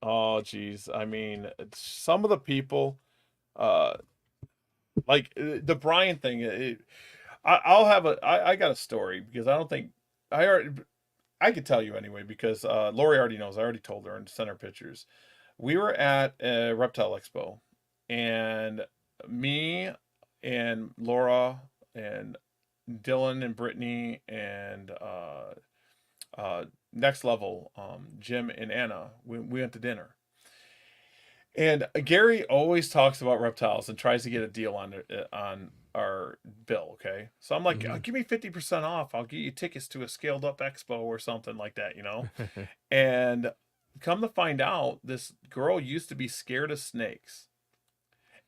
Oh, geez. I mean, some of the people, uh, like the Brian thing. I'll have I got a story because I don't think I could tell you anyway because Lori already knows. I already told her and sent her pictures. We were at a Reptile Expo, and me and Laura and Dylan and Brittany and Next Level, Jim and Anna, we went to dinner. And Gary always talks about reptiles and tries to get a deal on our bill. Okay, so I'm like, give me 50% off. I'll get you tickets to a scaled up expo or something like that, And come to find out, this girl used to be scared of snakes,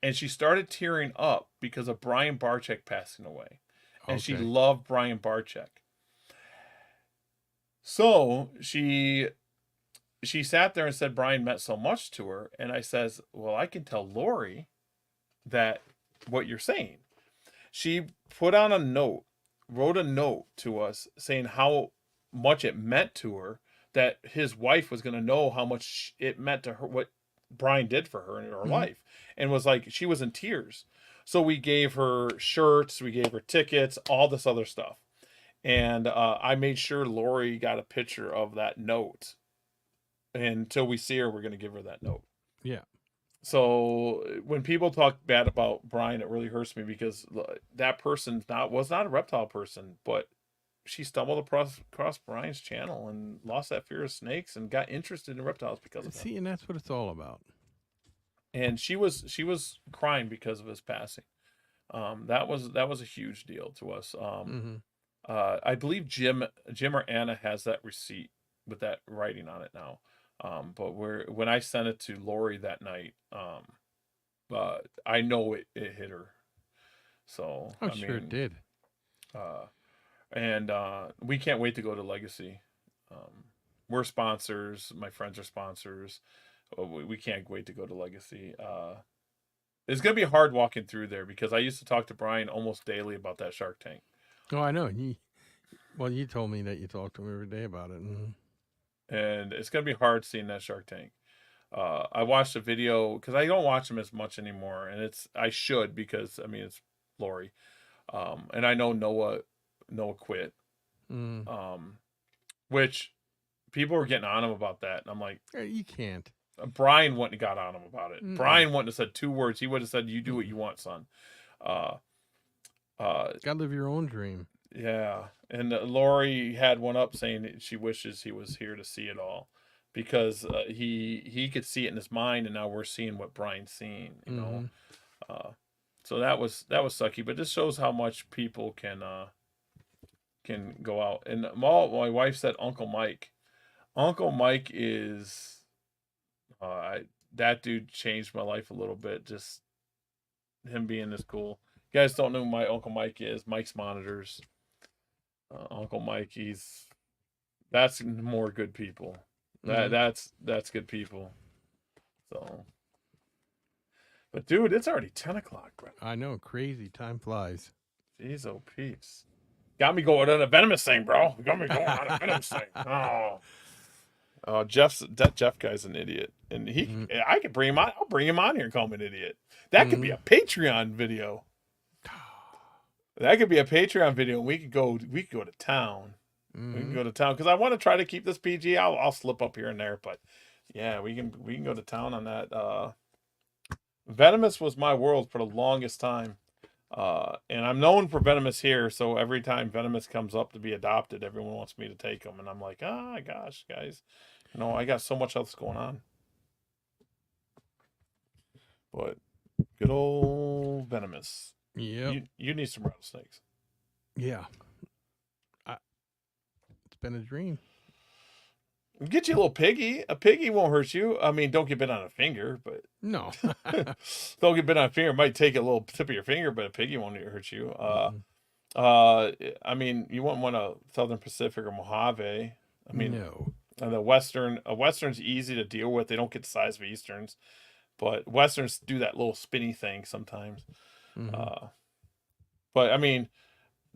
and she started tearing up because of Brian Barczyk passing away, and she loved Brian Barczyk. So she sat there and said Brian meant so much to her, and I says, well, I can tell Lori that what you're saying. She put on a note, wrote a note to us saying how much it meant to her, that his wife was going to know how much it meant to her, what Brian did for her in her life, and was like, she was in tears. So we gave her shirts, we gave her tickets, all this other stuff. And I made sure Lori got a picture of that note. And until we see her, we're going to give her that note. Yeah. So when people talk bad about Brian, it really hurts me because that person was not a reptile person, but she stumbled across Brian's channel and lost that fear of snakes and got interested in reptiles because of that. See, and that's what it's all about. And she was crying because of his passing. That was a huge deal to us. I believe Jim or Anna has that receipt with that writing on it now. But when I sent it to Lori that night, I know it hit her. So I'm sure it did. And we can't wait to go to Legacy. We're sponsors. My friends are sponsors. We can't wait to go to Legacy. It's gonna be hard walking through there because I used to talk to Brian almost daily about that Shark Tank. Oh, I know. You told me that you talked to him every day about it. And it's going to be hard seeing that Shark Tank. I watched a video because I don't watch them as much anymore. And I should because, I mean, it's Lori. And I know Noah quit. Which people were getting on him about that. And I'm like, you can't. Brian wouldn't have got on him about it. Brian wouldn't have said 2 words. He would have said, you do what you want, son. Gotta live your own dream. Yeah, and Lori had one up saying she wishes he was here to see it all, because he could see it in his mind, and now we're seeing what Brian's seeing. So that was sucky, but this shows how much people can go out. And my wife said Uncle Mike. Uncle Mike is that dude changed my life a little bit. Just him being this cool. You guys don't know who my Uncle Mike is. Mike's Monitors. Uncle Mike, that's more good people. That's good people. So, but dude, it's already 10 o'clock, bro. I know, crazy. Time flies. Jeez, oh, peace. Got me going on a venomous thing, bro. Got me going on a venomous thing. Oh, Jeff guy's an idiot, and I could bring him on. I'll bring him on here and call him an idiot. That could be a Patreon video. That could be a Patreon video, and we could go to town. We can go to town because I want to try to keep this PG. I'll slip up here and there, but yeah, we can go to town on that. Venomous was my world for the longest time, and I'm known for Venomous here. So every time Venomous comes up to be adopted, everyone wants me to take them, and I'm like, gosh, guys, I got so much else going on. But good old Venomous. Yeah, you need some rattlesnakes. Yeah, it's been a dream. Get you a little piggy. A piggy won't hurt you. I mean, don't get bit on a finger, but no, don't get bit on a finger. It might take a little tip of your finger, but a piggy won't hurt you. I mean, you wouldn't want a Southern Pacific or Mojave. I mean, no. The Western's easy to deal with. They don't get the size of Easterns, but Westerns do that little spinny thing sometimes. But I mean,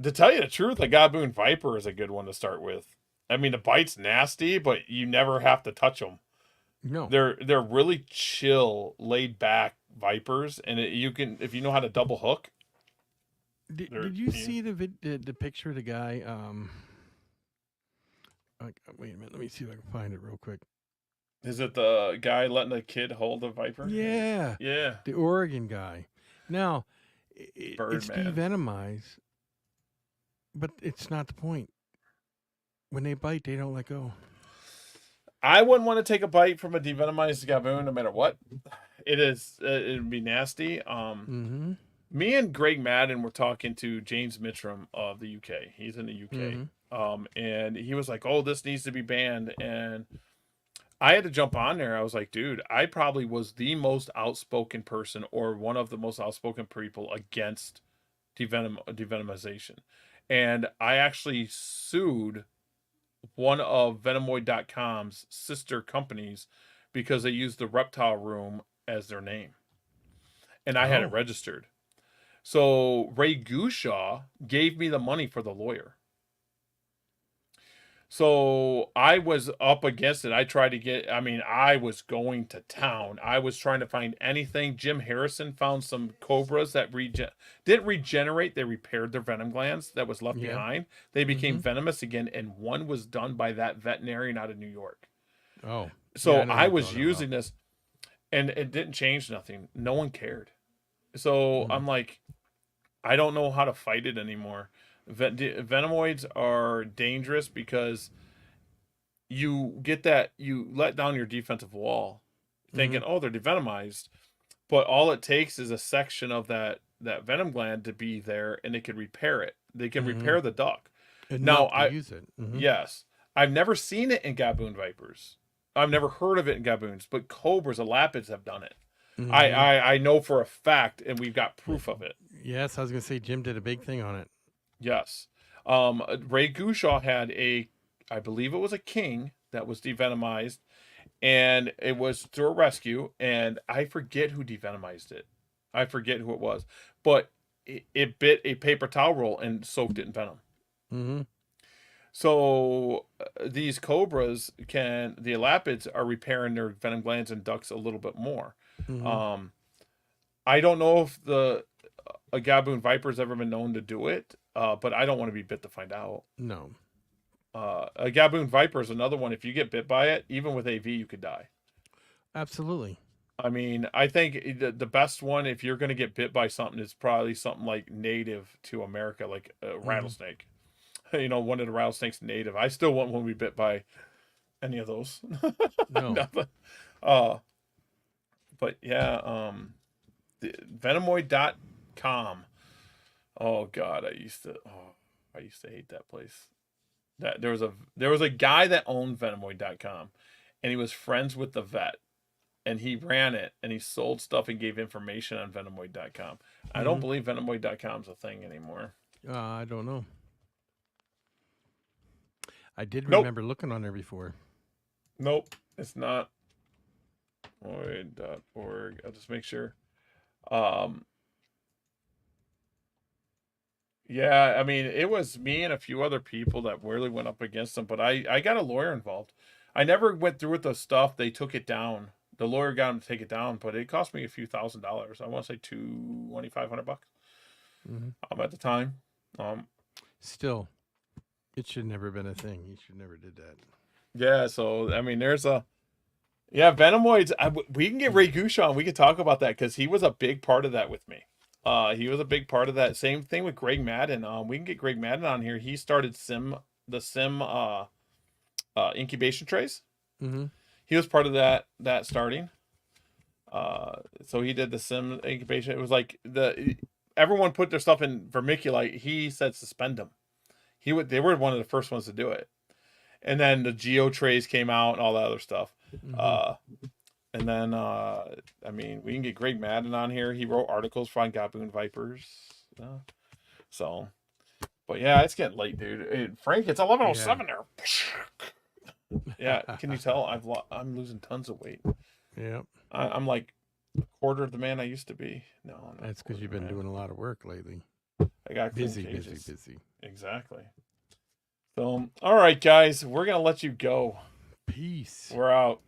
To tell you the truth, a Gaboon Viper is a good one to start with. I mean, the bite's nasty, but you never have to touch them. No. They're really chill, laid back vipers, and you can, if you know how to double hook. Did you see the picture of the guy? Wait a minute. Let me see if I can find it real quick. Is it the guy letting the kid hold a viper? Yeah. Yeah. The Oregon guy. Now, it's Birdman. devenomized, but it's not the point. When they bite, they don't let go. I wouldn't want to take a bite from a devenomized gaboon, no matter what. It'd be nasty. Me and Greg Madden were talking to James Mitchum of the UK. He's in the UK. And he was like, "Oh, this needs to be banned." And I had to jump on there. I was like, dude, I probably was the most outspoken person, or one of the most outspoken people against devenomization. And I actually sued one of Venomoid.com's sister companies because they used the Reptile Room as their name. And I had it registered. So Ray Gushaw gave me the money for the lawyer. So I was up against it. I was going to town. I was trying to find anything. Jim Harrison found some cobras that didn't regenerate. They repaired their venom glands that was left behind. They became venomous again, and one was done by that veterinarian out of New York. Oh. So Yeah, I was using this, and it didn't change nothing. No one cared. So I'm like, I don't know how to fight it anymore. Venomoids are dangerous because you let down your defensive wall thinking, oh, they're devenomized, but all it takes is a section of that venom gland to be there, and they can repair it. They can repair the duct. Now use it. Yes, I've never seen it in Gaboon vipers. I've never heard of it in Gaboons, but cobras, elapids have done it. I know for a fact, and we've got proof of it. Yes, I was gonna say Jim did a big thing on it. Yes. Ray Gushaw had I believe it was a king that was devenomized, and it was through a rescue, and I forget who devenomized it. I forget who it was, but it bit a paper towel roll and soaked it in venom. So these cobras the elapids are repairing their venom glands and ducts a little bit more. I don't know if a Gaboon viper's ever been known to do it, but I don't want to be bit to find out. No. A Gaboon viper is another one. If you get bit by it, even with AV, you could die. Absolutely. I mean, I think the best one, if you're going to get bit by something, is probably something like native to America, like a rattlesnake. You know, one of the rattlesnakes native. I still wouldn't be bit by any of those. No. But yeah, Venomoid.com. Oh God, I used to hate that place. There was a guy that owned Venomoid.com, and he was friends with the vet, and he ran it, and he sold stuff and gave information on Venomoid.com. I don't believe Venomoid.com is a thing anymore. I don't know. I did remember looking on there before. Nope, it's not. Venomoid.org. I'll just make sure. Yeah, I mean, it was me and a few other people that really went up against them, but I got a lawyer involved. I never went through with the stuff. They took it down. The lawyer got him to take it down, but it cost me a few $1,000s. I want to say $2,500 at the time. Still, it should never been a thing. You should never did that. Yeah, so I mean, Venomoids. We can get Ray Gushaw on. We can talk about that because he was a big part of that with me. He was a big part of that. Same thing with Greg Madden. We can get Greg Madden on here. He started the sim incubation trays. He was part of that starting. So he did the sim incubation. It was like everyone put their stuff in vermiculite. He said suspend them. They were one of the first ones to do it. And then the geo trays came out and all that other stuff. And then, I mean, we can get Greg Madden on here. He wrote articles for Gaboon Vipers. But yeah, it's getting late, dude. Frank, it's 11:07 there. Yeah, can you tell? I'm losing tons of weight. Yeah. I'm like a quarter of the man I used to be. No, that's because you've been doing a lot of work lately. I got clean Busy, cages. busy. Exactly. So, all right, guys, we're gonna let you go. Peace. We're out.